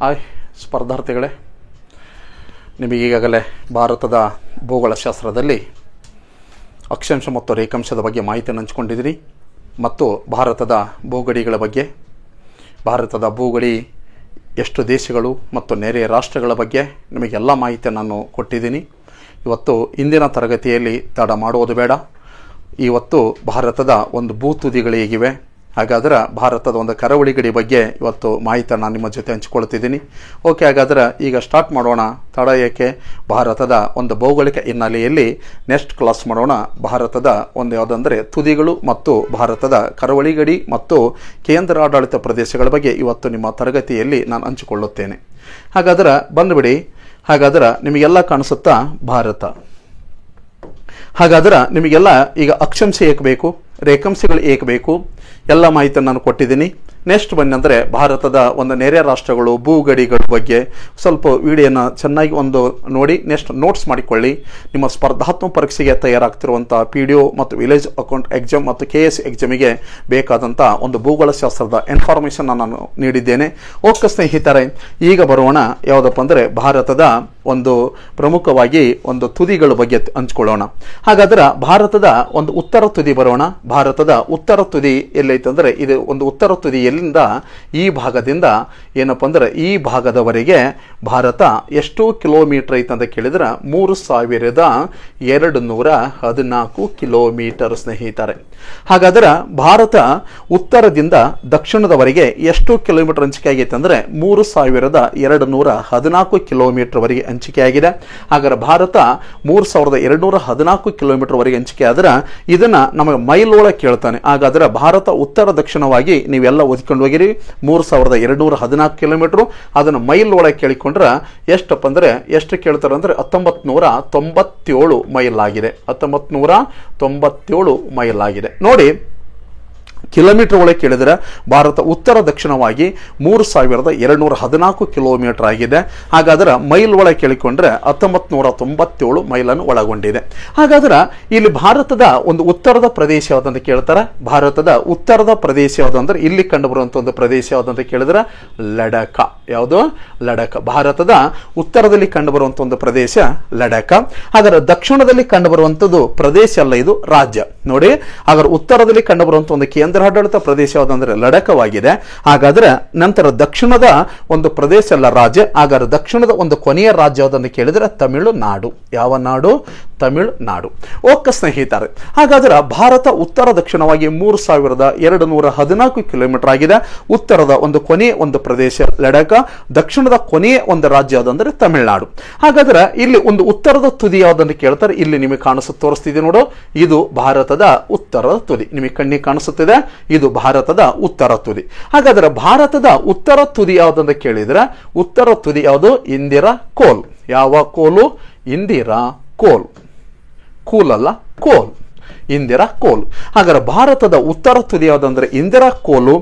Hi ಸ್ಪರ್ಧಾರ್ಥಿಗಳೇ, ನಿಮಗೀಗಾಗಲೇ ಭಾರತದ ಭೂಗೋಳಶಾಸ್ತ್ರದಲ್ಲಿ ಅಕ್ಷಾಂಶ ಮತ್ತು ರೇಖಾಂಶದ ಬಗ್ಗೆ ಮಾಹಿತಿಯನ್ನು ಹಂಚಿಕೊಂಡಿದ್ದೀರಿ ಮತ್ತು ಭಾರತದ ಭೂಗಡಿಗಳ ಬಗ್ಗೆ, ಭಾರತದ ಭೂಗಡಿ ಎಷ್ಟು ದೇಶಗಳು ಮತ್ತು ನೆರೆಯ ರಾಷ್ಟ್ರಗಳ ಬಗ್ಗೆ ನಿಮಗೆಲ್ಲ ಮಾಹಿತಿಯನ್ನು ನಾನು ಕೊಟ್ಟಿದ್ದೀನಿ. ಇವತ್ತು ಇಂದಿನ ತರಗತಿಯಲ್ಲಿ ತಡ ಮಾಡುವುದು ಬೇಡ. ಇವತ್ತು ಭಾರತದ ಒಂದು ಭೂತುದಿಗಳು ಹೇಗಿವೆ, ಹಾಗಾದ್ರೆ ಭಾರತದ ಒಂದು ಕರಾವಳಿ ಗಡಿ ಬಗ್ಗೆ ಇವತ್ತು ಮಾಹಿತಿಯನ್ನು ನಾನು ನಿಮ್ಮ ಜೊತೆ ಹಂಚಿಕೊಳ್ತಿದ್ದೀನಿ. ಓಕೆ, ಹಾಗಾದ್ರೆ ಈಗ ಸ್ಟಾರ್ಟ್ ಮಾಡೋಣ. ತಡ ಏಕೆ? ಭಾರತದ ಒಂದು ಭೌಗೋಳಿಕ ಹಿನ್ನೆಲೆಯಲ್ಲಿ ನೆಕ್ಸ್ಟ್ ಕ್ಲಾಸ್ ಮಾಡೋಣ. ಭಾರತದ ಒಂದು ಯಾವುದಂದರೆ ತುದಿಗಳು ಮತ್ತು ಭಾರತದ ಕರಾವಳಿ ಗಡಿ ಮತ್ತು ಕೇಂದ್ರಾಡಳಿತ ಪ್ರದೇಶಗಳ ಬಗ್ಗೆ ಇವತ್ತು ನಿಮ್ಮ ತರಗತಿಯಲ್ಲಿ ನಾನು ಹಂಚಿಕೊಳ್ಳುತ್ತೇನೆ. ಹಾಗಾದ್ರೆ ಬಂದುಬಿಡಿ. ಹಾಗಾದ್ರೆ ನಿಮಗೆಲ್ಲ ಕಾಣಿಸುತ್ತಾ ಭಾರತ. ಹಾಗಾದ್ರೆ ನಿಮಗೆಲ್ಲ ಈಗ ಅಕ್ಷಾಂಶ ಏಕೆ ಬೇಕು, ರೇಖಾಂಶಗಳು ಏಕೆ ಬೇಕು, ಎಲ್ಲ ಮಾಹಿತಿಯನ್ನು ನಾನು ಕೊಟ್ಟಿದ್ದೀನಿ. ನೆಕ್ಸ್ಟ್ ಬನ್ನಿ ಅಂದರೆ ಭಾರತದ ಒಂದು ನೆರೆ ರಾಷ್ಟ್ರಗಳು ಭೂಗಡಿಗಳ ಬಗ್ಗೆ ಸ್ವಲ್ಪ ವಿಡಿಯೋನ ಚೆನ್ನಾಗಿ ಒಂದು ನೋಡಿ ನೆಕ್ಸ್ಟ್ ನೋಟ್ಸ್ ಮಾಡಿಕೊಳ್ಳಿ. ನಿಮ್ಮ ಸ್ಪರ್ಧಾತ್ಮಕ ಪರೀಕ್ಷೆಗೆ ತಯಾರಾಗ್ತಿರುವಂಥ PDO ಮತ್ತು ವಿಲೇಜ್ ಅಕೌಂಟ್ ಎಕ್ಸಾಮ್ ಮತ್ತು KS ಎಕ್ಸಾಮಿಗೆ ಬೇಕಾದಂಥ ಒಂದು ಭೂಗೋಳಶಾಸ್ತ್ರದ ಇನ್ಫಾರ್ಮೇಷನ್ ನಾನು ನೀಡಿದ್ದೇನೆ. ಓಕೆ ಸ್ನೇಹಿತರೆ, ಈಗ ಬರೋಣ ಯಾವುದಪ್ಪ ಅಂದರೆ ಭಾರತದ ಒಂದು ಪ್ರಮುಖವಾಗಿ ಒಂದು ತುದಿಗಳ ಬಗ್ಗೆ ಹಂಚ್ಕೊಳ್ಳೋಣ. ಹಾಗಾದ್ರೆ ಭಾರತದ ಒಂದು ಉತ್ತರ ತುದಿ ಬರೋಣ. ಭಾರತದ ಉತ್ತರ ತುದಿ ಎಲ್ಲೈತಂದ್ರೆ ಇದು ಒಂದು ಉತ್ತರ ತುದಿ ಎಲ್ಲಿಂದ ಈ ಭಾಗದಿಂದ ಏನಪ್ಪ ಅಂದ್ರೆ ಈ ಭಾಗದವರೆಗೆ ಭಾರತ ಎಷ್ಟು ಕಿಲೋಮೀಟರ್ ಐತೆ ಅಂತ ಕೇಳಿದ್ರೆ 3214 ಕಿಲೋಮೀಟರ್ ಸ್ನೇಹಿತರೆ. ಹಾಗಾದ್ರೆ ಭಾರತ ಉತ್ತರದಿಂದ ದಕ್ಷಿಣದವರೆಗೆ ಎಷ್ಟು ಕಿಲೋಮೀಟರ್ ಹಂಚಿಕೆ ಆಗೈತೆ ಅಂದ್ರೆ 3214 ಕಿಲೋಮೀಟರ್ ವರೆಗೆ ಹಂಚಿಕೆ ಆಗಿದೆ. ಹಾಗಾದ್ರೆ ಭಾರತ 3214 ಕಿಲೋಮೀಟರ್ ವರೆಗೆ ಹಂಚಿಕೆ ಆದ್ರೆ ಇದನ್ನ ನಮಗೆ ಮೈಲ್ ಒಳಗೆ ಕೇಳ್ತಾನೆ. ಹಾಗಾದ್ರೆ ಭಾರತ ಉತ್ತರ ದಕ್ಷಿಣವಾಗಿ ನೀವೆಲ್ಲ ಓದ್ಕೊಂಡು ಹೋಗಿರಿ 3214 ಕಿಲೋಮೀಟರ್. ಅದನ್ನು ಮೈಲ್ ಒಳಗೆ ಕೇಳಿಕೊಂಡ್ರೆ ಎಷ್ಟಪ್ಪ ಅಂದ್ರೆ ಎಷ್ಟು ಕೇಳ್ತಾರೆ ಅಂದ್ರೆ 1997 ಮೈಲ್ ಆಗಿದೆ. 1997 ಮೈಲ್ ಆಗಿದೆ ನೋಡಿ. ಕಿಲೋಮೀಟರ್ ಒಳಗೆ ಕೇಳಿದರೆ ಭಾರತ ಉತ್ತರ ದಕ್ಷಿಣವಾಗಿ 3214 ಕಿಲೋಮೀಟರ್ ಆಗಿದೆ. ಹಾಗಾದ್ರೆ ಮೈಲ್ ಒಳಗೆ ಕೇಳಿಕೊಂಡ್ರೆ 1997 ಮೈಲನ್ನು ಒಳಗೊಂಡಿದೆ. ಹಾಗಾದ್ರೆ ಇಲ್ಲಿ ಭಾರತದ ಒಂದು ಉತ್ತರದ ಪ್ರದೇಶ ಯಾವುದಂತ ಕೇಳ್ತಾರೆ. ಭಾರತದ ಉತ್ತರದ ಪ್ರದೇಶ ಯಾವುದಂದ್ರೆ ಇಲ್ಲಿ ಕಂಡು ಬರುವಂತ ಒಂದು ಪ್ರದೇಶ ಯಾವುದಂತ ಕೇಳಿದ್ರೆ ಲಡಾಖ. ಯಾವುದು? ಲಡಾಖ. ಭಾರತದ ಉತ್ತರದಲ್ಲಿ ಕಂಡು ಬರುವಂತ ಒಂದು ಪ್ರದೇಶ ಲಡಾಖ. ಹಾಗಾದ್ರೆ ದಕ್ಷಿಣದಲ್ಲಿ ಕಂಡು ಬರುವಂತದ್ದು ಪ್ರದೇಶ ಅಲ್ಲ, ಇದು ರಾಜ್ಯ ನೋಡಿ. ಹಾಗಾದ್ರೆ ಉತ್ತರದಲ್ಲಿ ಕಂಡು ಬರುವಂತ ಒಂದು ಕೇಂದ್ರಾಡಳಿತ ಪ್ರದೇಶ ಯಾವುದಂದ್ರೆ ಲಡಾಖವಾಗಿದೆ. ಹಾಗಾದ್ರೆ ನಂತರ ದಕ್ಷಿಣದ ಒಂದು ಪ್ರದೇಶ ಅಲ್ಲ, ರಾಜ್ಯ. ಹಾಗಾದ್ರೆ ದಕ್ಷಿಣದ ಒಂದು ಕೊನೆಯ ರಾಜ್ಯ ಯಾವುದಂತ ಕೇಳಿದ್ರೆ ತಮಿಳುನಾಡು. ಯಾವ ನಾಡು? ತಮಿಳುನಾಡು. ಓಕೆ ಸ್ನೇಹಿತರೆ, ಹಾಗಾದ್ರೆ ಭಾರತ ಉತ್ತರ ದಕ್ಷಿಣವಾಗಿ 3214 ಕಿಲೋಮೀಟರ್ ಆಗಿದೆ. ಉತ್ತರದ ಒಂದು ಕೊನೆಯ ಒಂದು ಪ್ರದೇಶ ಲಡಾಖ, ದಕ್ಷಿಣದ ಕೊನೆಯ ಒಂದು ರಾಜ್ಯ ಯಾವುದಂದ್ರೆ ತಮಿಳುನಾಡು. ಹಾಗಾದ್ರೆ ಇಲ್ಲಿ ಒಂದು ಉತ್ತರದ ತುದಿ ಯಾವುದಂತ ಕೇಳ್ತಾರೆ. ಇಲ್ಲಿ ನಿಮಗೆ ತೋರಿಸ್ತಿದೆ ನೋಡು, ಇದು ಭಾರತದ ಉತ್ತರದ ತುದಿ. ನಿಮಗೆ ಕಣ್ಣಿಗೆ ಕಾಣಿಸುತ್ತಿದೆ, ಇದು ಭಾರತದ ಉತ್ತರ ತುದಿ. ಹಾಗಾದ್ರೆ ಭಾರತದ ಉತ್ತರ ತುದಿ ಯಾವುದಂತ ಕೇಳಿದ್ರೆ ಉತ್ತರ ತುದಿ ಯಾವುದು? ಇಂದಿರಾ ಕೋಲ್. ಯಾವ ಕೋಲು? ಇಂದಿರಾ ಕೋಲ್. ಕೂಲ್ ಅಲ್ಲ, ಕೋಲ್. ಇಂದಿರಾ ಕೋಲ್. ಹಾಗಾದ್ರೆ ಭಾರತದ ಉತ್ತರ ತುದಿ ಯಾವುದಂದ್ರೆ ಇಂದಿರಾ ಕೋಲು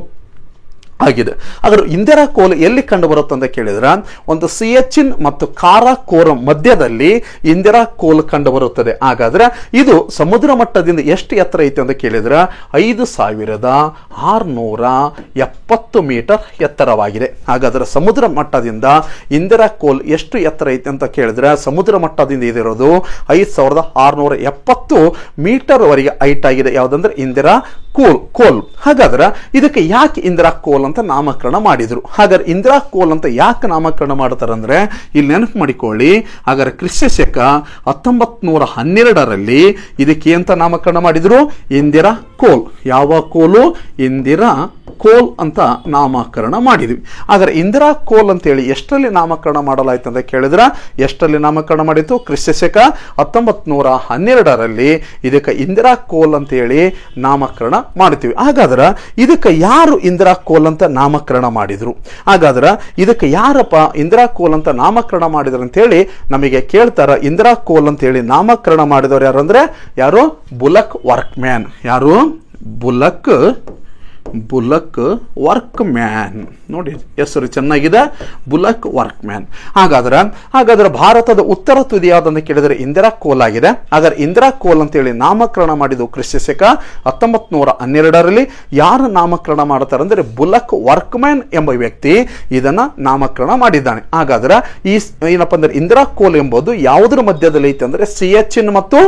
ಆಗಿದೆ. ಹಾಗಾದ್ರೆ ಇಂದಿರಾ ಕೋಲ್ ಎಲ್ಲಿ ಕಂಡು ಬರುತ್ತೆ ಅಂತ ಕೇಳಿದ್ರೆ ಒಂದು ಸಿಯಾಚಿನ್ ಮತ್ತು ಕಾರಾಕೋರಂ ಮಧ್ಯದಲ್ಲಿ ಇಂದಿರಾ ಕೋಲ್ ಕಂಡು ಬರುತ್ತದೆ. ಹಾಗಾದ್ರೆ ಇದು ಸಮುದ್ರ ಮಟ್ಟದಿಂದ ಎಷ್ಟು ಎತ್ತರ ಐತೆ ಅಂತ ಕೇಳಿದ್ರೆ 5670 ಮೀಟರ್ ಎತ್ತರವಾಗಿದೆ. ಹಾಗಾದ್ರೆ ಸಮುದ್ರ ಮಟ್ಟದಿಂದ ಇಂದಿರಾ ಕೋಲ್ ಎಷ್ಟು ಎತ್ತರ ಐತೆ ಅಂತ ಕೇಳಿದ್ರೆ ಸಮುದ್ರ ಮಟ್ಟದಿಂದ ಇದಿರೋದು 5670 ಮೀಟರ್ ವರೆಗೆ ಹೈಟ್ ಆಗಿದೆ. ಯಾವುದಂದ್ರೆ ಇಂದಿರಾ ಕೋಲ್. ಹಾಗಾದ್ರೆ ಇದಕ್ಕೆ ಯಾಕೆ ಇಂದಿರಾ ಕೋಲ್ ಅಂತ ನಾಮಕರಣ ಮಾಡಿದ್ರು? ಹಾಗಾದ್ರೆ ಇಂದಿರಾ ಕೋಲ್ ಅಂತ ಯಾಕೆ ನಾಮಕರಣ ಮಾಡ್ತಾರೆ ಅಂದ್ರೆ ಇಲ್ಲಿ ನೆನಪು ಮಾಡಿಕೊಳ್ಳಿ. ಹಾಗಾದ್ರೆ ಕ್ರಿಸ್ತಶಕ 1912ರಲ್ಲಿ ಇದಕ್ಕೆ ಅಂತ ನಾಮಕರಣ ಮಾಡಿದ್ರು? ಇಂದಿರಾ ಕೋಲ್. ಯಾವ ಕೋಲು? ಇಂದಿರಾ ಕೋಲ್ ಅಂತ ನಾಮಕರಣ ಮಾಡಿದ್ವಿ. ಆದರೆ ಇಂದಿರಾ ಕೋಲ್ ಅಂತೇಳಿ ಎಷ್ಟರಲ್ಲಿ ನಾಮಕರಣ ಮಾಡಲಾಯ್ತು ಅಂತ ಕೇಳಿದ್ರೆ ಎಷ್ಟರಲ್ಲಿ ನಾಮಕರಣ ಮಾಡಿತ್ತು? ಕ್ರಿಸ್ತಶಕ 1912ರಲ್ಲಿ ಇದಕ್ಕೆ ಇಂದಿರಾ ಕೋಲ್ ಅಂತೇಳಿ ನಾಮಕರಣ ಮಾಡ್ತೀವಿ. ಹಾಗಾದ್ರೆ ಇದಕ್ಕೆ ಯಾರು ಇಂದಿರಾ ಕೋಲ್ ಅಂತ ನಾಮಕರಣ ಮಾಡಿದ್ರು? ಹಾಗಾದ್ರೆ ಇದಕ್ಕೆ ಯಾರಪ್ಪ ಇಂದಿರಾ ಕೋಲ್ ಅಂತ ನಾಮಕರಣ ಮಾಡಿದ್ರು ಅಂತ ಹೇಳಿ ನಮಗೆ ಕೇಳ್ತಾರ. ಇಂದಿರಾ ಕೋಲ್ ಅಂತ ಹೇಳಿ ನಾಮಕರಣ ಮಾಡಿದವರು ಯಾರು ಅಂದ್ರೆ ಯಾರು? Bullock workman. ಯಾರು? Bullock Bullock work man. ನೋಡಿ ಹೆಸರು ಚೆನ್ನಾಗಿದೆ, ಬುಲಕ್ ವರ್ಕ್ ಮ್ಯಾನ್. ಹಾಗಾದ್ರೆ ಭಾರತದ ಉತ್ತರ ತುದಿಯಾದಂತ ಕೇಳಿದರೆ ಇಂದಿರಾ ಕೋಲ್ ಆಗಿದೆ. ಹಾಗಾದ್ರೆ ಇಂದಿರಾ ಕೋಲ್ ಅಂತೇಳಿ ನಾಮಕರಣ ಮಾಡಿದ್ದು ಕ್ರಿಸ್ತಶಕ 1912ರಲ್ಲಿ. ಯಾರು ನಾಮಕರಣ ಮಾಡ್ತಾರೆ ಅಂದ್ರೆ ಬುಲಕ್ ವರ್ಕ್ ಮ್ಯಾನ್ ಎಂಬ ವ್ಯಕ್ತಿ ಇದನ್ನ ನಾಮಕರಣ ಮಾಡಿದ್ದಾನೆ. ಹಾಗಾದ್ರೆ ಈ ಏನಪ್ಪಾ ಅಂದ್ರೆ ಇಂದಿರಾ ಕೋಲ್ ಎಂಬುದು ಯಾವುದರ ಮಧ್ಯದಲ್ಲಿ ಐತೆ ಅಂದ್ರೆ ಸಿಯಾಚಿನ್ ಮತ್ತು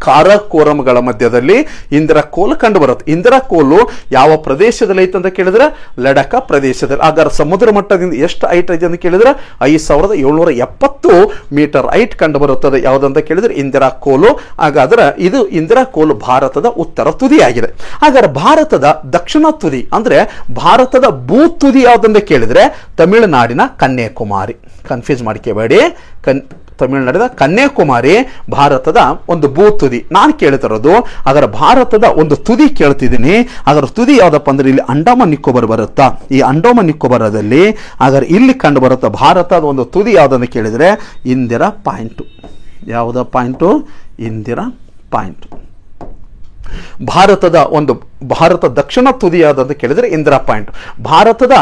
ಕಾರಾಕೋರಂಗಳ ಮಧ್ಯದಲ್ಲಿ ಇಂದಿರಾ ಕೋಲ್ ಕಂಡು ಬರುತ್ತೆ. ಇಂದಿರಾ ಕೋಲು ಯಾವ ಪ್ರದೇಶದಲ್ಲಿ ಐತೆ ಅಂತ ಕೇಳಿದ್ರೆ ಲಡಖ ಪ್ರದೇಶದಲ್ಲಿ. ಹಾಗಾದ್ರೆ ಸಮುದ್ರ ಮಟ್ಟದಿಂದ ಎಷ್ಟು ಹೈಟ್ ಐತೆ ಅಂತ ಕೇಳಿದ್ರೆ 5770 ಮೀಟರ್ ಹೈಟ್ ಕಂಡು ಬರುತ್ತದೆ. ಯಾವುದಂತ ಕೇಳಿದ್ರೆ ಇಂದಿರಾ ಕೋಲು. ಹಾಗಾದ್ರೆ ಇದು ಇಂದಿರಾ ಕೋಲು ಭಾರತದ ಉತ್ತರ ತುದಿಯಾಗಿದೆ. ಹಾಗಾದ್ರೆ ಭಾರತದ ದಕ್ಷಿಣ ತುದಿ ಅಂದ್ರೆ ಭಾರತದ ಭೂ ತುದಿ ಯಾವುದಂತ ಕೇಳಿದ್ರೆ ತಮಿಳುನಾಡಿನ ಕನ್ಯಾಕುಮಾರಿ. ಕನ್ಫ್ಯೂಸ್ ಮಾಡ್ಕೋಬೇಡಿ, ತಮಿಳುನಾಡಿನ ಕನ್ಯಾಕುಮಾರಿ ಭಾರತದ ಒಂದು ಭೂ ತುದಿ. ನಾನು ಕೇಳ್ತಿರೋದು ಅದರ ಭಾರತದ ಒಂದು ತುದಿ ಕೇಳ್ತಿದ್ದೀನಿ. ಅದರ ತುದಿ ಯಾವ್ದಪ್ಪ ಅಂದ್ರೆ ಇಲ್ಲಿ ಅಂಡಮಾನ್ ನಿಕೋಬಾರ್ ಬರುತ್ತಾ. ಈ ಅಂಡಮಾನ್ ನಿಕೋಬಾರದಲ್ಲಿ ಹಾಗಾದ್ರೆ ಇಲ್ಲಿ ಕಂಡು ಬರುತ್ತಾ ಭಾರತದ ಒಂದು ತುದಿ ಯಾವುದನ್ನು ಕೇಳಿದ್ರೆ ಇಂದಿರಾ ಪಾಯಿಂಟ್. ಯಾವುದ ಪಾಯಿಂಟು? ಇಂದಿರಾ ಪಾಯಿಂಟ್. ಭಾರತ ದಕ್ಷಿಣ ತುದಿ ಯಾವ್ದಂತ ಕೇಳಿದ್ರೆ ಇಂದಿರಾ ಪಾಯಿಂಟ್. ಭಾರತದ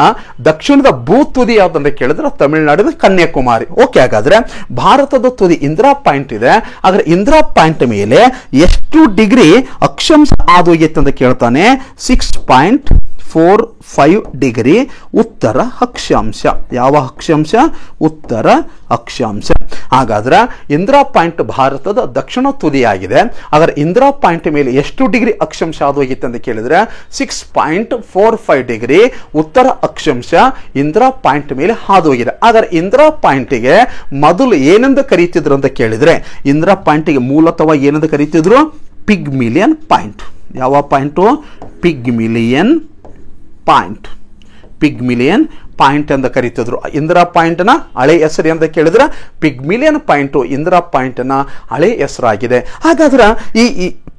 ದಕ್ಷಿಣದ ಭೂ ತುದಿ ಯಾವ್ದಂತ ಕೇಳಿದ್ರೆ ತಮಿಳುನಾಡಿನ ಕನ್ಯಾಕುಮಾರಿ. ಓಕೆ, ಹಾಗಾದ್ರೆ ಭಾರತದ ತುದಿ ಇಂದಿರಾ ಪಾಯಿಂಟ್ ಇದೆ. ಹಾಗಾದ್ರೆ ಇಂದಿರಾ ಪಾಯಿಂಟ್ ಮೇಲೆ ಎಷ್ಟು ಡಿಗ್ರಿ ಅಕ್ಷಾಂಶ ಆದೋಗೈತೆ ಅಂತ ಕೇಳ್ತಾನೆ. 6.45 ಡಿಗ್ರಿ ಉತ್ತರ ಅಕ್ಷಾಂಶ. ಯಾವ ಅಕ್ಷಾಂಶ? ಉತ್ತರ ಅಕ್ಷಾಂಶ. ಹಾಗಾದ್ರೆ ಇಂದಿರಾ ಪಾಯಿಂಟ್ ಭಾರತದ ದಕ್ಷಿಣ ತುದಿಯಾಗಿದೆ. ಹಾಗಾದ್ರೆ ಇಂದಿರಾ ಪಾಯಿಂಟ್ ಮೇಲೆ ಎಷ್ಟು ಡಿಗ್ರಿ ಅಕ್ಷಾಂಶ ಆದೋಗಿತ್ತು ಅಂತ ಕೇಳಿದ್ರೆ 6.45 ಡಿಗ್ರಿ ಉತ್ತರ ಅಕ್ಷಾಂಶ ಇಂದಿರಾ ಪಾಯಿಂಟ್ ಮೇಲೆ ಹಾದೋಗಿದೆ. ಹಾಗಾದ್ರೆ ಇಂದಿರಾ ಪಾಯಿಂಟ್ಗೆ ಮೊದಲು ಏನೆಂದು ಕರೀತಿದ್ರು ಅಂತ ಕೇಳಿದ್ರೆ ಇಂದಿರಾ ಪಾಯಿಂಟ್ಗೆ ಮೂಲತಃ ಏನೆಂದು ಕರೀತಿದ್ರು? ಪಿಗ್ಮಿಲಿಯನ್ ಪಾಯಿಂಟ್. ಯಾವ ಪಾಯಿಂಟು? ಪಿಗ್ಮಿಲಿಯನ್ ಪಾಯಿಂಟ್. ಪಿಗ್ಮಿಲಿಯನ್ ಪಾಯಿಂಟ್ ಅಂತ ಕರೀತಿದ್ರು. ಇಂದಿರಾ ಪಾಯಿಂಟ್ನ ಹಳೆ ಹೆಸರು ಅಂತ ಕೇಳಿದ್ರೆ ಪಿಗ್ಮಿಲಿಯನ್ ಪಾಯಿಂಟ್ ಇಂದಿರಾ ಪಾಯಿಂಟ್ನ ಹಳೆ ಹೆಸರಾಗಿದೆ. ಹಾಗಾದ್ರೆ ಈ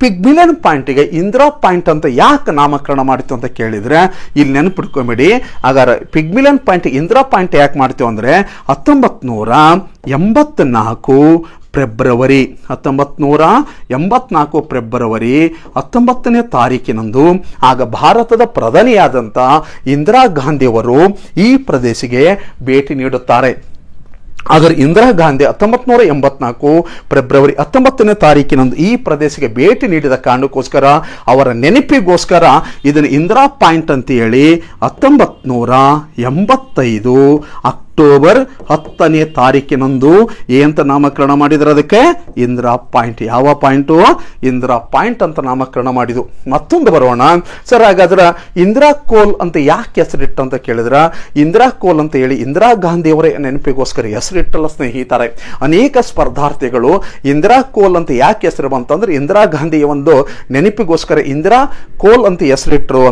ಪಿಗ್ಮಿಲಿಯನ್ ಪಾಯಿಂಟ್ಗೆ ಇಂದಿರಾ ಪಾಯಿಂಟ್ ಅಂತ ಯಾಕೆ ನಾಮಕರಣ ಮಾಡಿತು ಅಂತ ಕೇಳಿದ್ರೆ ಇಲ್ಲಿ ನೆನಪಿಟ್ಕೊಂಬಿಡಿ. ಹಾಗಾದ್ರೆ ಪಿಗ್ಮಿಲಿಯನ್ ಪಾಯಿಂಟ್ ಇಂದಿರಾ ಪಾಯಿಂಟ್ ಯಾಕೆ ಮಾಡ್ತೀವಿ ಅಂದ್ರೆ 1984 ಫೆಬ್ರವರಿ 1984 ಫೆಬ್ರವರಿ 19ನೇ ತಾರೀಕಿನಂದು ಆಗ ಭಾರತದ ಪ್ರಧಾನಿಯಾದಂಥ ಇಂದಿರಾ ಗಾಂಧಿಯವರು ಈ ಪ್ರದೇಶಕ್ಕೆ ಭೇಟಿ ನೀಡುತ್ತಾರೆ. ಆದರೆ ಇಂದಿರಾ ಗಾಂಧಿ 1984 ಫೆಬ್ರವರಿ 19ನೇ ತಾರೀಕಿನಂದು ಈ ಪ್ರದೇಶಕ್ಕೆ ಭೇಟಿ ನೀಡಿದ ಕಾರಣಕ್ಕೋಸ್ಕರ ಅವರ ನೆನಪಿಗೋಸ್ಕರ ಇದನ್ನು ಇಂದಿರಾ ಪಾಯಿಂಟ್ ಅಂತ ಹೇಳಿ 1985 ಅಕ್ಟೋಬರ್ 10ನೇ ತಾರೀಕಿನಂದು ಏನಂತ ನಾಮಕರಣ ಮಾಡಿದ್ರು? ಅದಕ್ಕೆ ಇಂದಿರಾ ಪಾಯಿಂಟ್. ಯಾವ ಪಾಯಿಂಟು? ಇಂದಿರಾ ಪಾಯಿಂಟ್ ಅಂತ ನಾಮಕರಣ ಮಾಡಿದ್ದು. ಮತ್ತೊಂದು ಬರೋಣ ಸರ್. ಹಾಗಾದ್ರೆ ಇಂದಿರಾ ಕೋಲ್ ಅಂತ ಯಾಕೆ ಹೆಸರಿಟ್ಟು ಅಂತ ಕೇಳಿದ್ರ ಇಂದಿರಾ ಕೋಲ್ ಅಂತ ಹೇಳಿ ಇಂದಿರಾ ಗಾಂಧಿಯವರ ನೆನಪಿಗೋಸ್ಕರ ಹೆಸರಿಟ್ಟಲ್ಲ ಸ್ನೇಹಿತರೆ. ಅನೇಕ ಸ್ಪರ್ಧಾರ್ಥಿಗಳು ಇಂದಿರಾ ಕೋಲ್ ಅಂತ ಯಾಕೆ ಹೆಸರು ಬಂತಂದ್ರೆ ಇಂದಿರಾ ಗಾಂಧಿಯ ಒಂದು ನೆನಪಿಗೋಸ್ಕರ ಇಂದಿರಾ ಕೋಲ್ ಅಂತ ಹೆಸರಿಟ್ಟರು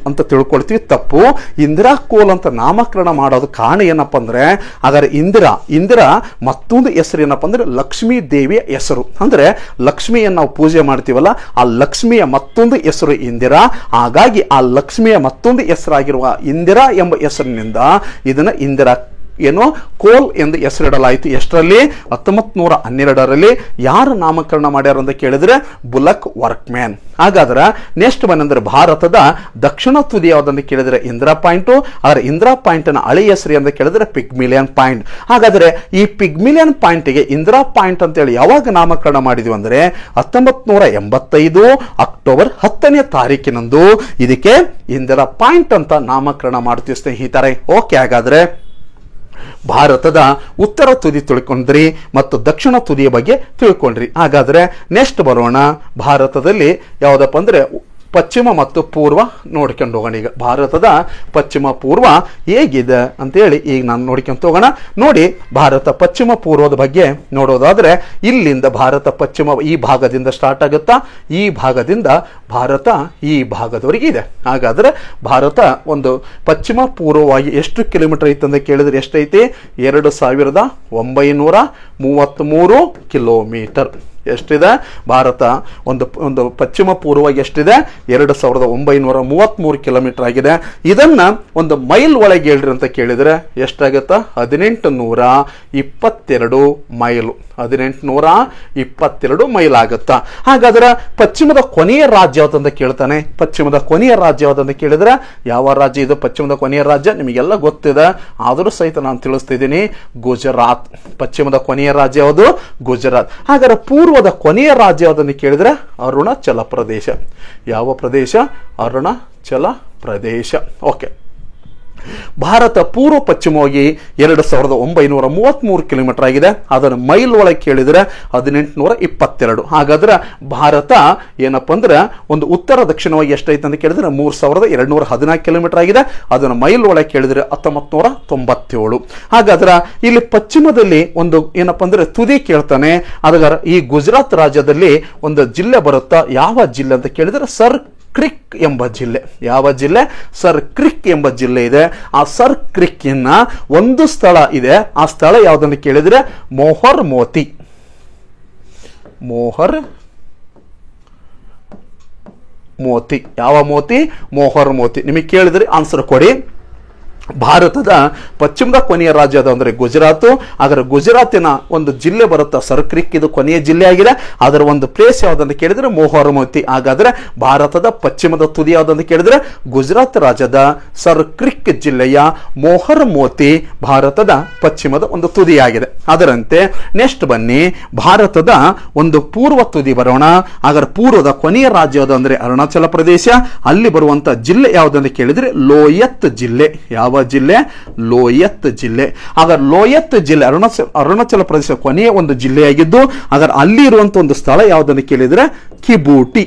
ಅಂತ ತಿಳ್ಕೊಳ್ತೀವಿ. ತಪ್ಪು. ಇಂದಿರಾ ಕೋಲ್ ಅಂತ ನಾಮಕರಣ ಮಾಡೋದು ಕಾರಣ ಏನಪ್ಪ ಅಂದ್ರೆ ಹಾಗಾದ್ರೆ ಇಂದಿರಾ ಮತ್ತೊಂದು ಹೆಸರು ಏನಪ್ಪ ಅಂದ್ರೆ ಲಕ್ಷ್ಮೀ ದೇವಿಯ ಹೆಸರು. ಅಂದ್ರೆ ಲಕ್ಷ್ಮಿಯನ್ನು ನಾವು ಪೂಜೆ ಮಾಡ್ತೀವಲ್ಲ, ಆ ಲಕ್ಷ್ಮಿಯ ಮತ್ತೊಂದು ಹೆಸರು ಇಂದಿರಾ. ಹಾಗಾಗಿ ಆ ಲಕ್ಷ್ಮಿಯ ಮತ್ತೊಂದು ಹೆಸರಾಗಿರುವ ಇಂದಿರಾ ಎಂಬ ಹೆಸರಿನಿಂದ ಇದನ್ನ ಇಂದಿರಾ ಕೋಲ್ ಎಂದು ಹೆಸರಿಡಲಾಯಿತು. ಎಷ್ಟರಲ್ಲಿ? 1912ರಲ್ಲಿ. ಯಾರು ನಾಮಕರಣ ಮಾಡ್ಯಾರ ಅಂತ ಕೇಳಿದ್ರೆ ಬುಲಕ್ ವರ್ಕ್ ಮ್ಯಾನ್. ಹಾಗಾದ್ರೆ ನೆಕ್ಸ್ಟ್ ಬಂದ್ರೆ ಭಾರತದ ದಕ್ಷಿಣ ತುದಿ ಯಾವುದಂತ ಕೇಳಿದ್ರೆ ಇಂದಿರಾ ಪಾಯಿಂಟು. ಆದರೆ ಇಂದಿರಾ ಪಾಯಿಂಟ್ನ ಹಳೆ ಹೆಸರು ಅಂತ ಕೇಳಿದ್ರೆ ಪಿಗ್ಮಿಲಿಯನ್ ಪಾಯಿಂಟ್. ಹಾಗಾದ್ರೆ ಈ ಪಿಗ್ಮಿಲಿಯನ್ ಪಾಯಿಂಟ್ಗೆ ಇಂದಿರಾ ಪಾಯಿಂಟ್ ಅಂತ ಹೇಳಿ ಯಾವಾಗ ನಾಮಕರಣ ಮಾಡಿದ್ವಿ ಅಂದ್ರೆ 1985 ಅಕ್ಟೋಬರ್ 10ನೇ ತಾರೀಕಿನಂದು ಇದಕ್ಕೆ ಇಂದಿರಾ ಪಾಯಿಂಟ್ ಅಂತ ನಾಮಕರಣ ಮಾಡ್ತೀವಿ ಸ್ನೇಹಿತರೆ. ಓಕೆ, ಹಾಗಾದ್ರೆ ಭಾರತದ ಉತ್ತರ ತುದಿ ತಿಳ್ಕೊಂಡ್ರಿ ಮತ್ತು ದಕ್ಷಿಣ ತುದಿಯ ಬಗ್ಗೆ ತಿಳ್ಕೊಂಡ್ರಿ. ಹಾಗಾದ್ರೆ ನೆಕ್ಸ್ಟ್ ಬರೋಣ. ಭಾರತದಲ್ಲಿ ಯಾವುದಪ್ಪ ಅಂದ್ರೆ ಪಶ್ಚಿಮ ಮತ್ತು ಪೂರ್ವ ನೋಡ್ಕೊಂಡು ಹೋಗೋಣ. ಈಗ ಭಾರತದ ಪಶ್ಚಿಮ ಪೂರ್ವ ಹೇಗಿದೆ ಅಂತೇಳಿ ಈಗ ನಾನು ನೋಡ್ಕೊಂತ ಹೋಗೋಣ. ನೋಡಿ, ಭಾರತ ಪಶ್ಚಿಮ ಪೂರ್ವದ ಬಗ್ಗೆ ನೋಡೋದಾದ್ರೆ ಇಲ್ಲಿಂದ ಭಾರತ ಪಶ್ಚಿಮ ಈ ಭಾಗದಿಂದ ಸ್ಟಾರ್ಟ್ ಆಗುತ್ತಾ, ಈ ಭಾಗದಿಂದ ಭಾರತ ಈ ಭಾಗದವರೆಗೆ ಇದೆ. ಹಾಗಾದ್ರೆ ಭಾರತ ಒಂದು ಪಶ್ಚಿಮ ಪೂರ್ವವಾಗಿ ಎಷ್ಟು ಕಿಲೋಮೀಟರ್ ಐತೆ ಅಂತ ಕೇಳಿದ್ರೆ ಎಷ್ಟೈತಿ? 2933 ಕಿಲೋಮೀಟರ್. ಎಷ್ಟಿದೆ? ಭಾರತ ಒಂದು ಪಶ್ಚಿಮ ಪೂರ್ವ ಎಷ್ಟಿದೆ? 2933 ಕಿಲೋಮೀಟರ್ ಆಗಿದೆ. ಇದನ್ನ ಒಂದು ಮೈಲ್ ಒಳಗೆ ಹೇಳ್ರಿ ಅಂತ ಕೇಳಿದ್ರೆ ಎಷ್ಟಾಗತ್ತ? 1822 ಮೈಲು. 1822 ಮೈಲ್ ಆಗುತ್ತಾ? ಹಾಗಾದ್ರೆ ಪಶ್ಚಿಮದ ಕೊನೆಯ ರಾಜ್ಯ ಯಾವ್ದಂತ ಕೇಳ್ತಾನೆ. ಪಶ್ಚಿಮದ ಕೊನೆಯ ರಾಜ್ಯ ಯಾವ್ದಂತ ಕೇಳಿದ್ರೆ ಯಾವ ರಾಜ್ಯ ಇದು? ಪಶ್ಚಿಮದ ಕೊನೆಯ ರಾಜ್ಯ ನಿಮಗೆಲ್ಲ ಗೊತ್ತಿದೆ, ಆದರೂ ಸಹಿತ ನಾನು ತಿಳಿಸ್ತಿದ್ದೀನಿ, ಗುಜರಾತ್. ಪಶ್ಚಿಮದ ಕೊನೆಯ ರಾಜ್ಯ ಯಾವುದು? ಗುಜರಾತ್. ಹಾಗಾದ್ರೆ ಪೂರ್ವದ ಕೊನೆಯ ರಾಜ್ಯ ಯಾವ್ದನ್ನು ಕೇಳಿದ್ರೆ ಅರುಣಾಚಲ ಪ್ರದೇಶ. ಯಾವ ಪ್ರದೇಶ? ಅರುಣಾಚಲ ಪ್ರದೇಶ. ಓಕೆ. ಭಾರತ ಪೂರ್ವ ಪಶ್ಚಿಮವಾಗಿ 2933 ಕಿಲೋಮೀಟರ್ ಆಗಿದೆ. ಅದನ್ನು ಮೈಲ್ ಒಳಗೆ ಕೇಳಿದ್ರೆ 1822. ಹಾಗಾದ್ರೆ ಭಾರತ ಏನಪ್ಪ ಅಂದ್ರೆ ಒಂದು ಉತ್ತರ ದಕ್ಷಿಣವಾಗಿ ಎಷ್ಟೈತೆ ಅಂತ ಕೇಳಿದ್ರೆ 3214 ಕಿಲೋಮೀಟರ್ ಆಗಿದೆ. ಅದನ್ನು ಮೈಲ್ ಒಳಗೆ ಕೇಳಿದ್ರೆ 1997. ಹಾಗಾದ್ರೆ ಇಲ್ಲಿ ಪಶ್ಚಿಮದಲ್ಲಿ ಒಂದು ಏನಪ್ಪ ಅಂದ್ರೆ ತುದಿ ಕೇಳ್ತಾನೆ. ಅದರ ಈ ಗುಜರಾತ್ ರಾಜ್ಯದಲ್ಲಿ ಒಂದು ಜಿಲ್ಲೆ ಬರುತ್ತಾ, ಯಾವ ಜಿಲ್ಲೆ ಅಂತ ಕೇಳಿದ್ರೆ ಸರ್ ಕ್ರಿಕ್ ಎಂಬ ಜಿಲ್ಲೆ. ಯಾವ ಜಿಲ್ಲೆ? ಸರ್ ಕ್ರಿಕ್ ಎಂಬ ಜಿಲ್ಲೆ ಇದೆ. ಆ ಸರ್ ಕ್ರಿಕ್ಕಿನ ಒಂದು ಸ್ಥಳ ಇದೆ. ಆ ಸ್ಥಳ ಯಾವುದನ್ನು ಕೇಳಿದ್ರೆ ಮೋಹರ್ ಮೋತಿ. ಮೋಹರ್ ಮೋತಿ. ಯಾವ ಮೋತಿ? ಮೋಹರ್ ಮೋತಿ. ನಿಮಗೆ ಕೇಳಿದ್ರೆ ಆನ್ಸರ್ ಕೊಡಿ. ಭಾರತದ ಪಶ್ಚಿಮದ ಕೊನೆಯ ರಾಜ್ಯ ಅಂದ್ರೆ ಗುಜರಾತ್. ಹಾಗಾದ್ರೆ ಗುಜರಾತಿನ ಒಂದು ಜಿಲ್ಲೆ ಬರುತ್ತಾ ಸರ್ ಕ್ರಿಕ್, ಇದು ಕೊನೆಯ ಜಿಲ್ಲೆ ಆಗಿದೆ. ಅದರ ಒಂದು ಪ್ಲೇಸ್ ಯಾವ್ದಂತ ಕೇಳಿದ್ರೆ ಮೋಹರ್ಮೋತಿ. ಹಾಗಾದ್ರೆ ಭಾರತದ ಪಶ್ಚಿಮದ ತುದಿ ಯಾವ್ದಂತ ಕೇಳಿದ್ರೆ ಗುಜರಾತ್ ರಾಜ್ಯದ ಸರ್ ಕ್ರಿಕ್ ಜಿಲ್ಲೆಯ ಮೋಹರ್ಮೋತಿ ಭಾರತದ ಪಶ್ಚಿಮದ ಒಂದು ತುದಿಯಾಗಿದೆ. ಅದರಂತೆ ನೆಕ್ಸ್ಟ್ ಬನ್ನಿ, ಭಾರತದ ಒಂದು ಪೂರ್ವ ತುದಿ ಬರೋಣ. ಹಾಗಾದ್ರೆ ಪೂರ್ವದ ಕೊನೆಯ ರಾಜ್ಯ ಯಾವುದು ಅಂದ್ರೆ ಅರುಣಾಚಲ ಪ್ರದೇಶ. ಅಲ್ಲಿ ಬರುವಂತ ಜಿಲ್ಲೆ ಯಾವುದಂತ ಕೇಳಿದ್ರೆ ಲೋಯತ್ ಜಿಲ್ಲೆ. ಯಾವ ಜಿಲ್ಲೆ? ಲೋಯತ್ ಜಿಲ್ಲೆ. ಹಾಗಾದ್ರೆ ಲೋಯತ್ ಜಿಲ್ಲೆ ಅರುಣಾಚಲ ಪ್ರದೇಶ ಕೊನೆಯ ಒಂದು ಜಿಲ್ಲೆಯಾಗಿದ್ದು, ಹಾಗಾದ್ರೆ ಅಲ್ಲಿ ಇರುವಂತಹ ಒಂದು ಸ್ಥಳ ಯಾವುದನ್ನು ಕೇಳಿದ್ರೆ ಕಿಬೂಟಿ.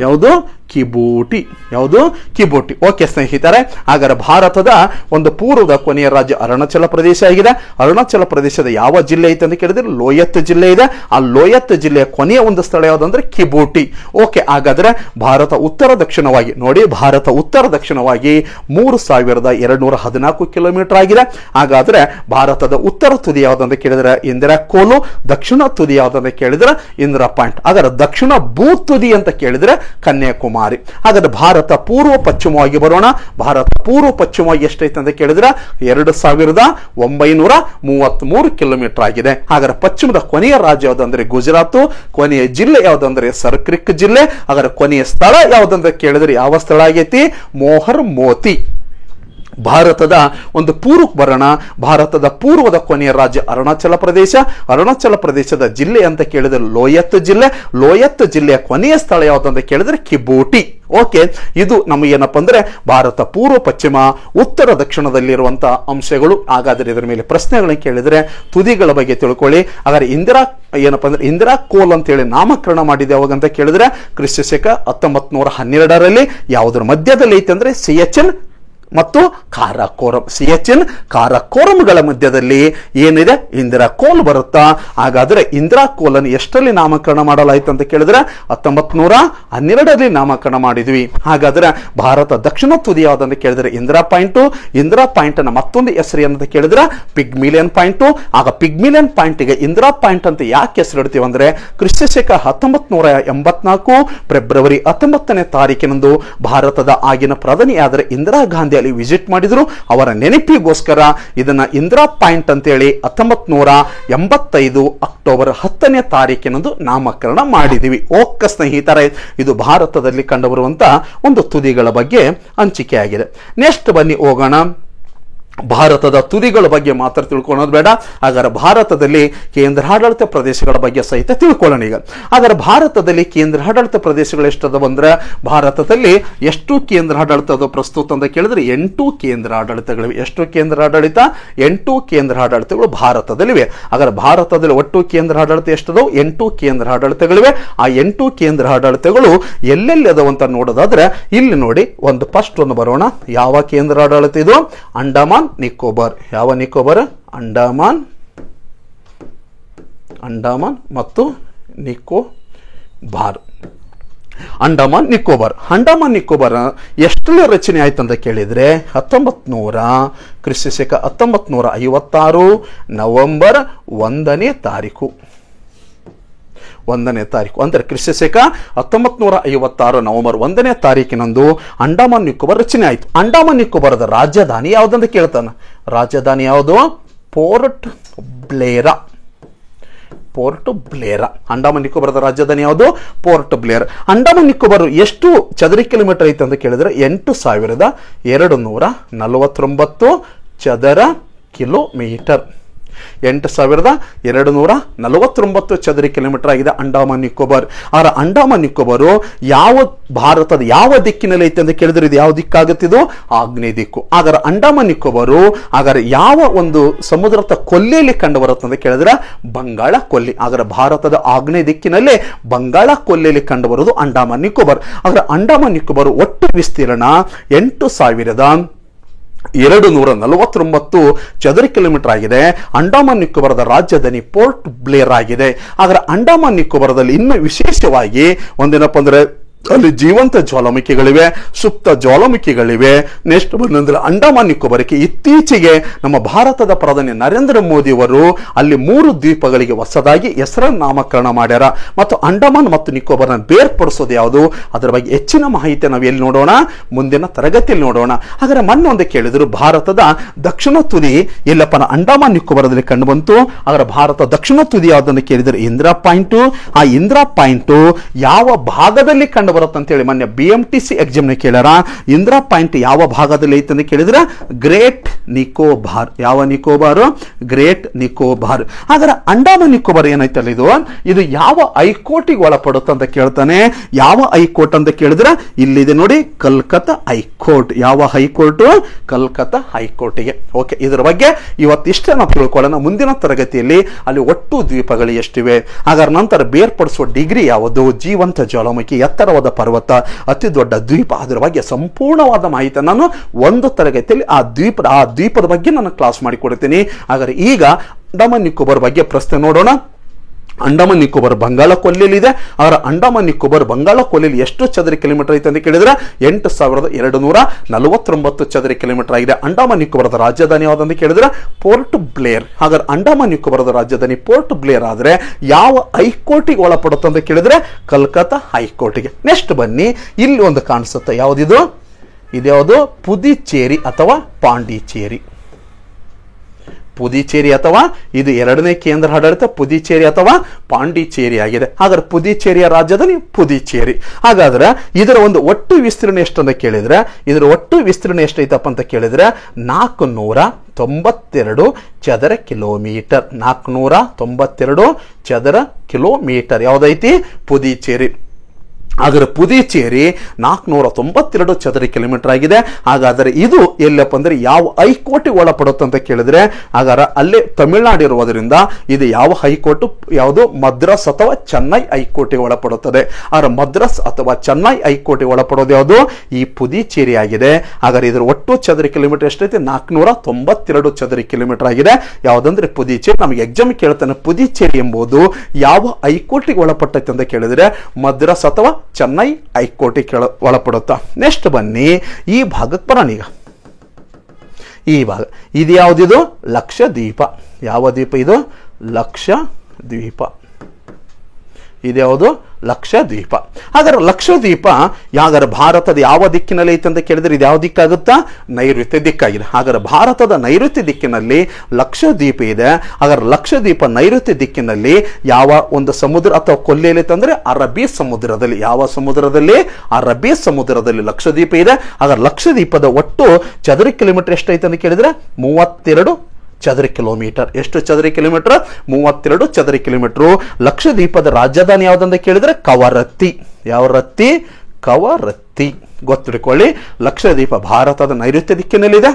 ಯಾವುದು? ಕಿಬೂಟಿ. ಯಾವುದು? ಕಿಬೂಟಿ. ಓಕೆ ಸ್ನೇಹಿತರೆ, ಹಾಗಾದ್ರೆ ಭಾರತದ ಒಂದು ಪೂರ್ವದ ಕೊನೆಯ ರಾಜ್ಯ ಅರುಣಾಚಲ ಪ್ರದೇಶ ಆಗಿದೆ. ಅರುಣಾಚಲ ಪ್ರದೇಶದ ಯಾವ ಜಿಲ್ಲೆ ಐತೆ ಅಂತ ಕೇಳಿದ್ರೆ ಲೋಯತ್ ಜಿಲ್ಲೆ ಇದೆ. ಆ ಲೋಯತ್ ಜಿಲ್ಲೆಯ ಕೊನೆಯ ಒಂದು ಸ್ಥಳ ಯಾವುದಂದ್ರೆ ಕಿಬೂಟಿ. ಓಕೆ. ಹಾಗಾದ್ರೆ ಭಾರತ ಉತ್ತರ ದಕ್ಷಿಣವಾಗಿ ನೋಡಿ, ಭಾರತ ಉತ್ತರ ದಕ್ಷಿಣವಾಗಿ 3214 ಕಿಲೋಮೀಟರ್ ಆಗಿದೆ. ಹಾಗಾದ್ರೆ ಭಾರತದ ಉತ್ತರ ತುದಿ ಯಾವುದಂತ ಕೇಳಿದ್ರೆ ಇಂದಿರಾ ಕೋಲು, ದಕ್ಷಿಣ ತುದಿ ಯಾವುದಂತ ಕೇಳಿದ್ರೆ ಇಂದಿರಾ ಪಾಯಿಂಟ್. ಹಾಗಾದ್ರೆ ದಕ್ಷಿಣ ಭೂ ತುದಿ ಅಂತ ಕೇಳಿದ್ರೆ ಕನ್ಯಾಕುಮಾರಿ. ಹಾಗಾದ್ರೆ ಭಾರತ ಪೂರ್ವ ಪಶ್ಚಿಮವಾಗಿ ಬರೋಣ. ಭಾರತ ಪೂರ್ವ ಪಶ್ಚಿಮವಾಗಿ ಎಷ್ಟೈತೆ ಅಂತ ಕೇಳಿದ್ರೆ 2933 ಕಿಲೋಮೀಟರ್ ಆಗಿದೆ. ಹಾಗಾದ್ರೆ ಪಶ್ಚಿಮದ ಕೊನೆಯ ರಾಜ್ಯ ಯಾವುದಂದ್ರೆ ಗುಜರಾತ್, ಕೊನೆಯ ಜಿಲ್ಲೆ ಯಾವುದಂದ್ರೆ ಸರ್ಕ್ರಿಕ್ ಜಿಲ್ಲೆ. ಹಾಗಾದ್ರೆ ಕೊನೆಯ ಸ್ಥಳ ಯಾವುದಂತ ಕೇಳಿದ್ರೆ ಯಾವ ಸ್ಥಳ ಆಗೈತಿ? ಮೋಹರ್ ಮೋತಿ. ಭಾರತದ ಒಂದು ಪೂರ್ವಕ್ಕೆ ಬರೋಣ. ಭಾರತದ ಪೂರ್ವದ ಕೊನೆಯ ರಾಜ್ಯ ಅರುಣಾಚಲ ಪ್ರದೇಶ. ಅರುಣಾಚಲ ಪ್ರದೇಶದ ಜಿಲ್ಲೆ ಅಂತ ಕೇಳಿದ್ರೆ ಲೋಯತ್ ಜಿಲ್ಲೆ. ಲೋಯತ್ ಜಿಲ್ಲೆಯ ಕೊನೆಯ ಸ್ಥಳ ಯಾವುದಂತ ಕೇಳಿದ್ರೆ ಕಿಬೂಟಿ. ಓಕೆ. ಇದು ನಮಗೇನಪ್ಪ ಅಂದ್ರೆ ಭಾರತ ಪೂರ್ವ ಪಶ್ಚಿಮ ಉತ್ತರ ದಕ್ಷಿಣದಲ್ಲಿರುವಂತಹ ಅಂಶಗಳು. ಹಾಗಾದ್ರೆ ಇದರ ಮೇಲೆ ಪ್ರಶ್ನೆಗಳನ್ನ ಕೇಳಿದ್ರೆ ತುದಿಗಳ ಬಗ್ಗೆ ತಿಳ್ಕೊಳ್ಳಿ. ಹಾಗಾದ್ರೆ ಏನಪ್ಪ ಅಂದ್ರೆ ಇಂದಿರಾ ಕೋಲ್ ಅಂತ ಹೇಳಿ ನಾಮಕರಣ ಮಾಡಿದೆ ಯಾವಾಗಂತ ಕೇಳಿದ್ರೆ ಕ್ರಿಸ್ತಶಕ 1912ರಲ್ಲಿ. ಯಾವುದ್ರ ಮಧ್ಯದಲ್ಲಿ ಐತೆ ಅಂದ್ರೆ ಸಿಎಚ್ಎನ್ ಮತ್ತು ಕಾರಾಕೋರಂ. ಸಿಎಚ್ಎನ್ ಕಾರಾಕೋರಂಗಳ ಮಧ್ಯದಲ್ಲಿ ಏನಿದೆ? ಇಂದಿರಾ ಕೋಲ್ ಬರುತ್ತಾ. ಹಾಗಾದ್ರೆ ಇಂದಿರಾ ಕೋಲ್ ಅನ್ನು ಎಷ್ಟರಲ್ಲಿ ನಾಮಕರಣ ಮಾಡಲಾಯಿತು ಅಂತ ಕೇಳಿದ್ರೆ 1912ರಲ್ಲಿ ನಾಮಕರಣ ಮಾಡಿದ್ವಿ. ಹಾಗಾದ್ರೆ ಭಾರತ ದಕ್ಷಿಣ ತುದಿ ಯಾವ್ದಂತ ಕೇಳಿದ್ರೆ ಇಂದಿರಾ ಪಾಯಿಂಟ್. ಇಂದಿರಾ ಪಾಯಿಂಟ್ ಅನ್ನ ಮತ್ತೊಂದು ಹೆಸರು ಏನಂತ ಕೇಳಿದ್ರೆ ಪಿಗ್ಮಿಲಿಯನ್ ಪಾಯಿಂಟ್. ಆಗ ಪಿಗ್ಮಿಲಿಯನ್ ಪಾಯಿಂಟ್ ಗೆ ಇಂದಿರಾ ಪಾಯಿಂಟ್ ಅಂತ ಯಾಕೆ ಹೆಸರಿಡ್ತೀವಿ ಅಂದ್ರೆ ಕ್ರಿಸ್ತಶಕ 1984 ಫೆಬ್ರವರಿ 19ನೇ ತಾರೀಕಿನಂದು ಭಾರತದ ಆಗಿನ ಪ್ರಧಾನಿಯಾದರೆ ಇಂದಿರಾ ಗಾಂಧಿ ಅಲ್ಲಿ ವಿಸಿಟ್ ಮಾಡಿದ್ರು. ಅವರ ನೆನಪಿಗೋಸ್ಕರ ಇದನ್ನ ಇಂದಿರಾ ಪಾಯಿಂಟ್ ಅಂತೇಳಿ 1985 ಅಕ್ಟೋಬರ್ 10ನೇ ತಾರೀಕಿನಂದು ನಾಮಕರಣ ಮಾಡಿದೀವಿ. ಓಕೆ ಸ್ನೇಹಿತರೆ, ಇದು ಭಾರತದಲ್ಲಿ ಕಂಡುಬರುವಂತಹ ಒಂದು ತುದಿಗಳ ಬಗ್ಗೆ ಹಂಚಿಕೆಯಾಗಿದೆ. ನೆಕ್ಸ್ಟ್ ಬನ್ನಿ ಹೋಗೋಣ. ಭಾರತದ ತುದಿಗಳ ಬಗ್ಗೆ ಮಾತ್ರ ತಿಳ್ಕೊಳ್ಳೋದು ಬೇಡ. ಹಾಗಾದ್ರೆ ಭಾರತದಲ್ಲಿ ಕೇಂದ್ರಾಡಳಿತ ಪ್ರದೇಶಗಳ ಬಗ್ಗೆ ಸಹಿತ ತಿಳ್ಕೊಳ್ಳೋಣ ಈಗ. ಹಾಗಾದ್ರೆ ಭಾರತದಲ್ಲಿ ಕೇಂದ್ರಾಡಳಿತ ಪ್ರದೇಶಗಳು ಎಷ್ಟದ ಬಂದ್ರೆ ಭಾರತದಲ್ಲಿ ಎಷ್ಟು ಕೇಂದ್ರಾಡಳಿತದ ಪ್ರಸ್ತುತ ಅಂತ ಕೇಳಿದ್ರೆ 8 ಕೇಂದ್ರಾಡಳಿತಗಳಿವೆ. ಎಷ್ಟು ಕೇಂದ್ರಾಡಳಿತ? 8 ಕೇಂದ್ರಾಡಳಿತಗಳು ಭಾರತದಲ್ಲಿವೆ. ಹಾಗಾದ್ರೆ ಭಾರತದಲ್ಲಿ ಒಟ್ಟು ಕೇಂದ್ರಾಡಳಿತ ಎಷ್ಟದವು? 8 ಕೇಂದ್ರಾಡಳಿತಗಳಿವೆ. ಆ 8 ಕೇಂದ್ರಾಡಳಿತಗಳು ಎಲ್ಲೆಲ್ಲಿ ಅದಾವ ಅಂತ ನೋಡೋದಾದ್ರೆ ಇಲ್ಲಿ ನೋಡಿ, ಒಂದು ಫಸ್ಟ್ ಒಂದು ಬರೋಣ. ಯಾವ ಕೇಂದ್ರಾಡಳಿತ ಇದು? ಅಂಡಮಾನ್ ನಿಕೋಬಾರ್. ಯಾವ ನಿಕೋಬಾರ್? ಅಂಡಮಾನ್ ಮತ್ತು ನಿಕೋಬಾರ್. ಅಂಡಮಾನ್ ನಿಕೋಬಾರ್. ಅಂಡಮಾನ್ ನಿಕೋಬಾರ್ ಎಷ್ಟರಲ್ಲಿ ರಚನೆ ಆಯ್ತು ಅಂತ ಕೇಳಿದ್ರೆ 1956 ನವೆಂಬರ್ 1ನೇ ತಾರೀಕು ಅಂದರೆ ಕ್ರಿಸ್ತಶಕ 1956 ನವೆಂಬರ್ 1ನೇ ತಾರೀಕಿನಂದು ಅಂಡಮಾನ್ ನಿಕೋಬಾರ್ ರಚನೆ ಆಯಿತು. ಅಂಡಮಾನ್ ನಿಕೋಬಾರದ ರಾಜಧಾನಿ ಯಾವುದಂತ ಕೇಳ್ತಾನ. ರಾಜಧಾನಿ ಯಾವುದು? ಪೋರ್ಟ್ ಬ್ಲೇರಾ. ಅಂಡಮಾನ್ ನಿಕೋಬಾರದ ರಾಜಧಾನಿ ಯಾವುದು? ಪೋರ್ಟ್ ಬ್ಲೇರ್. ಅಂಡಮಾನ್ ನಿಕೋಬಾರ್ ಎಷ್ಟು ಚದರ ಕಿಲೋಮೀಟರ್ ಐತೆ ಅಂತ ಕೇಳಿದ್ರೆ 8249 ಚದರ ಕಿಲೋಮೀಟರ್. 8249 ಚದರ ಕಿಲೋಮೀಟರ್ ಆಗಿದೆ ಅಂಡಮಾನ್ ನಿಕೋಬಾರ್. ಆರ ಅಂಡಮಾನ್ ನಿಕೋಬಾರು ಭಾರತದ ಯಾವ ದಿಕ್ಕಿನಲ್ಲಿ ಐತೆ ಅಂತ ಕೇಳಿದ್ರೆ ಇದು ಯಾವ ದಿಕ್ಕಾಗುತ್ತಿದ್ದು? ಆಗ್ನೇಯ ದಿಕ್ಕು. ಹಾಗಾದ್ರೆ ಅಂಡಮಾನ್ ನಿಕೋಬಾರು ಹಾಗಾದ್ರೆ ಯಾವ ಒಂದು ಸಮುದ್ರದ ಕೊಲ್ಲಿಯಲ್ಲಿ ಕಂಡು ಬರುತ್ತೆ ಅಂತ ಕೇಳಿದ್ರೆ ಬಂಗಾಳ ಕೊಲ್ಲಿ. ಹಾಗಾದ್ರೆ ಭಾರತದ ಆಗ್ನೇಯ ದಿಕ್ಕಿನಲ್ಲಿ ಬಂಗಾಳ ಕೊಲ್ಲಿಯಲ್ಲಿ ಕಂಡು ಬರುವುದು ಅಂಡಮಾನ್ ನಿಕೋಬಾರ್. ಹಾಗಾದ್ರೆ ಅಂಡಮಾನ್ ನಿಕೋಬಾರ್ ಒಟ್ಟು ವಿಸ್ತೀರ್ಣ 8249 ಚದರ ಕಿಲೋಮೀಟರ್ ಆಗಿದೆ. ಅಂಡಮಾನ್ ನಿಕೋಬಾರದ ರಾಜಧಾನಿ ಪೋರ್ಟ್ ಬ್ಲೇರ್ ಆಗಿದೆ. ಹಾಗಾದ್ರೆ ಅಂಡಮಾನ್ ನಿಕೋಬಾರದಲ್ಲಿ ಇನ್ನು ವಿಶೇಷವಾಗಿ ಒಂದೇನಪ್ಪ ಅಂದ್ರೆ ಅಲ್ಲಿ ಜೀವಂತ ಜ್ವಾಲಾಮುಖಿಗಳಿವೆ, ಸುಪ್ತ ಜ್ವಾಲಾಮುಖಿಗಳಿವೆ. ನೆಕ್ಸ್ಟ್ ಬಂದ್ರೆ ಅಂಡಮಾನ್ ನಿಕೋಬಾರಕ್ಕೆ ಇತ್ತೀಚೆಗೆ ನಮ್ಮ ಭಾರತದ ಪ್ರಧಾನಿ ನರೇಂದ್ರ ಮೋದಿ ಅವರು ಅಲ್ಲಿ 3 ದ್ವೀಪಗಳಿಗೆ ಹೊಸದಾಗಿ ಹೆಸರನ್ನು ನಾಮಕರಣ ಮಾಡ್ಯಾರ. ಮತ್ತು ಅಂಡಮಾನ್ ಮತ್ತು ನಿಕೋಬಾರ್ನ ಬೇರ್ಪಡಿಸೋದು ಯಾವುದು, ಅದರ ಬಗ್ಗೆ ಹೆಚ್ಚಿನ ಮಾಹಿತಿ ನಾವು ಎಲ್ಲಿ ನೋಡೋಣ? ಮುಂದಿನ ತರಗತಿಯಲ್ಲಿ ನೋಡೋಣ. ಹಾಗಾದ್ರೆ ಮೊನ್ನೆ ಒಂದು ಕೇಳಿದ್ರು ಭಾರತದ ದಕ್ಷಿಣ ತುದಿ ಎಲ್ಲಪ್ಪನ ಅಂಡಮಾನ್ ನಿಕೋಬಾರದಲ್ಲಿ ಕಂಡು ಬಂತು. ಹಾಗಾದ್ರೆ ಭಾರತ ದಕ್ಷಿಣ ತುದಿ ಯಾವುದನ್ನು ಕೇಳಿದ್ರೆ ಇಂದಿರಾ ಪಾಯಿಂಟ್. ಆ ಇಂದಿರಾ ಪಾಯಿಂಟ್ ಯಾವ ಭಾಗದಲ್ಲಿ ಕಂಡು ಬರುತ್ತೆ ಅಂತ ಹೇಳಿ ಮೊನ್ನೆ BMTC ಎಕ್ಸಾಮ್ ನ ಕೇಳ್ಯಾರ. ಇಂದಿರಾ ಪಾಯಿಂಟ್ ಯಾವ ಭಾಗದಲ್ಲಿ ಐತೆ ಅಂತ ಕೇಳಿದ್ರೆ ಗ್ರೇಟ್ ನಿಕೋಬಾರ್. ಯಾವ ನಿಕೋಬಾರ್? ಗ್ರೇಟ್ ನಿಕೋಬಾರ್. ಹಾಗಾದ್ರೆ ಅಂಡಮಾನ್ ನಿಕೋಬಾರ್ ಏನೈತಲ್ಲ ಇದು ಯಾವ ಹೈಕೋರ್ಟಿಗೆ ಒಳಪಡುತ್ತೆ ಅಂತ ಕೇಳ್ತಾನೆ. ಯಾವ ಹೈಕೋರ್ಟ್ ಅಂತ ಕೇಳಿದ್ರೆ ಇಲ್ಲಿದೆ ನೋಡಿ, ಕಲ್ಕತ್ತಾ ಹೈಕೋರ್ಟ್. ಯಾವ ಹೈಕೋರ್ಟ್? ಕಲ್ಕತ್ತಾ ಹೈಕೋರ್ಟಿಗೆ. ಓಕೆ, ಇದರ ಬಗ್ಗೆ ಇವತ್ತಿಷ್ಟ ನಾವು ತಿಳ್ಕೊಳ್ಳೋಣ. ಮುಂದಿನ ತರಗತಿಯಲ್ಲಿ ಅಲ್ಲಿ ಒಟ್ಟು ದ್ವೀಪಗಳು ಎಷ್ಟಿವೆ, ಹಾಗಾದ್ರೆ ನಂತರ ಬೇರ್ಪಡಿಸುವ ಡಿಗ್ರಿ ಯಾವುದು, ಜೀವಂತ ಜ್ವಾಲಾಮುಖಿ, ಎತ್ತರವಾದ ಪರ್ವತ, ಅತಿ ದೊಡ್ಡ ದ್ವೀಪ, ಅದರ ಬಗ್ಗೆ ಸಂಪೂರ್ಣವಾದ ಮಾಹಿತಿ ನಾನು ಒಂದು ತರಗತಿಯಲ್ಲಿ ಆ ದ್ವೀಪದ ಬಗ್ಗೆ ನಾನು ಕ್ಲಾಸ್ ಮಾಡಿಕೊಡ್ತೀನಿ. ಹಾಗಾದ್ರೆ ಈಗ ಅಂಡಮಾನ್ ನಿಕೋಬಾರ್ ಬಗ್ಗೆ ಪ್ರಶ್ನೆ ನೋಡೋಣ. ಅಂಡಮಾನ್ ನಿಕೋಬಾರ್ ಬಂಗಾಳ ಕೊಲ್ಲಿಯಲ್ಲಿ ಇದೆ. ಅವರ ಅಂಡಮಾನ್ ನಿಕೋಬಾರ್ ಬಂಗಾಳ ಕೊಲ್ಲಿಯಲ್ಲಿ ಎಷ್ಟು ಚದರ ಕಿಲೋಮೀಟರ್ ಐತೆ ಅಂತ ಕೇಳಿದ್ರೆ 8249 ಚದರ ಕಿಲೋಮೀಟರ್ ಆಗಿದೆ. ಅಂಡಮಾನ್ ನಿಕೋಬಾರದ ರಾಜಧಾನಿ ಯಾವ್ದಂತ ಕೇಳಿದ್ರೆ ಪೋರ್ಟ್ ಬ್ಲೇರ್. ಹಾಗಾದ್ರೆ ಅಂಡಮಾನ್ ನಿಕೋಬಾರದ ರಾಜಧಾನಿ ಪೋರ್ಟ್ ಬ್ಲೇರ್ ಆದ್ರೆ ಯಾವ ಹೈಕೋರ್ಟಿಗೆ ಒಳಪಡುತ್ತೆ ಅಂತ ಕೇಳಿದ್ರೆ ಕಲ್ಕತ್ತಾ ಹೈಕೋರ್ಟಿಗೆ. ನೆಕ್ಸ್ಟ್ ಬನ್ನಿ, ಇಲ್ಲಿ ಒಂದು ಕಾಣಿಸುತ್ತೆ, ಯಾವ್ದಿದು? ಇದ್ಯಾವುದು? ಪುದುಚೇರಿ ಅಥವಾ ಪಾಂಡಿಚೇರಿ. ಪುದುಚೇರಿ ಅಥವಾ ಇದು ಎರಡನೇ ಕೇಂದ್ರ ಆಡಳಿತ ಪುದುಚೇರಿ ಅಥವಾ ಪಾಂಡಿಚೇರಿ ಆಗಿದೆ. ಹಾಗಾದ್ರೆ ಪುದುಚೇರಿಯ ರಾಜಧಾನಿ ಪುದುಚೇರಿ. ಹಾಗಾದ್ರೆ ಇದರ ಒಂದು ಒಟ್ಟು ವಿಸ್ತೀರ್ಣ ಎಷ್ಟು ಅಂತ ಕೇಳಿದ್ರೆ ಇದರ ಒಟ್ಟು ವಿಸ್ತೀರ್ಣ ಎಷ್ಟೈತಪ್ಪ ಅಂತ ಕೇಳಿದ್ರೆ 492 ಚದರ ಕಿಲೋಮೀಟರ್. 492 ಚದರ ಕಿಲೋಮೀಟರ್ ಯಾವ್ದೈತಿ? ಪುದುಚೇರಿ. ಹಾಗಾದ್ರೆ ಪುದುಚೇರಿ 492 ಚದರ ಕಿಲೋಮೀಟರ್ ಆಗಿದೆ. ಹಾಗಾದರೆ ಇದು ಎಲ್ಲಪ್ಪ ಅಂದ್ರೆ ಯಾವ ಹೈಕೋರ್ಟಿಗೆ ಒಳಪಡುತ್ತೆ ಅಂತ ಕೇಳಿದ್ರೆ ಹಾಗಾದ್ರೆ ಅಲ್ಲೇ ತಮಿಳುನಾಡು ಇರುವುದರಿಂದ ಇದು ಯಾವ ಹೈಕೋರ್ಟ್? ಯಾವುದು? ಮದ್ರಾಸ್ ಅಥವಾ ಚೆನ್ನೈ ಹೈಕೋರ್ಟಿಗೆ ಒಳಪಡುತ್ತದೆ. ಆದ್ರೆ ಮದ್ರಾಸ್ ಅಥವಾ ಚೆನ್ನೈ ಹೈಕೋರ್ಟಿಗೆ ಒಳಪಡೋದು ಯಾವುದು? ಈ ಪುದುಚೇರಿ ಆಗಿದೆ. ಹಾಗಾದ್ರೆ ಇದರ ಒಟ್ಟು ಚದರ ಕಿಲೋಮೀಟರ್ ಎಷ್ಟೈತೆ? 492 ಚದರ ಕಿಲೋಮೀಟರ್ ಆಗಿದೆ. ಯಾವುದಂದ್ರೆ ಪುದುಚೇರಿ. ನಮಗೆ ಎಕ್ಸಾಮ್ ಕೇಳ್ತಾನೆ ಪುದುಚೇರಿ ಎಂಬುದು ಯಾವ ಹೈಕೋರ್ಟಿಗೆ ಒಳಪಟ್ಟೈತೆ ಅಂತ ಕೇಳಿದ್ರೆ ಮದ್ರಾಸ್ ಅಥವಾ ಚೆನ್ನೈ ಹೈಕೋರ್ಟಿಗೆ ಒಳಪಡುತ್ತಾ. ನೆಕ್ಸ್ಟ್ ಬನ್ನಿ, ಈ ಭಾಗಕ್ಕೆ ಬರೋಣ. ಈಗ ಈ ಭಾಗ ಇದು ಯಾವುದಿದು? ಲಕ್ಷದ್ವೀಪ. ಯಾವ ದ್ವೀಪ ಇದು? ಲಕ್ಷದ್ವೀಪ. ಇದ್ಯಾವುದು? ಲಕ್ಷದ್ವೀಪ. ಹಾಗಾದ್ರೆ ಲಕ್ಷದ್ವೀಪ ಯಾಗಾದ್ರೆ ಭಾರತದ ಯಾವ ದಿಕ್ಕಿನಲ್ಲಿ ಐತೆ ಅಂತ ಕೇಳಿದ್ರೆ ಇದು ಯಾವ ದಿಕ್ಕಾಗುತ್ತಾ? ನೈಋತ್ಯ ದಿಕ್ಕಾಗಿದೆ. ಹಾಗಾದ್ರೆ ಭಾರತದ ನೈಋತ್ಯ ದಿಕ್ಕಿನಲ್ಲಿ ಲಕ್ಷದ್ವೀಪ ಇದೆ. ಹಾಗಾದ್ರೆ ಲಕ್ಷದ್ವೀಪ ನೈಋತ್ಯ ದಿಕ್ಕಿನಲ್ಲಿ ಯಾವ ಒಂದು ಸಮುದ್ರ ಅಥವಾ ಕೊಲ್ಲಿಯಲ್ಲಿ ತಂದ್ರೆ ಅರಬ್ಬಿ ಸಮುದ್ರದಲ್ಲಿ. ಯಾವ ಸಮುದ್ರದಲ್ಲಿ? ಅರಬ್ಬಿ ಸಮುದ್ರದಲ್ಲಿ ಲಕ್ಷದ್ವೀಪ ಇದೆ. ಹಾಗಾದ್ರೆ ಲಕ್ಷದ್ವೀಪದ ಒಟ್ಟು ಚದರ ಕಿಲೋಮೀಟರ್ ಎಷ್ಟೈತೆ ಅಂತ ಕೇಳಿದ್ರೆ 32 ಚದರ ಕಿಲೋಮೀಟರ್. ಎಷ್ಟು ಚದರ ಕಿಲೋಮೀಟರ್? 32 ಚದರ ಕಿಲೋಮೀಟರ್. ಲಕ್ಷದ್ವೀಪದ ರಾಜಧಾನಿ ಯಾವ್ದಂತ ಕೇಳಿದ್ರೆ ಕವರತ್ತಿ. ಯಾವ ರತ್ತಿ? ಕವರತ್ತಿ. ಗೊತ್ತಿಟ್ಕೊಳ್ಳಿ, ಲಕ್ಷದ್ವೀಪ ಭಾರತದ ನೈಋತ್ಯ ದಿಕ್ಕಿನಲ್ಲಿದೆ.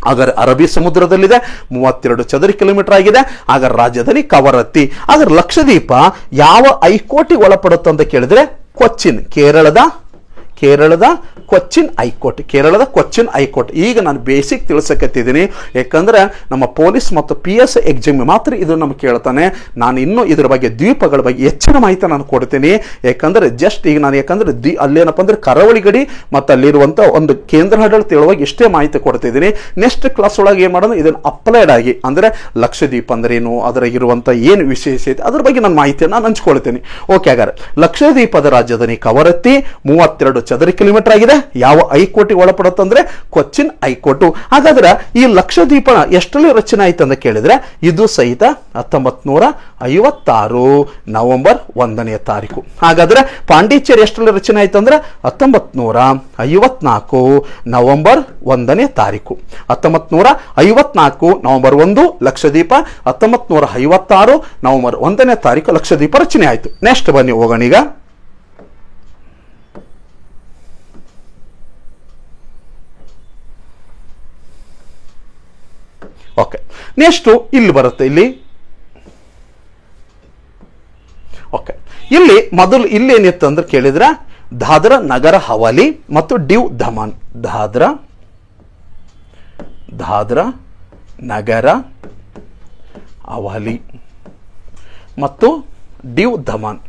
ಹಾಗಾದ್ರೆ ಅರಬ್ಬಿ ಸಮುದ್ರದಲ್ಲಿದೆ. 32 ಚದರ ಕಿಲೋಮೀಟರ್ ಆಗಿದೆ. ಹಾಗಾದ್ರೆ ರಾಜಧಾನಿ ಕವರತ್ತಿ. ಹಾಗಾದ್ರೆ ಲಕ್ಷದ್ವೀಪ ಯಾವ ಹೈಕೋರ್ಟಿಗೆ ಒಳಪಡುತ್ತೆ ಅಂತ ಕೇಳಿದ್ರೆ ಕೊಚ್ಚಿನ್. ಕೇರಳದ ಕೊಚ್ಚಿನ್ ಹೈಕೋರ್ಟ್. ಕೇರಳದ ಕೊಚ್ಚಿನ್ ಹೈಕೋರ್ಟ್. ಈಗ ನಾನು ಬೇಸಿಕ್ ತಿಳಿಸಕತ್ತಿದ್ದೀನಿ, ಯಾಕಂದ್ರೆ ನಮ್ಮ ಪೊಲೀಸ್ ಮತ್ತು PS ಎಕ್ಸಾಮ್ ಮಾತ್ರ ಇದು ನಮ್ಗೆ ಕೇಳ್ತಾನೆ. ನಾನು ಇನ್ನೂ ಇದ್ರ ಬಗ್ಗೆ ದ್ವೀಪಗಳ ಬಗ್ಗೆ ಹೆಚ್ಚಿನ ಮಾಹಿತಿ ನಾನು ಕೊಡ್ತೀನಿ. ಯಾಕಂದ್ರೆ ಜಸ್ಟ್ ಈಗ ನಾನು ಯಾಕಂದ್ರೆ ಅಲ್ಲೇನಪ್ಪ ಅಂದ್ರೆ ಕರಾವಳಿ ಗಡಿ ಮತ್ತು ಅಲ್ಲಿರುವಂಥ ಒಂದು ಕೇಂದ್ರಾಡಳಿತ ಹೇಳುವಾಗ ಇಷ್ಟೇ ಮಾಹಿತಿ ಕೊಡ್ತಿದ್ದೀನಿ. ನೆಕ್ಸ್ಟ್ ಕ್ಲಾಸ್ ಒಳಗೆ ಏನು ಮಾಡೋದು, ಇದನ್ನು ಅಪ್ಲೈಡ್ ಆಗಿ ಅಂದ್ರೆ ಲಕ್ಷದ್ವೀಪ ಅಂದ್ರೆ ಏನು, ಅದರಾಗಿರುವಂಥ ಏನು ವಿಶೇಷ ಐತೆ ಅದ್ರ ಬಗ್ಗೆ ನಾನು ಮಾಹಿತಿಯನ್ನು ನಾನು ಹಂಚ್ಕೊಳ್ತೀನಿ. ಓಕೆ, ಹಾಗಾದ್ರೆ ಲಕ್ಷದ್ವೀಪದ ರಾಜಧಾನಿ ಕವರತ್ತಿ, 32 ಚದರ ಕಿಲೋಮೀಟರ್ ಆಗಿದೆ. ಯಾವ ಹೈಕೋರ್ಟಿಗೆ ಒಳಪಡುತ್ತೆ ಅಂದ್ರೆ ಕೊಚ್ಚಿನ್ ಹೈಕೋರ್ಟ್. ಹಾಗಾದ್ರೆ ಈ ಲಕ್ಷದ್ವೀಪ ಎಷ್ಟರಲ್ಲಿ ರಚನೆ ಆಯ್ತು ಅಂತ ಕೇಳಿದ್ರೆ ಇದು ಸಹಿತ 1956 ನವೆಂಬರ್ 1ನೇ ತಾರೀಕು. ಹಾಗಾದ್ರೆ ಪಾಂಡಿಚೇರಿ ಎಷ್ಟರಲ್ಲಿ ರಚನೆ ಆಯ್ತು ಅಂದ್ರೆ 1954 ನವೆಂಬರ್ 1ನೇ ತಾರೀಕು. 1954 ನವೆಂಬರ್ 1 ಲಕ್ಷದ್ವೀಪ, 1956 ನವೆಂಬರ್ 1ನೇ ತಾರೀಕು ಲಕ್ಷದ್ವೀಪ ರಚನೆ ಆಯ್ತು. ನೆಕ್ಸ್ಟ್ ಬನ್ನಿ ಹೋಗೋಣ ಈಗ. ಓಕೆ, ನೆಕ್ಸ್ಟ್ ಇಲ್ಲಿ ಬರುತ್ತೆ. ಇಲ್ಲಿ ಮೊದಲು ಇಲ್ಲಿ ಏನಿತ್ತು ಅಂದ್ರೆ ಕೇಳಿದ್ರೆ ದಾದ್ರಾ ನಗರ ಹವಾಲಿ ಮತ್ತು ಡಿವ್ ದಮನ್. ದಾದ್ರಾ ನಗರ ಹವಾಲಿ ಮತ್ತು ಡಿವ್ ದಮನ್.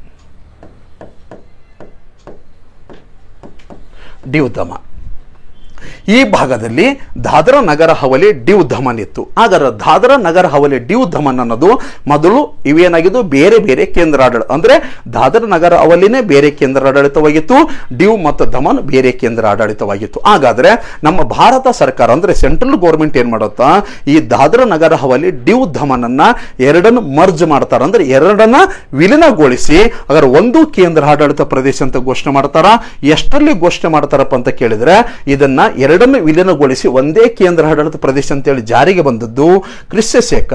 ಈ ಭಾಗದಲ್ಲಿ ದಾದ್ರಾ ನಗರ ಹವಲಿ ಡಿವ್ ದಮನ್ ಇತ್ತು. ಹಾಗಾದ್ರೆ ದಾದ್ರಾ ನಗರ ಹವಲಿ ಡಿವ್ ದಮನ್ ಅನ್ನೋದು ಮೊದಲು ಇವೇನಾಗಿದ್ದು ಬೇರೆ ಬೇರೆ ಕೇಂದ್ರಾಡಳಿತ, ಅಂದ್ರೆ ದಾದ್ರಾ ನಗರ ಹವಲಿನೇ ಬೇರೆ ಕೇಂದ್ರಾಡಳಿತವಾಗಿತ್ತು, ಡಿವ್ ಮತ್ತು ದಮನ್ ಬೇರೆ ಕೇಂದ್ರ ಆಡಳಿತವಾಗಿತ್ತು. ಹಾಗಾದ್ರೆ ನಮ್ಮ ಭಾರತ ಸರ್ಕಾರ ಅಂದ್ರೆ ಸೆಂಟ್ರಲ್ ಗೌರ್ಮೆಂಟ್ ಏನ್ ಮಾಡುತ್ತಾ, ಈ ದಾದ್ರಾ ನಗರ ಹವಲಿ ಡಿವ್ ದಮನ್ ಅನ್ನ ಎರಡನ್ನು ಮರ್ಜ್ ಮಾಡ್ತಾರ, ಅಂದ್ರೆ ಎರಡನ್ನ ವಿಲೀನಗೊಳಿಸಿ ಅದರ ಒಂದು ಕೇಂದ್ರ ಆಡಳಿತ ಪ್ರದೇಶ ಅಂತ ಘೋಷಣೆ ಮಾಡ್ತಾರ. ಎಷ್ಟರಲ್ಲಿ ಘೋಷಣೆ ಮಾಡ್ತಾರಪ್ಪ ಅಂತ ಕೇಳಿದ್ರೆ ಇದನ್ನ ಎರಡನ್ನು ವಿಲೀನಗೊಳಿಸಿ ಒಂದೇ ಕೇಂದ್ರ ಆಡಳಿತ ಪ್ರದೇಶ ಅಂತೇಳಿ ಜಾರಿಗೆ ಬಂದದ್ದು ಕ್ರಿಸ್ತ ಶಕ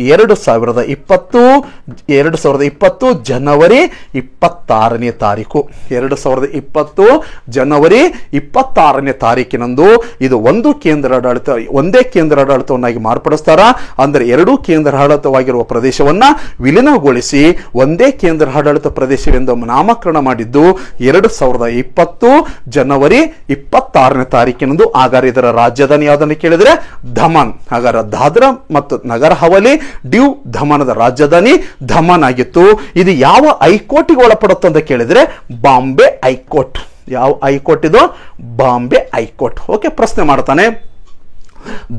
2020 ಜನವರಿ 26ನೇ ತಾರೀಕು. 2020 ಜನವರಿ 26ನೇ ತಾರೀಕಿನಂದು ಇದು ಒಂದೇ ಕೇಂದ್ರ ಆಡಳಿತವನ್ನಾಗಿ ಮಾರ್ಪಡಿಸ್ತಾರ. ಅಂದ್ರೆ ಎರಡೂ ಕೇಂದ್ರ ಆಡಳಿತವಾಗಿರುವ ಪ್ರದೇಶವನ್ನ ವಿಲೀನಗೊಳಿಸಿ ಒಂದೇ ಕೇಂದ್ರ ಆಡಳಿತ ಪ್ರದೇಶವೆಂದು ನಾಮಕರಣ ಮಾಡಿದ್ದು 2020 ಜನವರಿ 26ನೇ ತಾರೀಕಿನಂದು. ಹಾಗಾದ್ರೆ ಇದರ ರಾಜಧಾನಿ ಯಾವುದನ್ನು ಕೇಳಿದ್ರೆ ದಮನ್. ಹಾಗಾದ್ರೆ ದಾದ್ರಾ ಮತ್ತು ನಗರ ಹವಲಿ ಡಿವ್ ದಮನದ ರಾಜಧಾನಿ ದಮನ್ ಆಗಿತ್ತು. ಇದು ಯಾವ ಹೈಕೋರ್ಟಿಗೆ ಒಳಪಡುತ್ತೆ ಅಂತ ಕೇಳಿದ್ರೆ ಬಾಂಬೆ ಹೈಕೋರ್ಟ್. ಯಾವ ಹೈಕೋರ್ಟ್ ಇದು? ಬಾಂಬೆ ಹೈಕೋರ್ಟ್. ಓಕೆ, ಪ್ರಶ್ನೆ ಮಾಡ್ತಾನೆ,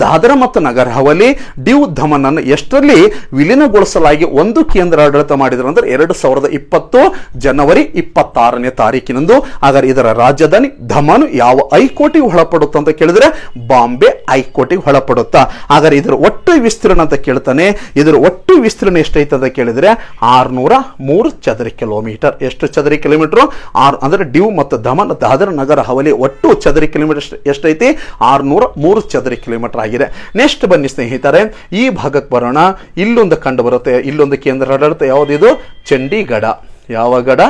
ದಾದ್ರಾ ಮತ್ತು ನಗರ ಹವಲಿ ಡಿವ್ ದಮನ್ ಅನ್ನು ಎಷ್ಟರಲ್ಲಿ ವಿಲೀನಗೊಳಿಸಲಾಗಿ ಒಂದು ಕೇಂದ್ರ ಆಡಳಿತ ಮಾಡಿದ್ರು ಅಂದ್ರೆ 2020 ಜನವರಿ 26ನೇ ತಾರೀಕಿನಂದು. ಹಾಗಾದ್ರೆ ಇದರ ರಾಜಧಾನಿ ದಮನ್ ಯಾವ ಹೈಕೋರ್ಟಿಗೆ ಒಳಪಡುತ್ತ ಅಂತ ಕೇಳಿದ್ರೆ ಬಾಂಬೆ ಹೈಕೋರ್ಟಿಗೆ ಒಳಪಡುತ್ತಾ. ಹಾಗಾದ್ರೆ ಇದರ ಒಟ್ಟು ವಿಸ್ತೀರ್ಣ ಅಂತ ಕೇಳ್ತಾನೆ. ಇದರ ಒಟ್ಟು ವಿಸ್ತೀರ್ಣ ಎಷ್ಟೈತೆ ಅಂತ ಕೇಳಿದ್ರೆ 603 ಚದರ ಕಿಲೋಮೀಟರ್. ಎಷ್ಟು ಚದರ ಕಿಲೋಮೀಟರ್? ಅಂದ್ರೆ ಡಿವ್ ಮತ್ತು ದಮನ್ ದಾದ್ರಾ ನಗರ ಹವಲಿ ಒಟ್ಟು ಚದರ ಕಿಲೋಮೀಟರ್ ಎಷ್ಟೈತಿ? 603 ಚದರ ಕಿಲೋಮೀಟರ್ ಆಗಿದೆ. ನೆಕ್ಸ್ಟ್ ಬನ್ನಿ ಸ್ನೇಹಿತರೆ, ಈ ಭಾಗಕ್ಕೆ ಬರೋಣ. ಇಲ್ಲೊಂದು ಕಂಡು ಬರುತ್ತೆ, ಇಲ್ಲೊಂದು ಕೇಂದ್ರ ಆಡಳಿತ ಯಾವುದಿದು? ಚಂಡೀಗಢ. ಯಾವ ಗಡ?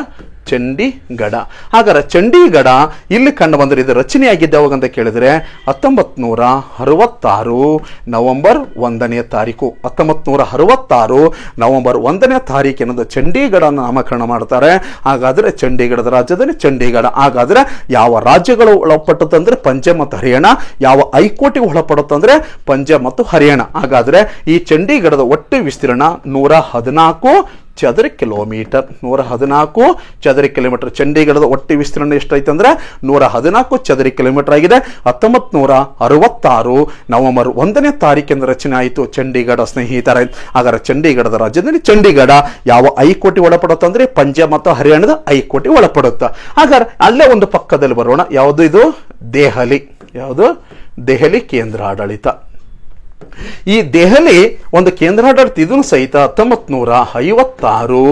ಚಂಡೀಗಢ. ಹಾಗಾದ್ರೆ ಚಂಡೀಗಢ ಇಲ್ಲಿ ಕಂಡು ಬಂದರೆ ಇದು ರಚನೆಯಾಗಿದ್ದೆ ಯಾವಾಗ ಅಂತ ಕೇಳಿದ್ರೆ 1966 ನವೆಂಬರ್ 1ನೇ ತಾರೀಕು. 1966 ನವೆಂಬರ್ 1ನೇ ತಾರೀಕಿನಂದು ಚಂಡೀಗಢ ನಾಮಕರಣ ಮಾಡ್ತಾರೆ. ಹಾಗಾದ್ರೆ ಚಂಡೀಗಢದ ರಾಜಧಾನಿ ಚಂಡೀಗಢ. ಹಾಗಾದ್ರೆ ಯಾವ ರಾಜ್ಯಗಳು ಒಳಪಟ್ಟಂದ್ರೆ ಪಂಜಾಬ್ ಮತ್ತು ಹರಿಯಾಣ. ಯಾವ ಹೈಕೋರ್ಟಿಗೆ ಒಳಪಡುತ್ತಂದ್ರೆ ಪಂಜಾಬ್ ಮತ್ತು ಹರಿಯಾಣ. ಹಾಗಾದ್ರೆ ಈ ಚಂಡೀಗಢದ ಒಟ್ಟು ವಿಸ್ತೀರ್ಣ 114 ಚದರ ಕಿಲೋಮೀಟರ್. 114 ಚದರ ಕಿಲೋಮೀಟರ್. ಚಂಡೀಗಢದ ಒಟ್ಟು ವಿಸ್ತೀರ್ಣ ಎಷ್ಟೈತೆ ಅಂದ್ರೆ 114 ಚದರ ಕಿಲೋಮೀಟರ್ ಆಗಿದೆ. 1966 ನವೆಂಬರ್ 1ನೇ ತಾರೀಕಿನ ರಚನೆ ಆಯಿತು ಚಂಡೀಗಢ ಸ್ನೇಹಿತರೆ. ಹಾಗಾದ್ರೆ ಚಂಡೀಗಢದ ರಾಜ್ಯದಲ್ಲಿ ಚಂಡೀಗಢ ಯಾವ ಹೈಕೋರ್ಟಿಗೆ ಒಳಪಡುತ್ತೆ ಅಂದ್ರೆ ಪಂಜಾಬ್ ಮತ್ತು ಹರಿಯಾಣದ ಹೈಕೋರ್ಟಿಗೆ ಒಳಪಡುತ್ತೆ. ಹಾಗಾದ್ರೆ ಅಲ್ಲೇ ಒಂದು ಪಕ್ಕದಲ್ಲಿ ಬರೋಣ. ಯಾವುದು ಇದು? ದೆಹಲಿ. ಯಾವುದು? ದೆಹಲಿ ಕೇಂದ್ರ ಆಡಳಿತ. ಈ ದೆಹಲಿ ಒಂದು ಕೇಂದ್ರಾಡಳಿತ ಇದನ್ನು ಸಹಿತ 1956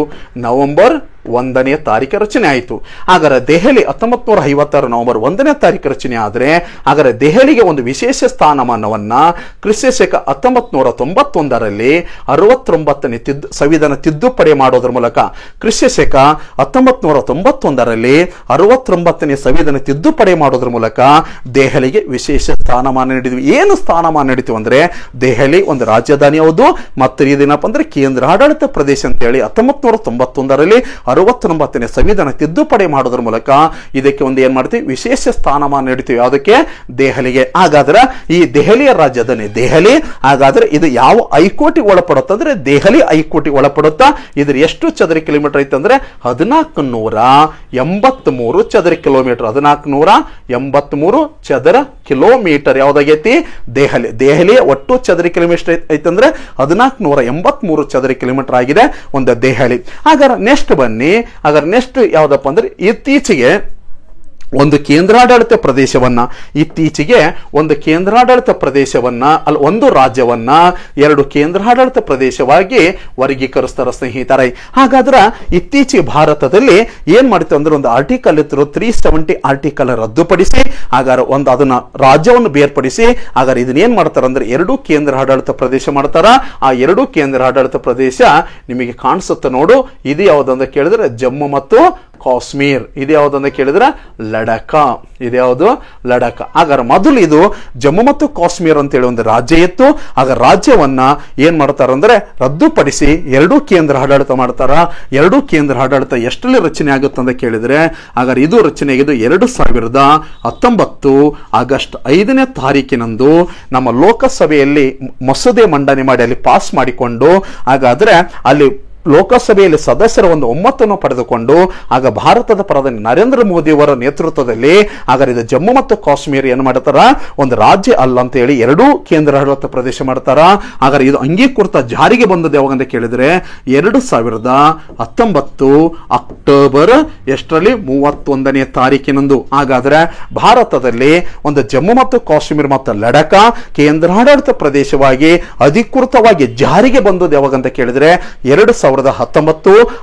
ನವೆಂಬರ್ 1ನೇ ತಾರೀಕು ರಚನೆ ಆಯಿತು. ಹಾಗಾದ್ರೆ ದೆಹಲಿ 1956 ನವೆಂಬರ್ 1ನೇ ತಾರೀಕು ರಚನೆ ಆದರೆ ಹಾಗಾದ್ರೆ ದೆಹಲಿಗೆ ಒಂದು ವಿಶೇಷ ಸ್ಥಾನಮಾನವನ್ನ ಕ್ರಿಸ್ತ ಶಕ 1991ರಲ್ಲಿ 69ನೇ ಸಂವಿಧಾನ ತಿದ್ದುಪಡಿ ಮಾಡೋದ್ರ ಮೂಲಕ ಕ್ರಿಸ್ತ ಶಕ 1991ರಲ್ಲಿ 69ನೇ ಸಂವಿಧಾನ ತಿದ್ದುಪಡಿ ಮಾಡೋದ್ರ ಮೂಲಕ ದೆಹಲಿಗೆ ವಿಶೇಷ ಸ್ಥಾನಮಾನ ನೀಡಿದ್ವಿ. ಏನು ಸ್ಥಾನಮಾನ ನೀಡಿತು ಅಂದ್ರೆ ದೆಹಲಿ ಒಂದು ರಾಜಧಾನಿ ಹೌದು ಮತ್ತು ಇದೇನಪ್ಪ ಅಂದ್ರೆ ಕೇಂದ್ರ ಆಡಳಿತ ಪ್ರದೇಶ ಅಂತ ಹೇಳಿ 1991ರಲ್ಲಿ 69ನೇ ಸಂವಿಧಾನ ತಿದ್ದುಪಡಿ ಮಾಡೋದ್ರ ಮೂಲಕ ಇದಕ್ಕೆ ಒಂದು ಏನ್ ಮಾಡ್ತೀವಿ, ವಿಶೇಷ ಸ್ಥಾನಮಾನ ನೀಡ್ತೀವಿ. ಯಾವುದಕ್ಕೆ? ದೆಹಲಿಗೆ. ಹಾಗಾದ್ರೆ ಈ ದೆಹಲಿಯ ರಾಜಧಾನಿ ದೆಹಲಿ. ಹಾಗಾದ್ರೆ ಇದು ಯಾವ ಹೈಕೋರ್ಟಿಗೆ ಒಳಪಡುತ್ತೆ ಅಂದ್ರೆ ದೆಹಲಿ ಹೈಕೋರ್ಟಿಗೆ ಒಳಪಡುತ್ತಾ. ಇದ್ರ ಎಷ್ಟು ಚದರ ಕಿಲೋಮೀಟರ್ ಐತಂದ್ರೆ 1483 ಚದರ ಕಿಲೋಮೀಟರ್. 1483 ಚದರ ಕಿಲೋಮೀಟರ್ ಯಾವ್ದಾಗೈತಿ? ದೆಹಲಿ. ದೆಹಲಿಯ ಒಟ್ಟು ಚದರ ಕಿಲೋಮೀಟರ್ ಐತಂದ್ರೆ 1483 ಚದರ ಕಿಲೋಮೀಟರ್ ಆಗಿದೆ ಒಂದು ದೆಹಲಿ. ಹಾಗಾದ್ರೆ ನೆಕ್ಸ್ಟ್ ಬನ್ನಿ. ಹಾಗಾದ್ರೆ ನೆಕ್ಸ್ಟ್ ಯಾವ್ದಪ್ಪ ಅಂದ್ರೆ ಇತ್ತೀಚೆಗೆ ಒಂದು ಕೇಂದ್ರಾಡಳಿತ ಪ್ರದೇಶವನ್ನ ಒಂದು ರಾಜ್ಯವನ್ನ 2 ಕೇಂದ್ರಾಡಳಿತ ಪ್ರದೇಶವಾಗಿ ವರ್ಗೀಕರಿಸ್ತಾರ ಸ್ನೇಹಿತರೆ. ಹಾಗಾದ್ರೆ ಇತ್ತೀಚೆಗೆ ಭಾರತದಲ್ಲಿ ಏನ್ ಮಾಡಿತ್ತು ಅಂದ್ರೆ ಒಂದು ಆರ್ಟಿಕಲ್ ಇತ್ತು, 370 ಆರ್ಟಿಕಲ್ ರದ್ದುಪಡಿಸಿ ಹಾಗಾದ್ರೆ ಒಂದು ಅದನ್ನ ರಾಜ್ಯವನ್ನು ಬೇರ್ಪಡಿಸಿ ಹಾಗಾದ್ರೆ ಇದನ್ನ ಏನ್ ಮಾಡ್ತಾರ ಅಂದ್ರೆ 2 ಕೇಂದ್ರಾಡಳಿತ ಪ್ರದೇಶ ಮಾಡ್ತಾರ. ಆ 2 ಕೇಂದ್ರಾಡಳಿತ ಪ್ರದೇಶ ನಿಮಗೆ ಕಾಣಿಸುತ್ತೆ ನೋಡು. ಇದು ಯಾವ್ದಂತ ಕೇಳಿದ್ರೆ ಜಮ್ಮು ಮತ್ತು ಕಾಶ್ಮೀರ್. ಇದು ಯಾವ್ದಂತ ಕೇಳಿದ್ರೆ ಲಡಾಖ. ಇದ್ಯಾವುದು? ಲಡಾಖ. ಹಾಗಾದ್ರೆ ಮೊದಲು ಇದು ಜಮ್ಮು ಮತ್ತು ಕಾಶ್ಮೀರ್ ಅಂತೇಳಿ ಒಂದು ರಾಜ್ಯ ಇತ್ತು. ಆಗ ರಾಜ್ಯವನ್ನ ಏನ್ ಮಾಡ್ತಾರ ಅಂದ್ರೆ ರದ್ದುಪಡಿಸಿ 2 ಕೇಂದ್ರ ಆಡಳಿತ ಮಾಡ್ತಾರ. 2 ಕೇಂದ್ರ ಆಡಳಿತ ಎಷ್ಟರಲ್ಲಿ ರಚನೆ ಆಗುತ್ತೆ ಅಂತ ಕೇಳಿದ್ರೆ ಹಾಗಾದ್ರೆ ಇದು ರಚನೆ ಆಗಿದ್ದು 2019 ಆಗಸ್ಟ್ 5ನೇ ತಾರೀಕಿನಂದು ನಮ್ಮ ಲೋಕಸಭೆಯಲ್ಲಿ ಮಸೂದೆ ಮಂಡನೆ ಮಾಡಿ ಅಲ್ಲಿ ಪಾಸ್ ಮಾಡಿಕೊಂಡು ಹಾಗಾದ್ರೆ ಅಲ್ಲಿ ಲೋಕಸಭೆಯಲ್ಲಿ ಸದಸ್ಯರ ಒಂದು ಒಮ್ಮತನ್ನು ಪಡೆದುಕೊಂಡು ಆಗ ಭಾರತದ ಪ್ರಧಾನಿ ನರೇಂದ್ರ ಮೋದಿ ಅವರ ನೇತೃತ್ವದಲ್ಲಿ ಹಾಗಾದ್ರೆ ಇದು ಜಮ್ಮು ಮತ್ತು ಕಾಶ್ಮೀರ ಏನು ಮಾಡ್ತಾರ, ಒಂದು ರಾಜ್ಯ ಅಲ್ಲ ಅಂತ ಹೇಳಿ 2 ಕೇಂದ್ರಾಡಳಿತ ಪ್ರದೇಶ ಮಾಡ್ತಾರ. ಹಾಗಾದ್ರೆ ಇದು ಅಂಗೀಕೃತ ಜಾರಿಗೆ ಬಂದದ್ದು ಯಾವಾಗಂತ ಕೇಳಿದ್ರೆ 2019 ಅಕ್ಟೋಬರ್ ಎಷ್ಟರಲ್ಲಿ 31ನೇ ತಾರೀಕಿನಂದು. ಹಾಗಾದ್ರೆ ಭಾರತದಲ್ಲಿ ಒಂದು ಜಮ್ಮು ಮತ್ತು ಕಾಶ್ಮೀರ ಮತ್ತು ಲಡಾಖ ಕೇಂದ್ರಾಡಳಿತ ಪ್ರದೇಶವಾಗಿ ಅಧಿಕೃತವಾಗಿ ಜಾರಿಗೆ ಬಂದದ್ದು ಯಾವಾಗಂತ ಕೇಳಿದ್ರೆ 2019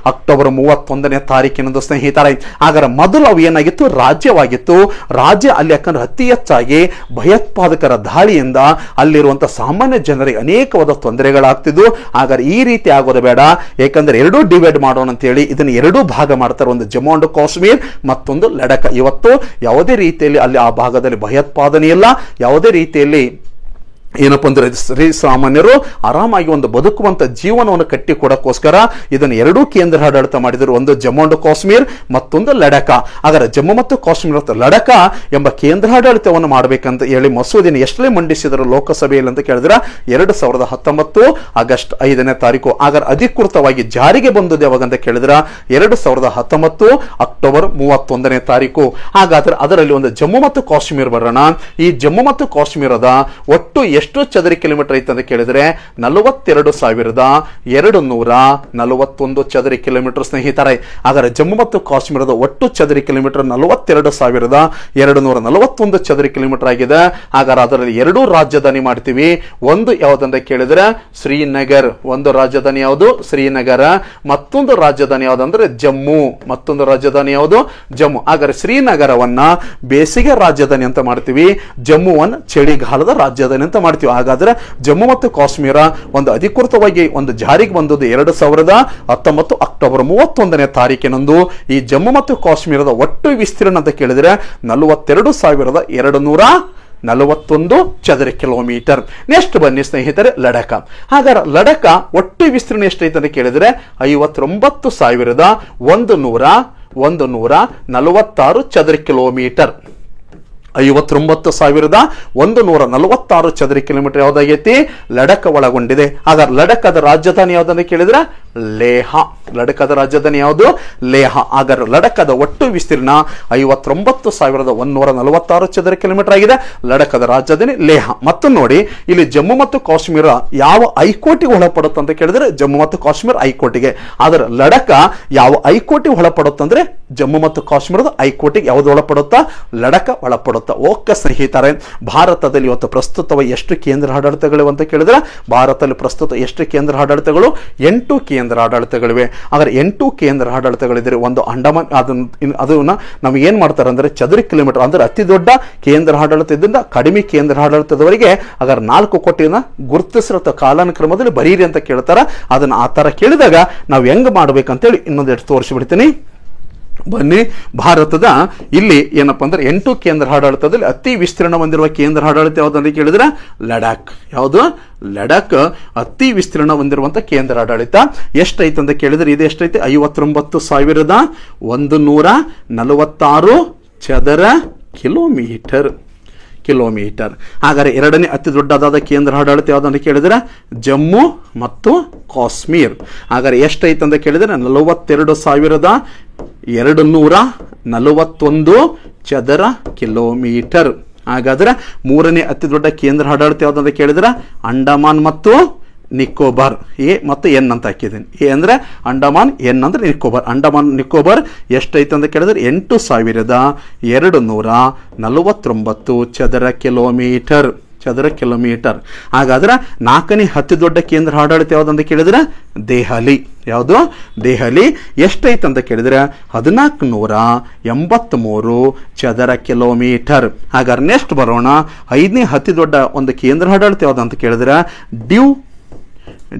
ಅಕ್ಟೋಬರ್ 31ನೇ ತಾರೀಕಿನಂದು ಸ್ನೇಹಿತರೆ. ಹಾಗಾದ್ರೆ ಮೊದಲು ಅವು ಏನಾಗಿತ್ತು, ರಾಜ್ಯವಾಗಿತ್ತು. ರಾಜ್ಯ ಅಲ್ಲಿ ಯಾಕಂದ್ರೆ ಅತಿ ಹೆಚ್ಚಾಗಿ ಭಯೋತ್ಪಾದಕರ ದಾಳಿಯಿಂದ ಅಲ್ಲಿರುವಂತಹ ಸಾಮಾನ್ಯ ಜನರಿಗೆ ಅನೇಕವಾದ ತೊಂದರೆಗಳಾಗ್ತಿದ್ವು. ಹಾಗಾದ್ರೆ ಈ ರೀತಿ ಆಗೋದು ಬೇಡ, ಯಾಕಂದ್ರೆ 2 ಡಿವೈಡ್ ಮಾಡೋಣ ಅಂತ ಹೇಳಿ ಇದನ್ನ 2 ಭಾಗ ಮಾಡ್ತಾರೆ. ಒಂದು ಜಮ್ಮು ಅಂಡ್ ಕಾಶ್ಮೀರ್ ಮತ್ತೊಂದು ಲಡಾಖ. ಇವತ್ತು ಯಾವುದೇ ರೀತಿಯಲ್ಲಿ ಅಲ್ಲಿ ಆ ಭಾಗದಲ್ಲಿ ಭಯೋತ್ಪಾದನೆ ಇಲ್ಲ, ಯಾವುದೇ ರೀತಿಯಲ್ಲಿ ಏನಪ್ಪ ಅಂದ್ರೆ ಶ್ರೀ ಸಾಮಾನ್ಯರು ಆರಾಮಾಗಿ ಒಂದು ಬದುಕುವಂತ ಜೀವನವನ್ನು ಕಟ್ಟಿಕೊಡಕ್ಕೋಸ್ಕರ ಇದನ್ನು 2 ಕೇಂದ್ರ ಆಡಳಿತ ಮಾಡಿದರು. ಒಂದು ಜಮ್ಮು ಅಂಡ್ ಕಾಶ್ಮೀರ್ ಮತ್ತೊಂದು ಲಡಾಖ. ಹಾಗಾದ್ರೆ ಜಮ್ಮು ಮತ್ತು ಕಾಶ್ಮೀರ ಮತ್ತು ಲಡಾಖ ಎಂಬ ಕೇಂದ್ರಾಡಳಿತವನ್ನು ಮಾಡಬೇಕಂತ ಹೇಳಿ ಮಸೂದೆಯನ್ನು ಎಷ್ಟೇ ಮಂಡಿಸಿದರು ಲೋಕಸಭೆಯಲ್ಲಿ ಅಂತ ಕೇಳಿದ್ರೆ 2019 ಆಗಸ್ಟ್ 5ನೇ ತಾರೀಕು. ಹಾಗಾದ್ರೆ ಅಧಿಕೃತವಾಗಿ ಜಾರಿಗೆ ಬಂದದ್ದು ಯಾವಾಗಂತ ಕೇಳಿದ್ರೆ 2019 ಅಕ್ಟೋಬರ್ 31ನೇ ತಾರೀಕು. ಹಾಗಾದ್ರೆ ಅದರಲ್ಲಿ ಒಂದು ಜಮ್ಮು ಮತ್ತು ಕಾಶ್ಮೀರ ಬರೋಣ. ಈ ಜಮ್ಮು ಮತ್ತು ಕಾಶ್ಮೀರದ ಒಟ್ಟು ಎಷ್ಟು ಚದರ ಕಿಲೋಮೀಟರ್ ಐತೆ ಅಂತ ಕೇಳಿದ್ರೆ 42,241 ಚದರ ಕಿಲೋಮೀಟರ್ ಸ್ನೇಹಿತರೆ. ಹಾಗಾದ್ರೆ ಜಮ್ಮು ಮತ್ತು ಕಾಶ್ಮೀರದ ಒಟ್ಟು ಚದರ ಕಿಲೋಮೀಟರ್ 42,241 ಚದರ ಕಿಲೋಮೀಟರ್ ಆಗಿದೆ. ಹಾಗಾದ್ರೆ ಅದರಲ್ಲಿ 2 ರಾಜಧಾನಿ ಮಾಡ್ತೀವಿ. ಒಂದು ಯಾವ್ದಂತ ಕೇಳಿದ್ರೆ ಶ್ರೀನಗರ್, ಒಂದು ರಾಜಧಾನಿ ಯಾವುದು ಶ್ರೀನಗರ, ಮತ್ತೊಂದು ರಾಜಧಾನಿ ಯಾವ್ದಂದ್ರೆ ಜಮ್ಮು, ಮತ್ತೊಂದು ರಾಜಧಾನಿ ಯಾವುದು ಜಮ್ಮು. ಹಾಗಾದ್ರೆ ಶ್ರೀನಗರವನ್ನ ಬೇಸಿಗೆ ರಾಜಧಾನಿ ಅಂತ ಮಾಡ್ತೀವಿ, ಜಮ್ಮುವನ್ನ ಚಳಿಗಾಲದ ರಾಜಧಾನಿ ಅಂತ ಮಾಡ್ತೀವಿ. ಹಾಗಾದ್ರೆ ಜಮ್ಮು ಮತ್ತು ಕಾಶ್ಮೀರ ಒಂದು ಅಧಿಕೃತವಾಗಿ ಒಂದು ಜಾರಿಗೆ ಬಂದದ್ದು 2019 ಅಕ್ಟೋಬರ್ 31ನೇ ತಾರೀಕಿನಂದು. ಈ ಜಮ್ಮು ಮತ್ತು ಕಾಶ್ಮೀರದ ಒಟ್ಟು ವಿಸ್ತೀರ್ಣ ಅಂತ ಕೇಳಿದ್ರೆ 42,241 ಚದರ ಕಿಲೋಮೀಟರ್. ನೆಕ್ಸ್ಟ್ ಬನ್ನಿ ಸ್ನೇಹಿತರೆ ಲಡಾಖ. ಹಾಗಾದ್ರೆ ಲಡಾಖ ಒಟ್ಟು ವಿಸ್ತೀರ್ಣ ಎಷ್ಟೈತೆ ಅಂತ ಕೇಳಿದ್ರೆ 59,146 ಚದರ ಕಿಲೋಮೀಟರ್. 59,146 ಚದರ ಕಿಲೋಮೀಟರ್ ಯಾವ್ದಾಗೈತಿ, ಲಡಾಖ ಒಳಗೊಂಡಿದೆ. ಹಾಗಾದ್ರೆ ಲಡಾಖದ ರಾಜಧಾನಿ ಯಾವ್ದಂತ ಕೇಳಿದ್ರೆ ಲೇಹ. ಲಡಾಖದ ರಾಜಧಾನಿ ಯಾವುದು ಲೇಹ. ಹಾಗಾದ್ರೆ ಲಡಾಖದ ಒಟ್ಟು ವಿಸ್ತೀರ್ಣ 59,146 ಚದರ ಕಿಲೋಮೀಟರ್ ಆಗಿದೆ. ಲಡಾಖದ ರಾಜಧಾನಿ ಲೇಹ. ಮತ್ತು ನೋಡಿ ಇಲ್ಲಿ ಜಮ್ಮು ಮತ್ತು ಕಾಶ್ಮೀರ ಯಾವ ಹೈಕೋರ್ಟಿಗೆ ಒಳಪಡುತ್ತೆ ಅಂತ ಕೇಳಿದ್ರೆ ಜಮ್ಮು ಮತ್ತು ಕಾಶ್ಮೀರ ಹೈಕೋರ್ಟಿಗೆ. ಆದ್ರೆ ಲಡಾಖ ಯಾವ ಹೈಕೋರ್ಟಿಗೆ ಒಳಪಡುತ್ತಂದ್ರೆ ಜಮ್ಮು ಮತ್ತು ಕಾಶ್ಮೀರದ ಹೈಕೋರ್ಟಿಗೆ ಯಾವ್ದು ಒಳಪಡುತ್ತಾ, ಲಡಾಖ ಒಳಪಡುತ್ತಾ. ಓಕೆ ಸ್ನೇಹಿತರೆ, ಭಾರತದಲ್ಲಿ ಇವತ್ತು ಪ್ರಸ್ತುತವಾಗಿ ಎಷ್ಟು ಕೇಂದ್ರ ಆಡಳಿತಗಳು ಅಂತ ಕೇಳಿದ್ರೆ ಭಾರತದಲ್ಲಿ ಪ್ರಸ್ತುತ ಎಷ್ಟು ಕೇಂದ್ರ ಆಡಳಿತಗಳು, 8 ಕೇಂದ್ರ ಆಡಳಿತಗಳಿವೆ. ಹಾಗಾದ್ರೆ 8 ಕೇಂದ್ರ ಆಡಳಿತಗಳಿದ್ರೆ ಒಂದು ಅಂಡಮಾನ್ ಅದನ್ನ ನಮ್ಗೆ ಏನ್ ಮಾಡ್ತಾರೆ ಅಂದ್ರೆ ಚದರ ಕಿಲೋಮೀಟರ್ ಅಂದ್ರೆ ಅತಿ ದೊಡ್ಡ ಕೇಂದ್ರ ಆಡಳಿತದಿಂದ ಕಡಿಮೆ ಕೇಂದ್ರ ಆಡಳಿತದವರೆಗೆ ಹಾಗಾದ್ರೆ 4 ಕೋಟಿನ ಗುರುತಿಸಿರೋ ಕಾಲಾನುಕ್ರಮದಲ್ಲಿ ಬರೀರಿ ಅಂತ ಕೇಳ್ತಾರ. ಅದನ್ನ ಆ ತರ ಕೇಳಿದಾಗ ನಾವು ಹೆಂಗ್ ಮಾಡ್ಬೇಕಂತೇಳಿ ಇನ್ನೊಂದೆರಡು ತೋರಿಸಿಬಿಡ್ತೀನಿ. ಬನ್ನಿ, ಭಾರತದ ಇಲ್ಲಿ ಏನಪ್ಪಾ ಅಂದ್ರೆ 8 ಕೇಂದ್ರ ಆಡಳಿತದಲ್ಲಿ ಅತಿ ವಿಸ್ತೀರ್ಣ ಹೊಂದಿರುವ ಕೇಂದ್ರ ಆಡಳಿತ ಯಾವ್ದಂತ ಕೇಳಿದ್ರೆ ಲಡಾಖ್. ಯಾವುದು? ಲಡಾಖ್ ಅತಿ ವಿಸ್ತೀರ್ಣ ಹೊಂದಿರುವಂತ ಕೇಂದ್ರ ಆಡಳಿತ. ಎಷ್ಟೈತೆ ಅಂತ ಕೇಳಿದ್ರೆ ಇದು ಎಷ್ಟೈತೆ? 59,146 ಚದರ ಕಿಲೋಮೀಟರ್. ಹಾಗಾದ್ರೆ ಎರಡನೇ ಅತಿ ದೊಡ್ಡದಾದ ಕೇಂದ್ರ ಆಡಳಿತ ಯಾವ್ದಂತ ಕೇಳಿದ್ರೆ ಜಮ್ಮು ಮತ್ತು ಕಾಶ್ಮೀರ್. ಹಾಗಾದ್ರೆ ಎಷ್ಟೈತೆ ಅಂತ ಕೇಳಿದ್ರೆ 42,241 ಚದರ ಕಿಲೋಮೀಟರ್. ಹಾಗಾದ್ರೆ ಮೂರನೇ ಅತಿ ದೊಡ್ಡ ಕೇಂದ್ರ ಆಡಳಿತ ಯಾವ್ದಂತ ಕೇಳಿದ್ರೆ ಅಂಡಮಾನ್ ಮತ್ತು ನಿಕೋಬಾರ್. ಎ ಮತ್ತು ಎನ್ ಅಂತ ಹಾಕಿದ್ದೀನಿ. ಎ ಅಂದ್ರೆ ಅಂಡಮಾನ್, ಎನ್ ಅಂದ್ರೆ ನಿಕೋಬಾರ್. ಅಂಡಮಾನ್ ನಿಕೋಬಾರ್ ಎಷ್ಟೈತೆ ಅಂತ ಕೇಳಿದ್ರೆ 8,249 ಚದರ ಕಿಲೋಮೀಟರ್. ಹಾಗಾದ್ರೆ ನಾಲ್ಕನೇ ಅತಿ ದೊಡ್ಡ ಕೇಂದ್ರ ಆಡಳಿತ ಯಾವ್ದಂತ ಕೇಳಿದ್ರೆ ದೆಹಲಿ. ಯಾವುದು? ದೆಹಲಿ ಎಷ್ಟೈತೆ ಅಂತ ಕೇಳಿದ್ರೆ 1,483 ಚದರ ಕಿಲೋಮೀಟರ್. ಹಾಗಾದ್ರೆ ನೆಕ್ಸ್ಟ್ ಬರೋಣ. ಐದನೇ ಅತಿ ದೊಡ್ಡ ಒಂದು ಕೇಂದ್ರ ಆಡಳಿತ ಯಾವ್ದಂತ ಕೇಳಿದ್ರೆ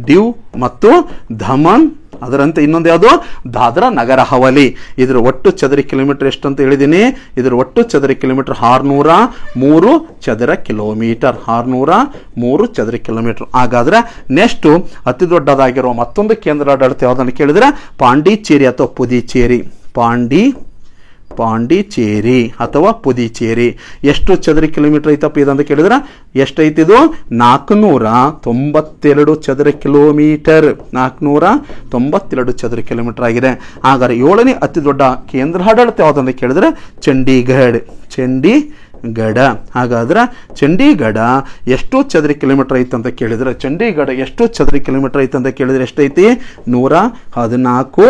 ಡ್ಯೂ ಮತ್ತು ದಮನ್. ಅದರಂತೆ ಇನ್ನೊಂದು ಯಾವುದು? ದಾದ್ರಾ ನಗರ ಹವೇಲಿ. ಇದರ ಒಟ್ಟು ಚದರ ಕಿಲೋಮೀಟರ್ ಎಷ್ಟು ಅಂತ ಹೇಳಿದ್ದೀನಿ? ಇದರ ಒಟ್ಟು ಚದರ ಕಿಲೋಮೀಟರ್ 603 ಚದರ ಕಿಲೋಮೀಟರ್. 603 ಚದರ ಕಿಲೋಮೀಟರ್. ಹಾಗಾದ್ರೆ ನೆಕ್ಸ್ಟ್ ಅತಿ ದೊಡ್ಡದಾಗಿರುವ ಮತ್ತೊಂದು ಕೇಂದ್ರ ಆಡಳಿತ ಯಾವ್ದನ್ನು ಕೇಳಿದ್ರೆ ಪಾಂಡಿಚೇರಿ ಅಥವಾ ಪುದುಚೇರಿ. ಪಾಂಡಿಚೇರಿ ಅಥವಾ ಪುದುಚೇರಿ ಎಷ್ಟು ಚದರ ಕಿಲೋಮೀಟರ್ ಐತಪ್ಪ ಇದಂತ ಕೇಳಿದ್ರೆ ಎಷ್ಟೈತಿ? ಇದು 492 ಚದರ ಕಿಲೋಮೀಟರ್. 492 ಚದರ ಕಿಲೋಮೀಟರ್ ಆಗಿದೆ. ಹಾಗಾದ್ರೆ ಏಳನೇ ಅತಿ ದೊಡ್ಡ ಕೇಂದ್ರ ಆಡಳಿತ ಯಾವ್ದಂತ ಕೇಳಿದ್ರೆ ಚಂಡೀಗಢ. ಹಾಗಾದ್ರೆ ಚಂಡೀಗಢ ಎಷ್ಟು ಚದರ ಕಿಲೋಮೀಟರ್ ಐತೆ ಅಂತ ಕೇಳಿದ್ರೆ ಚಂಡೀಗಢ ಎಷ್ಟು ಚದರ ಕಿಲೋಮೀಟರ್ ಐತೆ ಅಂತ ಕೇಳಿದ್ರೆ ಎಷ್ಟೈತಿ? 114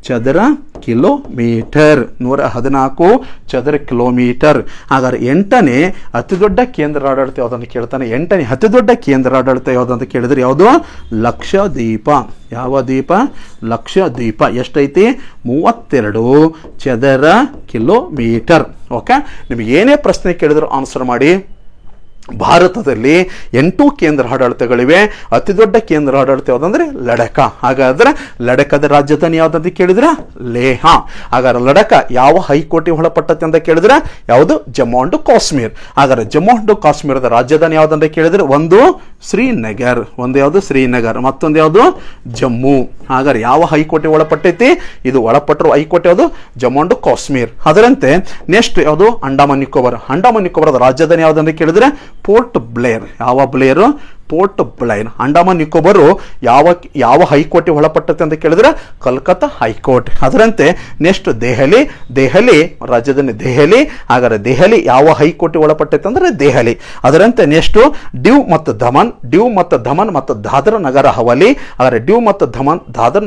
ಚದರ ಕಿಲೋಮೀಟರ್. 114 ಚದರ ಕಿಲೋಮೀಟರ್. ಹಾಗಾದ್ರೆ ಎಂಟನೇ ಅತಿ ದೊಡ್ಡ ಕೇಂದ್ರ ಆಡಳಿತ ಯಾವ್ದಂತ ಕೇಳ್ತಾನೆ. ಎಂಟನೇ ಅತಿ ದೊಡ್ಡ ಕೇಂದ್ರ ಆಡಳಿತ ಯಾವ್ದಂತ ಕೇಳಿದ್ರೆ ಯಾವುದು? ಲಕ್ಷದ್ವೀಪ. ಯಾವ ದ್ವೀಪ? ಲಕ್ಷದ್ವೀಪ. ಎಷ್ಟೈತಿ? 32 ಚದರ ಕಿಲೋಮೀಟರ್. ಓಕೆ, ನಿಮಗೆ ಏನೇ ಪ್ರಶ್ನೆ ಕೇಳಿದ್ರು ಆನ್ಸರ್ ಮಾಡಿ. ಭಾರತದಲ್ಲಿ 8 ಕೇಂದ್ರ ಆಡಳಿತಗಳಿವೆ. ಅತಿ ದೊಡ್ಡ ಕೇಂದ್ರ ಆಡಳಿತ ಯಾವುದಂದ್ರೆ ಲಡಾಖ. ಹಾಗಾದ್ರೆ ಲಡಾಖದ ರಾಜಧಾನಿ ಯಾವ್ದಂತ ಕೇಳಿದ್ರೆ ಲೇಹ. ಹಾಗಾದ್ರೆ ಲಡಾಖ ಯಾವ ಹೈಕೋರ್ಟ್ಗೆ ಒಳಪಟ್ಟತೆ ಅಂತ ಕೇಳಿದ್ರೆ ಯಾವುದು? ಜಮ್ಮು ಅಂಡ್ ಕಾಶ್ಮೀರ್. ಹಾಗಾದ್ರೆ ಜಮ್ಮು ಅಂಡ್ ಕಾಶ್ಮೀರದ ರಾಜಧಾನಿ ಯಾವ್ದಂತ ಕೇಳಿದ್ರೆ ಒಂದು ಶ್ರೀನಗರ್. ಒಂದು ಯಾವುದು? ಶ್ರೀನಗರ್. ಮತ್ತೊಂದು ಯಾವುದು? ಜಮ್ಮು. ಹಾಗಾದ್ರೆ ಯಾವ ಹೈಕೋರ್ಟ್ಗೆ ಒಳಪಟ್ಟೈತಿ? ಇದು ಒಳಪಟ್ಟರು ಹೈಕೋರ್ಟ್ ಯಾವುದು? ಜಮ್ಮು ಅಂಡ್ ಕಾಶ್ಮೀರ್. ಅದರಂತೆ ನೆಕ್ಸ್ಟ್ ಯಾವುದು? ಅಂಡಮಾನ್ ನಿಕೋಬಾರ್. ಅಂಡಮಾನ್ ನಿಕೋಬಾರದ ರಾಜಧಾನಿ ಯಾವ್ದಂತ ಕೇಳಿದ್ರೆ ಪೋರ್ಟ್ ಬ್ಲೇರ್. ಯಾವ ಬ್ಲೇರು? ಪೋರ್ಟ್ ಬ್ಲೇರ್. ಅಂಡಮಾನ್ ನಿಕೋಬಾರು ಯಾವ ಹೈಕೋರ್ಟ್ಗೆ ಒಳಪಟ್ಟತೆ ಅಂತ ಕೇಳಿದ್ರೆ ಕಲ್ಕತ್ತಾ ಹೈಕೋರ್ಟ್. ಅದರಂತೆ ನೆಕ್ಸ್ಟ್ ದೆಹಲಿ ರಾಜಧಾನಿ ದೆಹಲಿ. ಹಾಗಾದ್ರೆ ದೆಹಲಿ ಯಾವ ಹೈಕೋರ್ಟ್ಗೆ ಒಳಪಟ್ಟೈತೆ ಅಂದ್ರೆ ದೆಹಲಿ. ಅದರಂತೆ ನೆಕ್ಸ್ಟ್ ಡ್ಯೂ ಮತ್ತು ದಮನ್ ಮತ್ತು ದಾದ್ರಾ ನಗರ ಹವೇಲಿ. ಹಾಗಾದ್ರೆ ಡ್ಯೂ ಮತ್ತು ದಾದ್ರಾ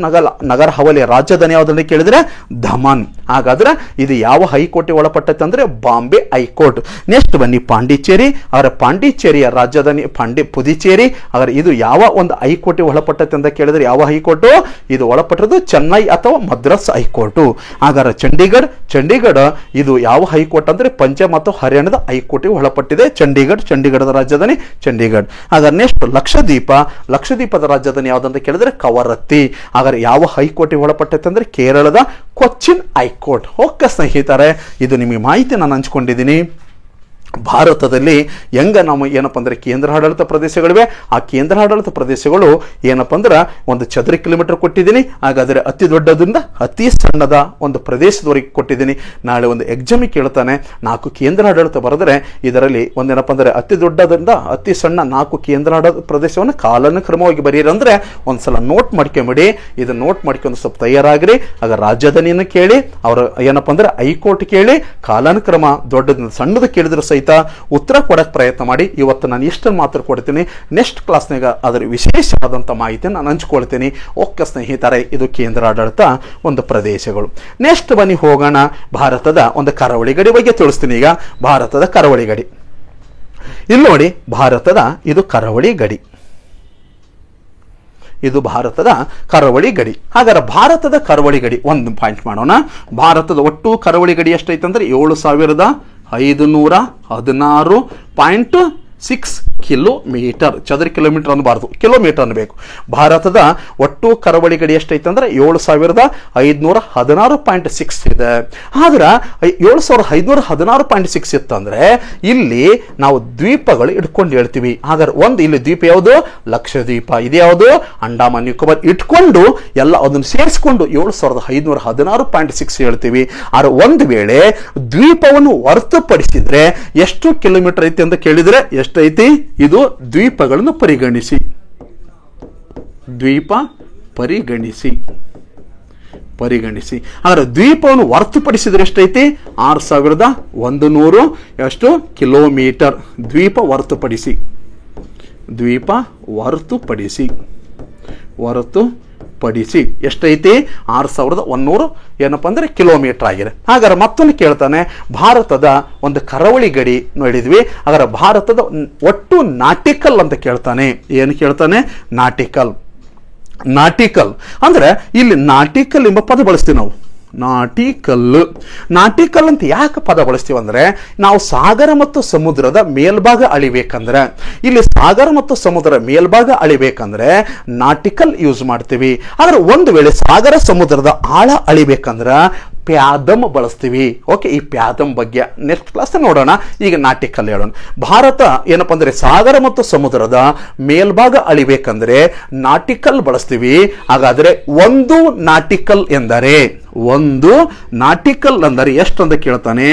ನಗರ ಹವೇಲಿ ರಾಜಧಾನಿ ಯಾವ್ದಂತ ಕೇಳಿದ್ರೆ ದಮನ್. ಹಾಗಾದ್ರೆ ಇದು ಯಾವ ಹೈಕೋರ್ಟ್ಗೆ ಒಳಪಟ್ಟೈತೆ ಅಂದ್ರೆ ಬಾಂಬೆ ಹೈಕೋರ್ಟ್. ನೆಕ್ಸ್ಟ್ ಬನ್ನಿ ಪಾಂಡಿಚೇರಿ. ಅವರ ಪಾಂಡಿಚೇರಿಯ ರಾಜಧಾನಿ ಪುದುಚೇರಿ. ಹಾಗಾದ್ರೆ ಇದು ಯಾವ ಒಂದು ಹೈಕೋರ್ಟ್ಗೆ ಒಳಪಟ್ಟೈತೆ ಅಂತ ಕೇಳಿದ್ರೆ ಯಾವ ಹೈಕೋರ್ಟು? ಇದು ಒಳಪಟ್ಟದ್ದು ಚೆನ್ನೈ ಅಥವಾ ಮದ್ರಾಸ್ ಹೈಕೋರ್ಟು. ಹಾಗಾದ್ರೆ ಚಂಡೀಗಢ ಇದು ಯಾವ ಹೈಕೋರ್ಟ್ ಅಂದ್ರೆ ಪಂಜಾಬ್ ಮತ್ತು ಹರಿಯಾಣದ ಹೈಕೋರ್ಟ್ಗೆ ಒಳಪಟ್ಟಿದೆ. ಚಂಡೀಗಢದ ರಾಜಧಾನಿ ಚಂಡೀಗಢ. ಹಾಗಾದ್ರೆ ನೆಕ್ಸ್ಟ್ ಲಕ್ಷದ್ವೀಪದ ರಾಜಧಾನಿ ಯಾವ್ದಂತ ಕೇಳಿದ್ರೆ ಕವರತ್ತಿ. ಹಾಗಾದ್ರೆ ಯಾವ ಹೈಕೋರ್ಟ್ಗೆ ಒಳಪಟ್ಟೈತೆ ಅಂದ್ರೆ ಕೇರಳದ ಕೊಚ್ಚಿನ್ ಹೈಕೋರ್ಟ್. ಓಕೆ ಸ್ನೇಹಿತರೆ, ಇದು ನಿಮಗೆ ಮಾಹಿತಿ ನಾನು ಹಂಚ್ಕೊಂಡಿದ್ದೀನಿ. ಭಾರತದಲ್ಲಿ ಹೆಂಗ ನಾವು ಏನಪ್ಪ ಅಂದ್ರೆ ಕೇಂದ್ರ ಆಡಳಿತ ಪ್ರದೇಶಗಳಿವೆ. ಆ ಕೇಂದ್ರ ಆಡಳಿತ ಪ್ರದೇಶಗಳು ಏನಪ್ಪ ಅಂದ್ರೆ ಒಂದು ಚದರ ಕಿಲೋಮೀಟರ್ ಕೊಟ್ಟಿದ್ದೀನಿ. ಹಾಗಾದರೆ ಅತಿ ದೊಡ್ಡದಿಂದ ಅತಿ ಸಣ್ಣದ ಒಂದು ಪ್ರದೇಶದವರೆಗೆ ಕೊಟ್ಟಿದ್ದೀನಿ. ನಾಳೆ ಒಂದು ಎಕ್ಸಾಮಿಗೆ ಕೇಳ್ತಾನೆ 4 ಕೇಂದ್ರ ಆಡಳಿತ ಬರೆದರೆ ಇದರಲ್ಲಿ ಒಂದೇನಪ್ಪ ಅಂದ್ರೆ ಅತಿ ದೊಡ್ಡದಿಂದ ಅತಿ ಸಣ್ಣ 4 ಕೇಂದ್ರ ಆಡಳಿತ ಪ್ರದೇಶವನ್ನು ಕಾಲಾನುಕ್ರಮವಾಗಿ ಬರೀರಿ ಅಂದ್ರೆ ಒಂದ್ಸಲ ನೋಟ್ ಮಾಡ್ಕೊಂಬಿಡಿ. ಇದನ್ನ ನೋಟ್ ಮಾಡ್ಕೊಂಡು ಸ್ವಲ್ಪ ತಯಾರಾಗ್ರಿ. ಆಗ ರಾಜಧಾನಿಯನ್ನು ಕೇಳಿ, ಅವರ ಏನಪ್ಪ ಅಂದ್ರೆ ಹೈಕೋರ್ಟ್ ಕೇಳಿ, ಕಾಲಾನುಕ್ರಮ ದೊಡ್ಡದಿಂದ ಸಣ್ಣದು ಕೇಳಿದ್ರು ಸಹಿತ ಉತ್ತರ ಕೊಡಕ್ಕೆ ಪ್ರಯತ್ನ ಮಾಡಿ. ಇವತ್ತು ನಾನು ಇಷ್ಟನ್ನು ಮಾತ್ರ ಕೊಡ್ತೀನಿ. ನೆಕ್ಸ್ಟ್ ಕ್ಲಾಸ್ನಾಗ ಅದರ ವಿಶೇಷವಾದಂಥ ಮಾಹಿತಿಯನ್ನು ನಾನು ಹಂಚ್ಕೊಳ್ತೀನಿ. ಓಕೆ ಸ್ನೇಹಿತರೆ, ಇದು ಕೇಂದ್ರ ಆಡಳಿತ ಒಂದು ಪ್ರದೇಶಗಳು. ನೆಕ್ಸ್ಟ್ ಬನ್ನಿ ಹೋಗೋಣ ಭಾರತದ ಒಂದು ಕರಾವಳಿ ಗಡಿ ಬಗ್ಗೆ ತಿಳಿಸ್ತೀನಿ. ಈಗ ಭಾರತದ ಕರಾವಳಿ ಗಡಿ ಇಲ್ಲಿ ನೋಡಿ. ಭಾರತದ ಇದು ಕರಾವಳಿ ಗಡಿ. ಇದು ಭಾರತದ ಕರಾವಳಿ ಗಡಿ. ಹಾಗಾದ್ರೆ ಭಾರತದ ಕರಾವಳಿ ಗಡಿ ಒಂದು ಪಾಯಿಂಟ್ ಮಾಡೋಣ. ಭಾರತದ ಒಟ್ಟು ಕರಾವಳಿ ಗಡಿ ಎಷ್ಟೈತೆ ಅಂದ್ರೆ 7,516.7 6 ಕಿಲೋಮೀಟರ್. ಚದರ ಕಿಲೋಮೀಟರ್ ಅನ್ನಬಾರ್ದು, ಕಿಲೋಮೀಟರ್ ಅನ್ನಬೇಕು. ಭಾರತದ ಒಟ್ಟು ಕರಾವಳಿ ಗಡಿ ಎಷ್ಟೈತೆ ಅಂದ್ರೆ 7516.6 ಇದೆ. ಆದ್ರೆ 7516.6 ಇತ್ತಂದ್ರೆ ಇಲ್ಲಿ ನಾವು ದ್ವೀಪಗಳು ಇಟ್ಕೊಂಡು ಹೇಳ್ತೀವಿ. ಹಾಗಾದ್ರೆ ಒಂದು ಇಲ್ಲಿ ದ್ವೀಪ ಯಾವುದು? ಲಕ್ಷದ್ವೀಪ. ಇದು ಯಾವುದು? ಅಂಡಮಾನ್ ನಿಕೋಬಾರ್. ಇಟ್ಕೊಂಡು ಎಲ್ಲ ಅದನ್ನು ಸೇರಿಸಿಕೊಂಡು 7516.6 ಹೇಳ್ತೀವಿ. ಆದ್ರೆ ಒಂದು ವೇಳೆ ದ್ವೀಪವನ್ನು ಹೊರತುಪಡಿಸಿದ್ರೆ ಎಷ್ಟು ಕಿಲೋಮೀಟರ್ ಐತಿ ಅಂತ ಕೇಳಿದ್ರೆ ಎಷ್ಟೈತಿ? ಇದು ದ್ವೀಪಗಳನ್ನು ಪರಿಗಣಿಸಿ, ದ್ವೀಪ ಪರಿಗಣಿಸಿ. ಆದರೆ ದ್ವೀಪವನ್ನು ಹೊರತುಪಡಿಸಿದ್ರೆ ಎಷ್ಟೈತಿ? 6100 ಎಷ್ಟು ಕಿಲೋಮೀಟರ್. ದ್ವೀಪ ಹೊರತುಪಡಿಸಿ ಎಷ್ಟೈತಿ? 6100 ಏನಪ್ಪ ಅಂದ್ರೆ ಕಿಲೋಮೀಟರ್ ಆಗಿದೆ. ಹಾಗಾದ್ರೆ ಮತ್ತೊಂದು ಕೇಳ್ತಾನೆ, ಭಾರತದ ಒಂದು ಕರಾವಳಿ ಗಡಿ ನೋಡಿದ್ವಿ, ಹಾಗಾದ್ರೆ ಭಾರತದ ಒಟ್ಟು ನಾಟಿಕಲ್ ಅಂತ ಕೇಳ್ತಾನೆ. ಏನು ಕೇಳ್ತಾನೆ? ನಾಟಿಕಲ್ ಅಂದ್ರೆ ಇಲ್ಲಿ ನಾಟಿಕಲ್ ಎಂಬ ಪದ ಬಳಸ್ತೀವಿ ನಾವು. ನಾಟಿಕಲ್ ಅಂತ ಯಾಕೆ ಪದ ಬಳಸ್ತೀವಿ ಅಂದ್ರೆ, ನಾವು ಸಾಗರ ಮತ್ತು ಸಮುದ್ರದ ಮೇಲ್ಭಾಗ ಅಳಿಬೇಕಂದ್ರೆ, ಇಲ್ಲಿ ಸಾಗರ ಮತ್ತು ಸಮುದ್ರ ಮೇಲ್ಭಾಗ ಅಳಿಬೇಕಂದ್ರೆ ನಾಟಿಕಲ್ ಯೂಸ್ ಮಾಡ್ತೀವಿ. ಆದ್ರೆ ಒಂದು ವೇಳೆ ಸಾಗರ ಸಮುದ್ರದ ಆಳ ಅಳಿಬೇಕಂದ್ರೆ ಪ್ಯಾದಮ್ ಬಳಸ್ತೀವಿ. ಓಕೆ, ಈ ಪ್ಯಾದಮ್ ಬಗ್ಗೆ ನೆಕ್ಸ್ಟ್ ಕ್ಲಾಸ್ ನೋಡೋಣ. ಈಗ ನಾಟಿಕಲ್ ಹೇಳೋಣ. ಭಾರತ ಏನಪ್ಪಾ ಅಂದ್ರೆ ಸಾಗರ ಮತ್ತು ಸಮುದ್ರದ ಮೇಲ್ಭಾಗ ಅಳಿಬೇಕಂದ್ರೆ ನಾಟಿಕಲ್ ಬಳಸ್ತೀವಿ. ಹಾಗಾದ್ರೆ ಒಂದು ನಾಟಿಕಲ್ ಅಂದರೆ ಎಷ್ಟು ಅಂತ ಕೇಳ್ತಾನೆ?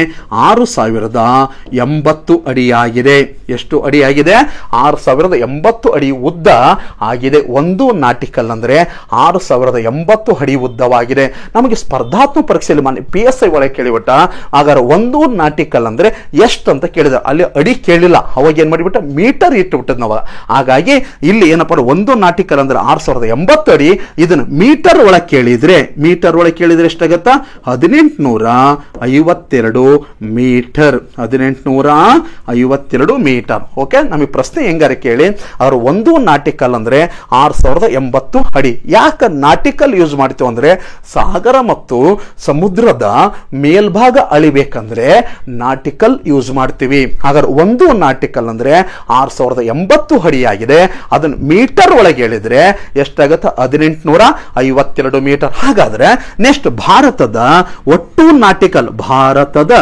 6080 ಅಡಿಯಾಗಿದೆ. ಎಷ್ಟು ಅಡಿಯಾಗಿದೆ? 6080 ಅಡಿ ಉದ್ದ ಆಗಿದೆ. ಒಂದು ನಾಟಿಕಲ್ ಅಂದ್ರೆ 6080 ಅಡಿ ಉದ್ದವಾಗಿದೆ. ನಮಗೆ ಸ್ಪರ್ಧಾತ್ಮಕ ಪರೀಕ್ಷೆಯಲ್ಲಿ PSI ಒಳಗೆ ಕೇಳಿಬಿಟ್ಟ. ಹಾಗಾದ್ರೆ ಒಂದು ನಾಟಿಕಲ್ ಅಂದ್ರೆ ಎಷ್ಟು ಅಂತ ಕೇಳಿದ, ಅಲ್ಲಿ ಅಡಿ ಕೇಳಿಲ್ಲ, ಅವಾಗ ಏನ್ ಮಾಡಿಬಿಟ್ಟ? ಮೀಟರ್ ಇಟ್ಟುಬಿಟ್ಟದ ನಾವು. ಹಾಗಾಗಿ ಇಲ್ಲಿ ಏನಪ್ಪ ಒಂದು ನಾಟಿಕಲ್ ಅಂದ್ರೆ 6080 ಅಡಿ. ಇದನ್ನ ಮೀಟರ್ ಒಳಗೆ ಕೇಳಿದ್ರೆ ಎಷ್ಟಾಗತ್ತಾ? 1852 ಮೀಟರ್. 1852 ಮೀಟರ್. ಓಕೆ, ನಮಗೆ ಪ್ರಶ್ನೆ ಹೆಂಗಾರೆ ಕೇಳಿ, ಅವ್ರು ಒಂದು ನಾಟಿಕಲ್ ಅಂದ್ರೆ 6080 ಅಡಿ. ಯಾಕೆ ನಾಟಿಕಲ್ ಯೂಸ್ ಮಾಡ್ತೀವಿ ಅಂದ್ರೆ, ಸಾಗರ ಮತ್ತು ಸಮುದ್ರದ ಮೇಲ್ಭಾಗ ಅಳಿಬೇಕಂದ್ರೆ ನಾಟಿಕಲ್ ಯೂಸ್ ಮಾಡ್ತೀವಿ. ಹಾಗಾದ್ರೆ ಒಂದು ನಾಟಿಕಲ್ ಅಂದ್ರೆ 6080 ಅಡಿ ಆಗಿದೆ. ಅದನ್ನು ಮೀಟರ್ ಒಳಗೆ ಹೇಳಿದ್ರೆ ಎಷ್ಟಾಗತ್ತೆ? 1852 ಮೀಟರ್. ಹಾಗಾದ್ರೆ ನೆಕ್ಸ್ಟ್ ಭಾರತದ ಒಟ್ಟು ನಾಟಿಕಲ್, ಭಾರತದ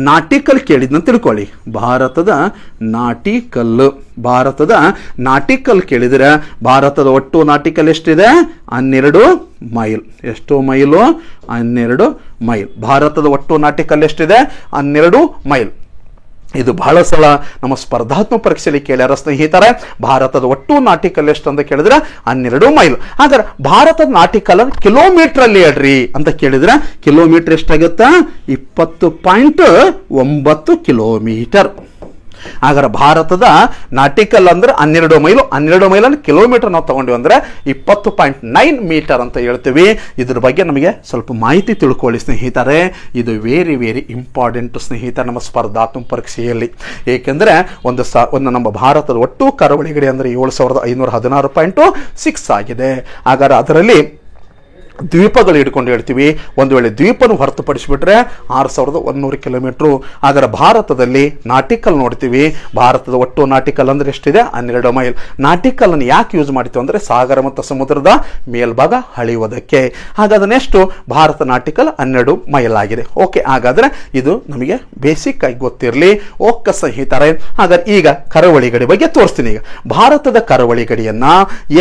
ನಾಟಿಕಲ್ ಕೇಳಿದ್ನ ತಿಳ್ಕೊಳ್ಳಿ. ಭಾರತದ ನಾಟಿಕಲ್ ಕೇಳಿದ್ರೆ ಭಾರತದ ಒಟ್ಟು ನಾಟಿಕಲ್ ಎಷ್ಟಿದೆ? 12 ಮೈಲ್. ಎಷ್ಟು ಮೈಲು? 12 ಮೈಲ್. ಭಾರತದ ಒಟ್ಟು ನಾಟಿಕಲ್ ಎಷ್ಟಿದೆ? 12 ಮೈಲ್. ಇದು ಬಹಳ ಸಲ ನಮ್ಮ ಸ್ಪರ್ಧಾತ್ಮಕ ಪರೀಕ್ಷೆಯಲ್ಲಿ ಕೇಳ್ಯಾರ ಸ್ನೇಹಿತರೆ. ಭಾರತದ ಒಟ್ಟು ನಾಟಿಕಲ್ ಎಷ್ಟು ಅಂತ ಕೇಳಿದ್ರೆ 12 ಮೈಲ್. ಹಾಗಾದ್ರೆ ಭಾರತದ ನಾಟಿಕಲ್ ಕಿಲೋಮೀಟರ್ ಅಲ್ಲಿ ಹೇಳ್ರಿ ಅಂತ ಕೇಳಿದ್ರೆ ಕಿಲೋಮೀಟರ್ ಎಷ್ಟಾಗುತ್ತಾ? 20.9 ಕಿಲೋಮೀಟರ್. ಹಾಗಾದ್ರೆ ಭಾರತದ ನಾಟಿಕಲ್ ಅಂದ್ರೆ 12 ಮೈಲು. 12 ಮೈಲನ್ನು ಕಿಲೋಮೀಟರ್ ನಾವು ತಗೊಂಡಿವಿ ಅಂದ್ರೆ 20.9 ಮೀಟರ್ ಅಂತ ಹೇಳ್ತೀವಿ. ಇದ್ರ ಬಗ್ಗೆ ನಮಗೆ ಸ್ವಲ್ಪ ಮಾಹಿತಿ ತಿಳ್ಕೊಳ್ಳಿ ಸ್ನೇಹಿತರೆ. ಇದು ವೆರಿ ವೆರಿ ಇಂಪಾರ್ಟೆಂಟ್ ಸ್ನೇಹಿತರೆ ನಮ್ಮ ಸ್ಪರ್ಧಾತ್ಮಕ ಪರೀಕ್ಷೆಯಲ್ಲಿ. ಏಕೆಂದ್ರೆ ಒಂದು ನಮ್ಮ ಭಾರತದ ಒಟ್ಟು ಕರಾವಳಿ ಗಡಿ ಅಂದ್ರೆ 7516.6 ಆಗಿದೆ. ಹಾಗಾದ್ರೆ ಅದರಲ್ಲಿ ದ್ವೀಪಗಳು ಹಿಡ್ಕೊಂಡು ಹೇಳ್ತೀವಿ. ಒಂದು ವೇಳೆ ದ್ವೀಪನ್ನು ಹೊರತುಪಡಿಸಿಬಿಟ್ರೆ 6100 ಕಿಲೋಮೀಟರ್. ಆದರೆ ಭಾರತದಲ್ಲಿ ನಾಟಿಕಲ್ ನೋಡ್ತೀವಿ. ಭಾರತದ ಒಟ್ಟು ನಾಟಿಕಲ್ ಅಂದ್ರೆ ಎಷ್ಟಿದೆ? 12 ಮೈಲ್. ನಾಟಿಕಲ್ ಅನ್ನು ಯಾಕೆ ಯೂಸ್ ಮಾಡ್ತೀವಿ ಅಂದ್ರೆ ಸಾಗರ ಮತ್ತು ಸಮುದ್ರದ ಮೇಲ್ಭಾಗ ಅಳೆಯುವುದಕ್ಕೆ. ಹಾಗಾದ್ರೆ ನೆಕ್ಸ್ಟ್ ಭಾರತ ನಾಟಿಕಲ್ 12 ಮೈಲ್ ಆಗಿದೆ. ಓಕೆ, ಹಾಗಾದ್ರೆ ಇದು ನಮಗೆ ಬೇಸಿಕ್ ಆಗಿ ಗೊತ್ತಿರಲಿ. ಓಕೆ ಸ್ನೇಹಿತರೆ, ಹಾಗಾದ್ರೆ ಈಗ ಕರಾವಳಿ ಗಡಿ ಬಗ್ಗೆ ತೋರಿಸ್ತೀನಿ. ಈಗ ಭಾರತದ ಕರಾವಳಿ ಗಡಿಯನ್ನ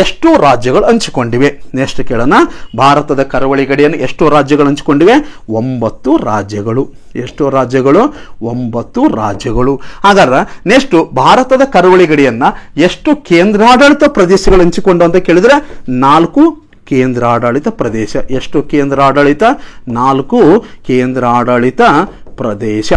ಎಷ್ಟು ರಾಜ್ಯಗಳು ಹಂಚಿಕೊಂಡಿವೆ ನೆಕ್ಸ್ಟ್ ಕೇಳೋಣ. ಭಾರತದ ಕರಾವಳಿ ಗಡಿಯನ್ನು ಎಷ್ಟು ರಾಜ್ಯಗಳು ಹಂಚಿಕೊಂಡಿವೆ? 9 ರಾಜ್ಯಗಳು. ಎಷ್ಟು ರಾಜ್ಯಗಳು? 9 ರಾಜ್ಯಗಳು. ಹಾಗಾದ್ರೆ ನೆಕ್ಸ್ಟ್ ಭಾರತದ ಕರಾವಳಿ ಗಡಿಯನ್ನ ಎಷ್ಟು ಕೇಂದ್ರಾಡಳಿತ ಪ್ರದೇಶಗಳು ಹಂಚಿಕೊಂಡು ಅಂತ ಕೇಳಿದ್ರೆ 4 ಕೇಂದ್ರಾಡಳಿತ ಪ್ರದೇಶ. ಎಷ್ಟು ಕೇಂದ್ರಾಡಳಿತ? 4 ಕೇಂದ್ರಾಡಳಿತ ಪ್ರದೇಶ.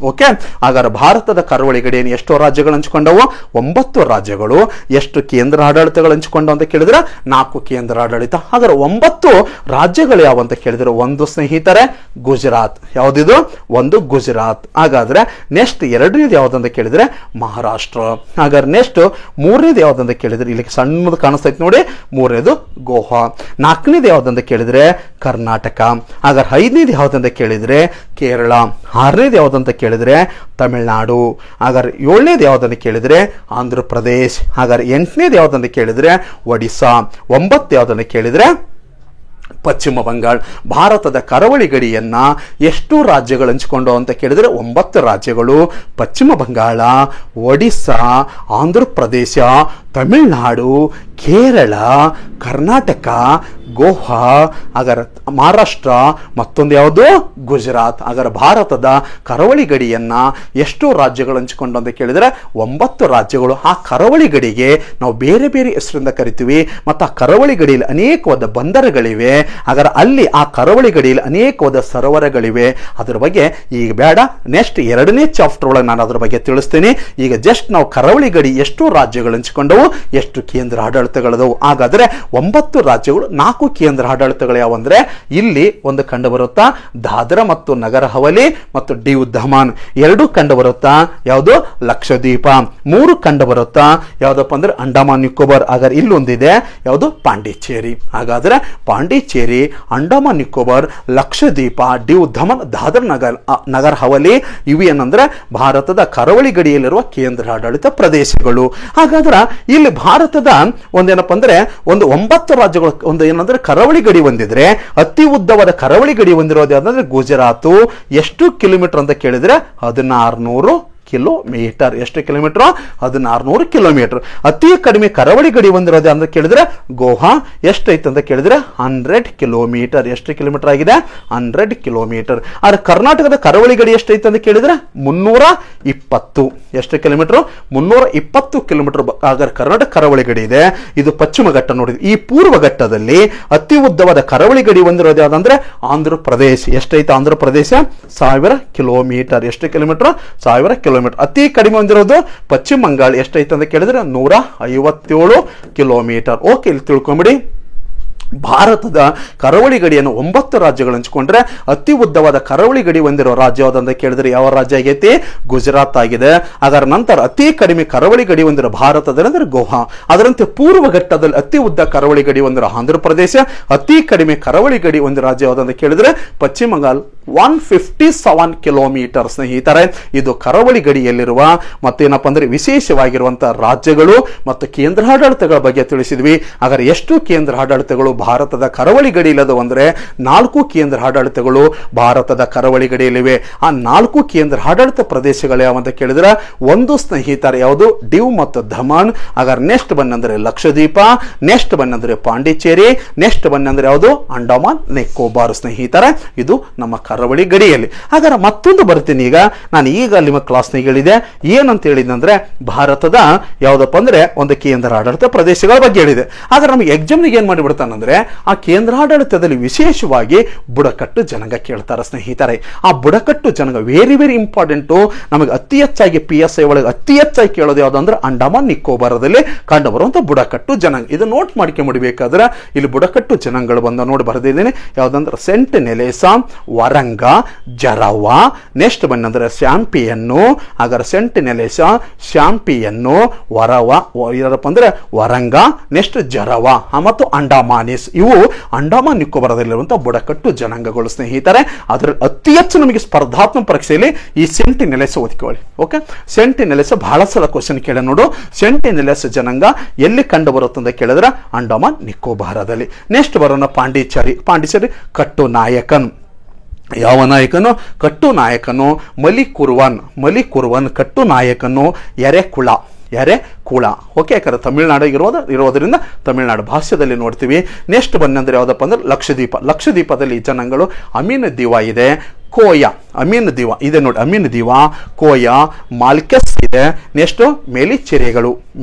ಓಕೆ, ಹಾಗಾದ್ರೆ ಭಾರತದ ಕರಾವಳಿ ಗಡಿಯನ್ನು ಎಷ್ಟು ರಾಜ್ಯಗಳು ಹಂಚಿಕೊಂಡವು? 9 ರಾಜ್ಯಗಳು. ಎಷ್ಟು ಕೇಂದ್ರ ಆಡಳಿತಗಳು ಹಂಚಿಕೊಂಡು ಅಂತ ಕೇಳಿದ್ರೆ 4 ಕೇಂದ್ರ ಆಡಳಿತ. ಹಾಗಾದ್ರೆ 9 ರಾಜ್ಯಗಳು ಯಾವ ಅಂತ ಕೇಳಿದ್ರೆ ಒಂದು ಸ್ನೇಹಿತರೆ ಗುಜರಾತ್. ಯಾವುದಿದು? ಒಂದು ಗುಜರಾತ್. ಹಾಗಾದ್ರೆ ನೆಕ್ಸ್ಟ್ ಎರಡನೇದು ಯಾವ್ದಂತ ಕೇಳಿದ್ರೆ ಮಹಾರಾಷ್ಟ್ರ. ಹಾಗಾದ್ರೆ ನೆಕ್ಸ್ಟ್ ಮೂರನೇದು ಯಾವ್ದಂತ ಕೇಳಿದ್ರೆ ಇಲ್ಲಿ ಸಣ್ಣದು ಕಾಣಿಸ್ತೈತೆ ನೋಡಿ, ಮೂರನೇದು ಗೋವಾ. ನಾಲ್ಕನೇದು ಯಾವ್ದಂತ ಕೇಳಿದ್ರೆ ಕರ್ನಾಟಕ. ಹಾಗಾದ್ರೆ ಐದನೇದು ಯಾವ್ದಂತ ಕೇಳಿದ್ರೆ ಕೇರಳ. ಆರನೇದು ಯಾವ್ದಂತ ಕೇಳಿದ್ರೆ ತಮಿಳುನಾಡು. ಹಾಗಾದ್ರೆ 7ನೇದು ಯಾವುದಂತ ಕೇಳಿದ್ರೆ ಆಂಧ್ರ ಪ್ರದೇಶ್. ಹಾಗಾದ್ರೆ 8ನೇದು ಯಾವುದಂತ ಕೇಳಿದ್ರೆ ಒಡಿಸ್ಸಾ. 9 ಯಾವುದನ್ನು ಕೇಳಿದ್ರೆ ಪಶ್ಚಿಮ ಬಂಗಾಳ. ಭಾರತದ ಕರಾವಳಿ ಗಡಿಯನ್ನ ಎಷ್ಟು ರಾಜ್ಯಗಳು ಹಂಚಿಕೊಂಡು ಅಂತ ಕೇಳಿದ್ರೆ 9 ರಾಜ್ಯಗಳು. ಪಶ್ಚಿಮ ಬಂಗಾಳ, ಒಡಿಸ್ಸಾ, ಆಂಧ್ರ ಪ್ರದೇಶ, ತಮಿಳುನಾಡು, ಕೇರಳ, ಕರ್ನಾಟಕ, ಗೋವಾ, ಹಾಗಾದ್ರೆ ಮಹಾರಾಷ್ಟ್ರ, ಮತ್ತೊಂದು ಯಾವುದು ಗುಜರಾತ್. ಹಾಗಾದ್ರೆ ಭಾರತದ ಕರಾವಳಿ ಗಡಿಯನ್ನ ಎಷ್ಟು ರಾಜ್ಯಗಳು ಹಂಚಿಕೊಂಡು ಅಂತ ಕೇಳಿದ್ರೆ 9 ರಾಜ್ಯಗಳು. ಆ ಕರಾವಳಿ ಗಡಿಗೆ ನಾವು ಬೇರೆ ಬೇರೆ ಹೆಸರಿಂದ ಕರಿತೀವಿ. ಮತ್ತು ಆ ಕರಾವಳಿ ಗಡಿಯಲ್ಲಿ ಅನೇಕವಾದ ಬಂದರುಗಳಿವೆ. ಹಾಗಾದ್ರೆ ಅಲ್ಲಿ ಆ ಕರಾವಳಿ ಗಡಿಯಲ್ಲಿ ಅನೇಕವಾದ ಸರೋವರಗಳಿವೆ. ಅದರ ಬಗ್ಗೆ ಈಗ ಬೇಡ, ನೆಕ್ಸ್ಟ್ 2ನೇ ಚಾಪ್ಟರ್ ಒಳಗೆ ನಾನು ಅದರ ಬಗ್ಗೆ ತಿಳಿಸ್ತೀನಿ. ಈಗ ಜಸ್ಟ್ ನಾವು ಕರಾವಳಿ ಗಡಿ ಎಷ್ಟು ರಾಜ್ಯಗಳು ಹಂಚಿಕೊಂಡವು, ಎಷ್ಟು ಕೇಂದ್ರ ಆಡಳಿತಗಳದವು. ಹಾಗಾದ್ರೆ 9 ರಾಜ್ಯಗಳು, 4 ಕೇಂದ್ರ ಆಡಳಿತಗಳು ಯಾವಂದ್ರೆ ಇಲ್ಲಿ ಒಂದು ಕಂಡು ಬರುತ್ತಾ ದಾದ್ರಾ ಮತ್ತು ನಗರ ಹವೇಲಿ ಮತ್ತು ಡಿವ್ ದಮನ್. 2 ಕಂಡು ಬರುತ್ತಾ ಯಾವುದು ಲಕ್ಷದ್ವೀಪ. 3 ಕಂಡು ಬರುತ್ತಾ ಯಾವ್ದಪ್ಪ ಅಂದ್ರೆ ಅಂಡಮಾನ್ ನಿಕೋಬಾರ್. ಹಾಗಾದ್ರೆ ಇಲ್ಲೊಂದಿದೆ ಯಾವುದು ಪಾಂಡಿಚೇರಿ. ಹಾಗಾದ್ರೆ ಪಾಂಡಿಚೇರಿ, ಅಂಡಮಾನ್ ನಿಕೋಬಾರ್, ಲಕ್ಷದ್ವೀಪ, ಡಿವ್ ದಮನ್, ದಾದ್ರಾ ನಗರ ಹವೇಲಿ ಇವು ಏನಂದ್ರೆ ಭಾರತದ ಕರಾವಳಿ ಗಡಿಯಲ್ಲಿರುವ ಕೇಂದ್ರ ಆಡಳಿತ ಪ್ರದೇಶಗಳು. ಹಾಗಾದ್ರೆ ಇಲ್ಲಿ ಭಾರತದ ಒಂದೇನಪ್ಪ ಅಂದ್ರೆ ಒಂದು 9 ರಾಜ್ಯಗಳು ಒಂದು ಏನಂದ್ರೆ ಕರಾವಳಿ ಗಡಿ ಹೊಂದಿದ್ರೆ ಅತಿ ಉದ್ದವಾದ ಕರಾವಳಿ ಗಡಿ ಹೊಂದಿರೋದು ಯಾವ್ದಂದ್ರೆ ಗುಜರಾತ್. ಎಷ್ಟು ಕಿಲೋಮೀಟರ್ ಅಂತ ಕೇಳಿದ್ರೆ 1600 ಕಿಲೋಮೀಟರ್. ಎಷ್ಟು ಕಿಲೋಮೀಟರ್? 1600 ಕಿಲೋಮೀಟರ್. ಅತಿ ಕಡಿಮೆ ಕರಾವಳಿ ಗಡಿ ಹೊಂದಿರೋದು ಅಂತ ಕೇಳಿದ್ರೆ ಗೋವಾ. ಎಷ್ಟೈತೆ ಅಂತ ಕೇಳಿದ್ರೆ 100 ಕಿಲೋಮೀಟರ್. ಎಷ್ಟು ಕಿಲೋಮೀಟರ್ ಆಗಿದೆ? 100 ಕಿಲೋಮೀಟರ್. ಆದ್ರೆ ಕರ್ನಾಟಕದ ಕರಾವಳಿ ಗಡಿ ಎಷ್ಟೈತೆ ಅಂತ ಕೇಳಿದ್ರೆ 320. ಎಷ್ಟು ಕಿಲೋಮೀಟರ್? 320 ಕಿಲೋಮೀಟರ್. ಹಾಗಾದ್ರೆ ಕರ್ನಾಟಕ ಕರಾವಳಿ ಗಡಿ ಇದೆ. ಇದು ಪಶ್ಚಿಮ ಘಟ್ಟ ನೋಡಿದ್ವಿ. ಈ ಪೂರ್ವ ಘಟ್ಟದಲ್ಲಿ ಅತಿ ಉದ್ದವಾದ ಕರಾವಳಿ ಗಡಿ ಹೊಂದಿರೋದು ಯಾವ್ದಂದ್ರೆ ಆಂಧ್ರ ಪ್ರದೇಶ್. ಎಷ್ಟೈತೆ ಆಂಧ್ರ ಪ್ರದೇಶ? 1000 ಕಿಲೋಮೀಟರ್. ಎಷ್ಟು ಕಿಲೋಮೀಟರ್? 1000 ಕಿಲೋಮೀಟರ್. ಅತಿ ಕಡಿಮೆ ಹೊಂದಿರೋದು ಪಶ್ಚಿಮ ಬಂಗಾಳ. ಎಷ್ಟೈತೆ ಅಂತ ಕೇಳಿದ್ರೆ 157 ಕಿಲೋಮೀಟರ್. ಓಕೆ, ಇಲ್ಲಿ ತಿಳ್ಕೊಂಬಿಡಿ. ಭಾರತದ ಕರಾವಳಿ ಗಡಿಯನ್ನು 9 ರಾಜ್ಯಗಳು ಹಂಚಿಕೊಂಡ್ರೆ ಅತಿ ಉದ್ದವಾದ ಕರಾವಳಿ ಗಡಿ ಹೊಂದಿರೋ ರಾಜ್ಯ ಯಾವ್ದಂತ ಕೇಳಿದ್ರೆ ಯಾವ ರಾಜ್ಯ ಆಗೈತಿ? ಗುಜರಾತ್ ಆಗಿದೆ. ಅದರ ನಂತರ ಅತಿ ಕಡಿಮೆ ಕರಾವಳಿ ಗಡಿ ಹೊಂದಿರೋ ಭಾರತದಲ್ಲಿ ಅಂದ್ರೆ ಗೋವಾ. ಅದರಂತೆ ಪೂರ್ವ ಘಟ್ಟದಲ್ಲಿ ಅತಿ ಉದ್ದ ಕರಾವಳಿ ಗಡಿ ಹೊಂದಿರೋ ಆಂಧ್ರ ಪ್ರದೇಶ. ಅತಿ ಕಡಿಮೆ ಕರಾವಳಿ ಗಡಿ ಹೊಂದಿರೋ ರಾಜ್ಯ ಯಾವ್ದಂತ ಕೇಳಿದ್ರೆ ಪಶ್ಚಿಮ ಬಂಗಾಳ. 157 ಕಿಲೋಮೀಟರ್. ಸ್ನೇಹಿತರೆ, ಇದು ಕರಾವಳಿ ಗಡಿಯಲ್ಲಿರುವ ಮತ್ತೇನಪ್ಪ ಅಂದ್ರೆ ವಿಶೇಷವಾಗಿರುವಂತಹ ರಾಜ್ಯಗಳು ಮತ್ತು ಕೇಂದ್ರಾಡಳಿತಗಳ ಬಗ್ಗೆ ತಿಳಿಸಿದ್ವಿ. ಹಾಗಾದ್ರೆ ಎಷ್ಟು ಕೇಂದ್ರ ಆಡಳಿತಗಳು ಭಾರತದ ಕರಾವಳಿ ಗಡಿಯಿಲ್ಲದು ಅಂದ್ರೆ 4 ಕೇಂದ್ರ ಆಡಳಿತಗಳು ಭಾರತದ ಕರಾವಳಿ ಗಡಿಯಲ್ಲಿವೆ. ಆ 4 ಕೇಂದ್ರ ಆಡಳಿತ ಪ್ರದೇಶಗಳು ಯಾವಂತ ಕೇಳಿದ್ರೆ ಒಂದು ಸ್ನೇಹಿತರೆ ಯಾವುದು ಡಿವ್ ಮತ್ತು ದಮನ್. ಹಾಗಾದ್ರೆ ನೆಕ್ಸ್ಟ್ ಬಂದಂದ್ರೆ ಲಕ್ಷದ್ವೀಪ, ನೆಕ್ಸ್ಟ್ ಬಂದಂದ್ರೆ ಪಾಂಡಿಚೇರಿ, ನೆಕ್ಸ್ಟ್ ಬಂದಂದ್ರೆ ಯಾವುದು ಅಂಡಮಾನ್ ನಿಕೋಬಾರ್. ಸ್ನೇಹಿತರೆ, ಇದು ನಮ್ಮ ಕರಾವಳಿ ಗಡಿಯಲ್ಲಿ. ಹಾಗಾದ್ರೆ ಮತ್ತೊಂದು ಬರ್ತೀನಿ. ಈಗ ನಾನು ಈಗ ನಿಮ್ಮ ಕ್ಲಾಸ್ನಾಗ ಹೇಳಿದೆ ಏನಂತ ಹೇಳಿದಂದ್ರೆ ಭಾರತದ ಯಾವ್ದಪ್ಪ ಅಂದ್ರೆ ಒಂದು ಕೇಂದ್ರ ಆಡಳಿತ ಪ್ರದೇಶಗಳ ಬಗ್ಗೆ ಹೇಳಿದೆ. ಆದ್ರೆ ನಮಗೆ ಎಕ್ಸಾಮ್ನಿಗೆ ಏನ್ ಮಾಡಿಬಿಡ್ತಾನಂದ್ರೆ ಆ ಕೇಂದ್ರಾಡಳಿತದಲ್ಲಿ ವಿಶೇಷವಾಗಿ ಬುಡಕಟ್ಟು ಜನಾಂಗ ಕೇಳ್ತಾರೆ. ಸ್ನೇಹಿತರೆ, ಆ ಬುಡಕಟ್ಟು ಜನಾಂಗ ವೆರಿ ವೆರಿ ಇಂಪಾರ್ಟೆಂಟು. ನಮಗೆ ಅತಿ ಹೆಚ್ಚಾಗಿ PSI ಒಳಗೆ ಅತಿ ಹೆಚ್ಚಾಗಿ ಕೇಳೋದು ಯಾವ್ದಂದ್ರೆ ಅಂಡಮಾನ್ ನಿಕೋಬಾರದಲ್ಲಿ ಕಂಡು ಬರುವಂತ ಬುಡಕಟ್ಟು ಜನಾಂಗ. ಇದು ನೋಟ್ ಮಾಡ್ಕೊಂಡ್ಬಿಡ್ಬೇಕಾದ್ರೆ ಇಲ್ಲಿ ಬುಡಕಟ್ಟು ಜನಾಂಗಗಳು ಬಂದ ನೋಡಿ ಬರೆದಿದ್ದೀನಿ. ಯಾವ್ದಂದ್ರೆ ಸೆಂಟಿನೆಲೆಸ, ವರಂಗ, ಜರವಾ. ನೆಕ್ಸ್ಟ್ ಬಂದಂದ್ರೆ ಶಾಂಪಿಯನ್ನು. ಹಾಗಾದ್ರೆ ಸೆಂಟಿನೆಲೆಸ, ಶಾಂಪಿಯನ್ನು, ವರವ ಏನಪ್ಪ ಅಂದ್ರೆ ವರಂಗ, ನೆಕ್ಸ್ಟ್ ಜರವಾ ಮತ್ತು ಅಂಡಮಾನಿಸ್. ಇವು ಅಂಡಮಾನ್ ನಿಕೋಬಾರದಲ್ಲಿರುವಂತಹ ಬುಡಕಟ್ಟು ಜನಾಂಗಗಳು. ಸ್ನೇಹಿತರೆ, ಅದರ ಅತಿ ಹೆಚ್ಚು ನಮಗೆ ಸ್ಪರ್ಧಾತ್ಮಕ ಪರೀಕ್ಷೆಯಲ್ಲಿ ಈ ಸೆಂಟಿನೆಲೆಸ್ ಓದ್ಕೊಳ್ಳಿ. ಓಕೆ, ಸೆಂಟಿನೆಲೆಸ್ ಬಹಳ ಸಲ ಕ್ವಶನ್ ಕೇಳ ನೋಡು. ಸೆಂಟಿನೆಲೆಸ್ ಜನಾಂಗ ಎಲ್ಲಿ ಕಂಡು ಬರುತ್ತೆ ಅಂತ ಕೇಳಿದ್ರೆ ಅಂಡಮಾನ್ ನಿಕೋಬಾರದಲ್ಲಿ. ನೆಕ್ಸ್ಟ್ ಬರೋಣ ಪಾಂಡಿಚೇರಿ. ಪಾಂಡಿಚೇರಿ ಕಟ್ಟು ನಾಯಕನ್. ಯಾವ ನಾಯಕನು? ಕಟ್ಟು ನಾಯಕನು ಮಲಿಕುರ್ವನ್ ಕಟ್ಟು ನಾಯಕನು ಎರೆಕುಳ. ಓಕೆ, ಯಾಕಂದ್ರೆ ತಮಿಳುನಾಡು ಇರೋದ್ರಿಂದ ತಮಿಳುನಾಡು ಭಾಷೆಯಲ್ಲಿ ನೋಡ್ತೀವಿ. ನೆಕ್ಸ್ಟ್ ಬಂದಂದ್ರೆ ಯಾವ್ದಪ್ಪ ಅಂದ್ರೆ ಲಕ್ಷದ್ವೀಪ. ಲಕ್ಷದ್ವೀಪದಲ್ಲಿ ಜನಾಂಗಗಳು ಅಮೀನ್ ದಿವಾ ಇದೆ, ಕೋಯ, ಅಮೀನ್ ದಿವಾ ಇದೆ ನೋಡಿ. ಅಮೀನ್ ದಿವಾ, ಕೋಯ, ಮಾಲ್ಕೆಸ್ ಇದೆ. ನೆಕ್ಸ್ಟ್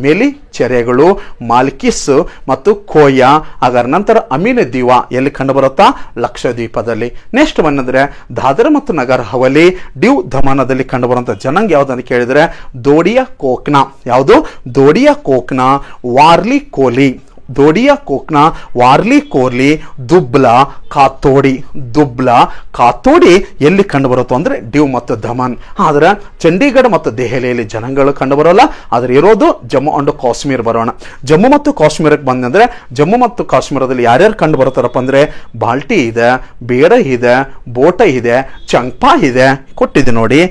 ಮೇಲಿಚೆರೆಗಳು, ಮಾಲ್ಕಿಸ್ ಮತ್ತು ಕೋಯ. ಅದರ ನಂತರ ಅಮೀನ್ ದಿವಾ ಎಲ್ಲಿ ಕಂಡು ಬರುತ್ತಾ? ಲಕ್ಷದ್ವೀಪದಲ್ಲಿ. ನೆಕ್ಸ್ಟ್ ಬಂದಂದ್ರೆ ದಾದ್ರಾ ಮತ್ತು ನಗರ ಹವೇಲಿ, ಡಿವ್ ದಮನದಲ್ಲಿ ಕಂಡು ಬರುವಂತ ಜನಾಂಗ ಯಾವ್ದಂತ ಕೇಳಿದ್ರೆ ದೋಡಿಯಾ ಕೋಕ್ನಾ. ಯಾವುದು? ದೋಡಿಯಾ ಕೋಕ್ನಾ, ವಾರ್ಲಿ ಕೋಲಿ. ದೋಡಿಯಾ ಕೋಕ್ನಾ, ವಾರ್ಲಿ ಕೋರ್ಲಿ, ದುಬ್ಲಾ, ಕಾತೋಡಿ. ದುಬ್ಲಾ, ಕಾತೋಡಿ ಎಲ್ಲಿ ಕಂಡು ಬರುತ್ತೋ ಅಂದ್ರೆ ಡ್ಯೂ ಮತ್ತು ದಮನ್. ಆದ್ರೆ ಚಂಡೀಗಢ ಮತ್ತು ದೆಹಲಿಯಲ್ಲಿ ಜನಾಂಗಗಳು ಕಂಡು ಬರೋಲ್ಲ. ಆದ್ರೆ ಇರೋದು ಜಮ್ಮು ಅಂಡ್ ಕಾಶ್ಮೀರ. ಬರೋಣ ಜಮ್ಮು ಮತ್ತು ಕಾಶ್ಮೀರಕ್ಕೆ ಬಂದಂದ್ರೆ ಜಮ್ಮು ಮತ್ತು ಕಾಶ್ಮೀರದಲ್ಲಿ ಯಾರ್ಯಾರು ಕಂಡು ಬರ್ತಾರಪ್ಪ ಅಂದ್ರೆ ಬಾಲ್ಟಿ ಇದೆ, ಬೇಡ ಇದೆ, ಬೋಟ ಇದೆ, ಚಂಗ್ಪಾ ಇದೆ, ಕೊಟ್ಟಿದೆ ನೋಡಿ.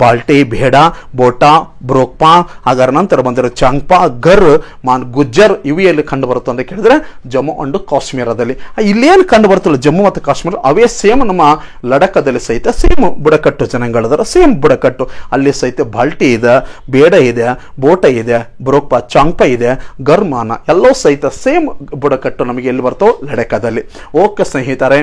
ಬಾಲ್ಟಿ, ಬೇಡ, ಬೋಟಾ, ಬ್ರೋಕ್ಪಾ, ಅದರ ನಂತರ ಬಂದಿರೋ ಚಂಗ್ಪಾ, ಗರ್, ಗುಜ್ಜರ್ ಇವು ಎಲ್ಲಿ ಕಂಡು ಬರುತ್ತೆ ಅಂತ ಕೇಳಿದ್ರೆ ಜಮ್ಮು ಅಂಡ್ ಕಾಶ್ಮೀರದಲ್ಲಿ. ಇಲ್ಲೇನು ಕಂಡು ಬರ್ತಲ್ಲ ಜಮ್ಮು ಮತ್ತು ಕಾಶ್ಮೀರ ಅವೇ ಸೇಮ್ ನಮ್ಮ ಲಡಖದಲ್ಲಿ ಸಹಿತ ಸೇಮ್ ಬುಡಕಟ್ಟು ಜನಾಂಗಗಳದಾರ, ಸೇಮ್ ಬುಡಕಟ್ಟು. ಅಲ್ಲಿ ಸಹಿತ ಬಾಲ್ಟಿ ಇದೆ, ಬೇಡ ಇದೆ, ಬೋಟ ಇದೆ, ಬ್ರೋಕ್ಪಾ, ಚಾಂಗ್ಪಾ ಇದೆ, ಗರ್ಮಾನ ಎಲ್ಲವೂ ಸಹಿತ ಸೇಮ್ ಬುಡಕಟ್ಟು ನಮಗೆ ಎಲ್ಲಿ ಬರ್ತವೆ ಲಡಖದಲ್ಲಿ. ಓಕೆ ಸ್ನೇಹಿತರೆ,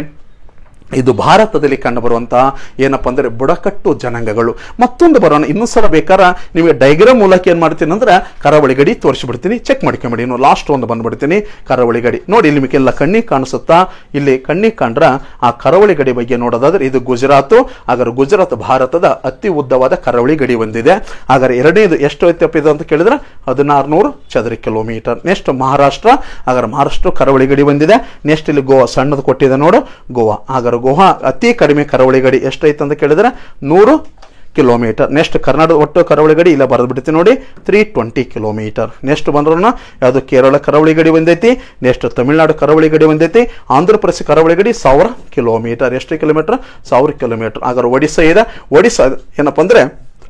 ಇದು ಭಾರತದಲ್ಲಿ ಕಂಡುಬರುವಂತಹ ಏನಪ್ಪ ಅಂದರೆ ಬುಡಕಟ್ಟು ಜನಾಂಗಗಳು. ಮತ್ತೊಂದು ಬರೋಣ, ಇನ್ನೊಂದು ಸಲ ಬೇಕಾದ್ರೆ ನಿಮಗೆ ಡೈಗ್ರಾಮ್ ಮೂಲಕ ಏನು ಮಾಡ್ತೀನಿ ಅಂದ್ರೆ ಕರಾವಳಿ ಗಡಿ ತೋರಿಸಿಬಿಡ್ತೀನಿ, ಚೆಕ್ ಮಾಡ್ಕೊಂಬಿಡಿ. ಇನ್ನು ಲಾಸ್ಟ್ ಒಂದು ಬಂದ್ಬಿಡ್ತೀನಿ ಕರಾವಳಿ ಗಡಿ. ನೋಡಿ ಇಲ್ಲಿ ನಿಮಗೆಲ್ಲ ಕಣ್ಣಿಗೆ ಕಾಣಿಸುತ್ತಾ, ಇಲ್ಲಿ ಕಣ್ಣಿಗೆ ಕಂಡ್ರ ಆ ಕರಾವಳಿ ಗಡಿ ಬಗ್ಗೆ ನೋಡೋದಾದ್ರೆ ಇದು ಗುಜರಾತು. ಹಾಗಾದ್ರೆ ಗುಜರಾತ್ ಭಾರತದ ಅತಿ ಉದ್ದವಾದ ಕರಾವಳಿ ಗಡಿ ಹೊಂದಿದೆ. ಹಾಗಾದ್ರೆ ಎರಡನೇದು ಎಷ್ಟು ಐತಪ್ಪ ಇದು ಅಂತ ಕೇಳಿದ್ರೆ 1600 ಚದರ ಕಿಲೋಮೀಟರ್. ನೆಕ್ಸ್ಟ್ ಮಹಾರಾಷ್ಟ್ರ. ಹಾಗಾದ್ರೆ ಮಹಾರಾಷ್ಟ್ರ ಕರಾವಳಿ ಗಡಿ ಹೊಂದಿದೆ. ನೆಕ್ಸ್ಟ್ ಇಲ್ಲಿ ಗೋವಾ ಸಣ್ಣದು ಕೊಟ್ಟಿದೆ ನೋಡು, ಗೋವಾ. ಹಾಗಾದ್ರೆ ಗೋವಾ ಅತಿ ಕಡಿಮೆ ಕರಾವಳಿ ಗಡಿ ಎಷ್ಟೈತೆ ಅಂತ ಕೇಳಿದ್ರೆ 100 ಕಿಲೋಮೀಟರ್. ನೆಕ್ಸ್ಟ್ ಕರ್ನಾಟಕ ಒಟ್ಟು ಕರಾವಳಿ ಗಡಿ ಇಲ್ಲ ಬರೆದು ಬಿಡ್ತೀವಿ ನೋಡಿ 320 ಕಿಲೋಮೀಟರ್. ನೆಕ್ಸ್ಟ್ ಬಂದ್ರೂ ಯಾವುದು ಕೇರಳ ಕರಾವಳಿ ಗಡಿ ಬಂದೈತಿ. ನೆಕ್ಸ್ಟ್ ತಮಿಳುನಾಡು ಕರಾವಳಿ ಗಡಿ ಬಂದೈತಿ. ಆಂಧ್ರ ಪ್ರದೇಶ ಕರಾವಳಿ ಗಡಿ 1000 ಕಿಲೋಮೀಟರ್. ಎಷ್ಟು ಕಿಲೋಮೀಟರ್? 1000 ಕಿಲೋಮೀಟರ್. ಹಾಗಾದ್ರೆ ಒಡಿಸ್ಸಾ ಇದೆ. ಒಡಿಸ್ಸಾ ಏನಪ್ಪ ಅಂದ್ರೆ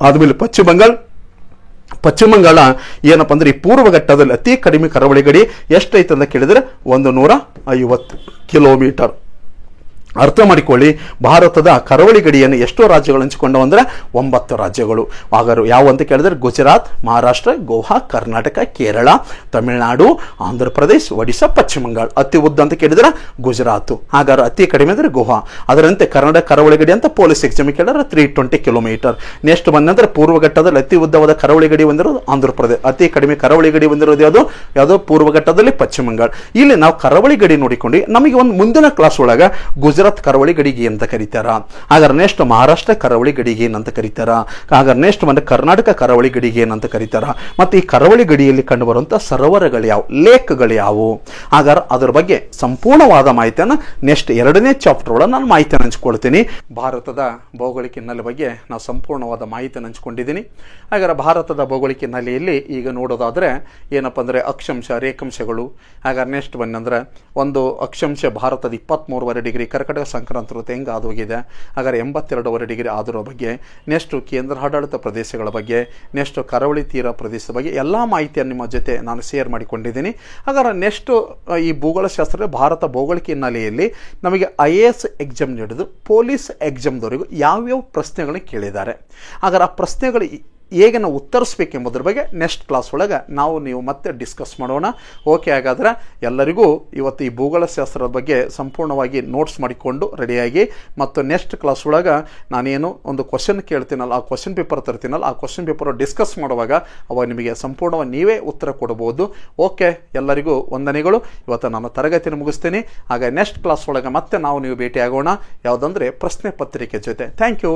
ಆದ್ಮೇಲೆ ಪಶ್ಚಿಮ ಬಂಗಾಳ ಏನಪ್ಪ ಅಂದ್ರೆ ಈ ಪೂರ್ವ ಘಟ್ಟದಲ್ಲಿ ಅತಿ ಕಡಿಮೆ ಕರಾವಳಿ ಗಡಿ ಎಷ್ಟೈತೆ ಅಂತ ಕೇಳಿದ್ರೆ 150 ಕಿಲೋಮೀಟರ್. ಅರ್ಥ ಮಾಡಿಕೊಳ್ಳಿ, ಭಾರತದ ಕರಾವಳಿ ಗಡಿಯನ್ನು ಎಷ್ಟು ರಾಜ್ಯಗಳು ಹಂಚಿಕೊಂಡವು ಅಂದ್ರೆ 9 ರಾಜ್ಯಗಳು. ಹಾಗಾದ್ರೆ ಯಾವ ಅಂತ ಕೇಳಿದ್ರೆ ಗುಜರಾತ್, ಮಹಾರಾಷ್ಟ್ರ, ಗೋವಾ, ಕರ್ನಾಟಕ, ಕೇರಳ, ತಮಿಳುನಾಡು, ಆಂಧ್ರ ಪ್ರದೇಶ್, ಒಡಿಶಾ, ಪಶ್ಚಿಮ ಬಂಗಾಳ. ಅತಿ ಉದ್ದ ಅಂತ ಕೇಳಿದ್ರೆ ಗುಜರಾತ್. ಹಾಗಾದ್ರೆ ಅತಿ ಕಡಿಮೆ ಅಂದ್ರೆ ಗೋವಾ. ಅದರಂತೆ ಕರ್ನಾಟಕ ಕರಾವಳಿ ಗಡಿ ಅಂತ ಪೊಲೀಸ್ ಎಕ್ಸಾಮ್ ಕೇಳಿದ್ರೆ 320 ಕಿಲೋಮೀಟರ್. ನೆಕ್ಸ್ಟ್ ಬಂದಂದ್ರೆ ಪೂರ್ವ ಘಟ್ಟದಲ್ಲಿ ಅತಿ ಉದ್ದವಾದ ಕರಾವಳಿ ಗಡಿ ಹೊಂದಿರೋದು ಆಂಧ್ರ ಪ್ರದೇಶ. ಅತಿ ಕಡಿಮೆ ಕರಾವಳಿ ಗಡಿ ಹೊಂದಿರೋದು ಯಾವುದು ಪೂರ್ವ ಘಟ್ಟದಲ್ಲಿ ಪಶ್ಚಿಮ ಬಂಗಾಳ. ಇಲ್ಲಿ ನಾವು ಕರಾವಳಿ ಗಡಿ ನೋಡಿಕೊಂಡು ನಮಗೆ ಒಂದು ಮುಂದಿನ ಕ್ಲಾಸ್ ಒಳಗ ಗುಜರಾತ್ ಕರಾವಳಿ ಗಡಿಗೆ ಅಂತ ಕರೀತಾರ. ಹಾಗಾದ್ರೆ ನೆಕ್ಸ್ಟ್ ಮಹಾರಾಷ್ಟ್ರ ಕರಾವಳಿ ಗಡಿಗೆ ಏನಂತ ಕರೀತಾರ. ಹಾಗಾದ್ರೆ ನೆಕ್ಸ್ಟ್ ಬಂದ ಕರ್ನಾಟಕ ಕರಾವಳಿ ಗಡಿಗೆ ಏನಂತ ಕರೀತಾರ. ಮತ್ತೆ ಈ ಕರಾವಳಿ ಗಡಿಯಲ್ಲಿ ಕಂಡು ಬರುವಂತಹ ಸರೋವರಗಳು ಯಾವ, ಲೇಕ್ಗಳು ಯಾವುವು. ಹಾಗಾದ್ರೆ ಅದರ ಬಗ್ಗೆ ಸಂಪೂರ್ಣವಾದ ಮಾಹಿತಿಯನ್ನು ನೆಕ್ಸ್ಟ್ 2ನೇ ಚಾಪ್ಟರ್ ಒಳಗೆ ನಾನು ಮಾಹಿತಿಯನ್ನು ಹಂಚ್ಕೊಳ್ತೀನಿ. ಭಾರತದ ಭೌಗೋಳಿಕ ಹಿನ್ನೆಲೆ ಬಗ್ಗೆ ನಾವು ಸಂಪೂರ್ಣವಾದ ಮಾಹಿತಿಯನ್ನು ಹಂಚ್ಕೊಂಡಿದ್ದೀನಿ. ಹಾಗಾದ್ರೆ ಭಾರತದ ಭೌಗೋಳಿಕ ಹಿನ್ನೆಲೆಯಲ್ಲಿ ಈಗ ನೋಡೋದಾದ್ರೆ ಏನಪ್ಪ ಅಂದ್ರೆ ಅಕ್ಷಾಂಶ, ರೇಖಾಂಶಗಳು. ಹಾಗಾದ್ರೆ ನೆಕ್ಸ್ಟ್ ಬಂದಂದ್ರೆ ಒಂದು ಅಕ್ಷಾಂಶ ಭಾರತದ 23.5 ಡಿಗ್ರಿ ಕರ್ಕಟಕ ಸಂಕ್ರಾಂತಿ ವೃತ್ತ ಹೆಂಗೆ ಆದೋಗಿದೆ. ಹಾಗಾದ್ರೆ 82.5 ಡಿಗ್ರಿ ಆದಿರೋ ಬಗ್ಗೆ, ನೆಕ್ಸ್ಟ್ ಕೇಂದ್ರ ಆಡಳಿತ ಪ್ರದೇಶಗಳ ಬಗ್ಗೆ, ನೆಕ್ಸ್ಟ್ ಕರಾವಳಿ ತೀರ ಪ್ರದೇಶದ ಬಗ್ಗೆ ಎಲ್ಲ ಮಾಹಿತಿಯನ್ನು ನಿಮ್ಮ ಜೊತೆ ನಾನು ಶೇರ್ ಮಾಡಿಕೊಂಡಿದ್ದೀನಿ. ಹಾಗಾದ್ರೆ ನೆಕ್ಸ್ಟ್ ಈ ಭೂಗೋಳಶಾಸ್ತ್ರದ ಭಾರತ ಭೌಗೋಳಿಕ ಹಿನ್ನೆಲೆಯಲ್ಲಿ ನಮಗೆ IAS ಎಕ್ಸಾಮ್ ಹಿಡಿದು ಪೊಲೀಸ್ ಎಕ್ಸಾಮ್ದವರೆಗೂ ಯಾವ್ಯಾವ ಪ್ರಶ್ನೆಗಳನ್ನ ಕೇಳಿದ್ದಾರೆ. ಹಾಗಾದ್ರೆ ಆ ಪ್ರಶ್ನೆಗಳು ಹೇಗೆ ನಾವು ಉತ್ತರಿಸಬೇಕೆಂಬುದ್ರ ಬಗ್ಗೆ ನೆಕ್ಸ್ಟ್ ಕ್ಲಾಸ್ ಒಳಗೆ ನೀವು ಮತ್ತೆ ಡಿಸ್ಕಸ್ ಮಾಡೋಣ. ಓಕೆ, ಹಾಗಾದ್ರೆ ಎಲ್ಲರಿಗೂ ಇವತ್ತು ಈ ಭೂಗೋಳಶಾಸ್ತ್ರದ ಬಗ್ಗೆ ಸಂಪೂರ್ಣವಾಗಿ ನೋಟ್ಸ್ ಮಾಡಿಕೊಂಡು ರೆಡಿಯಾಗಿ, ಮತ್ತು ನೆಕ್ಸ್ಟ್ ಕ್ಲಾಸ್ ಒಳಗೆ ನಾನೇನು ಒಂದು ಕ್ವಶನ್ ಕೇಳ್ತೀನಲ್ಲ, ಆ ಕ್ವಶನ್ ಪೇಪರ್ ತರ್ತೀನಲ್ಲ, ಆ ಕ್ವಶನ್ ಪೇಪರ್ ಡಿಸ್ಕಸ್ ಮಾಡುವಾಗ ಅವಾಗ ನಿಮಗೆ ಸಂಪೂರ್ಣವಾಗಿ ನೀವೇ ಉತ್ತರ ಕೊಡಬಹುದು. ಓಕೆ, ಎಲ್ಲರಿಗೂ ವಂದನೆಗಳು. ಇವತ್ತು ನಾನು ತರಗತಿಯನ್ನು ಮುಗಿಸ್ತೀನಿ. ಹಾಗೆ ನೆಕ್ಸ್ಟ್ ಕ್ಲಾಸ್ ಒಳಗೆ ಮತ್ತೆ ನೀವು ಭೇಟಿ ಆಗೋಣ, ಯಾವುದಂದ್ರೆ ಪ್ರಶ್ನೆ ಪತ್ರಿಕೆ ಜೊತೆ. Thank you.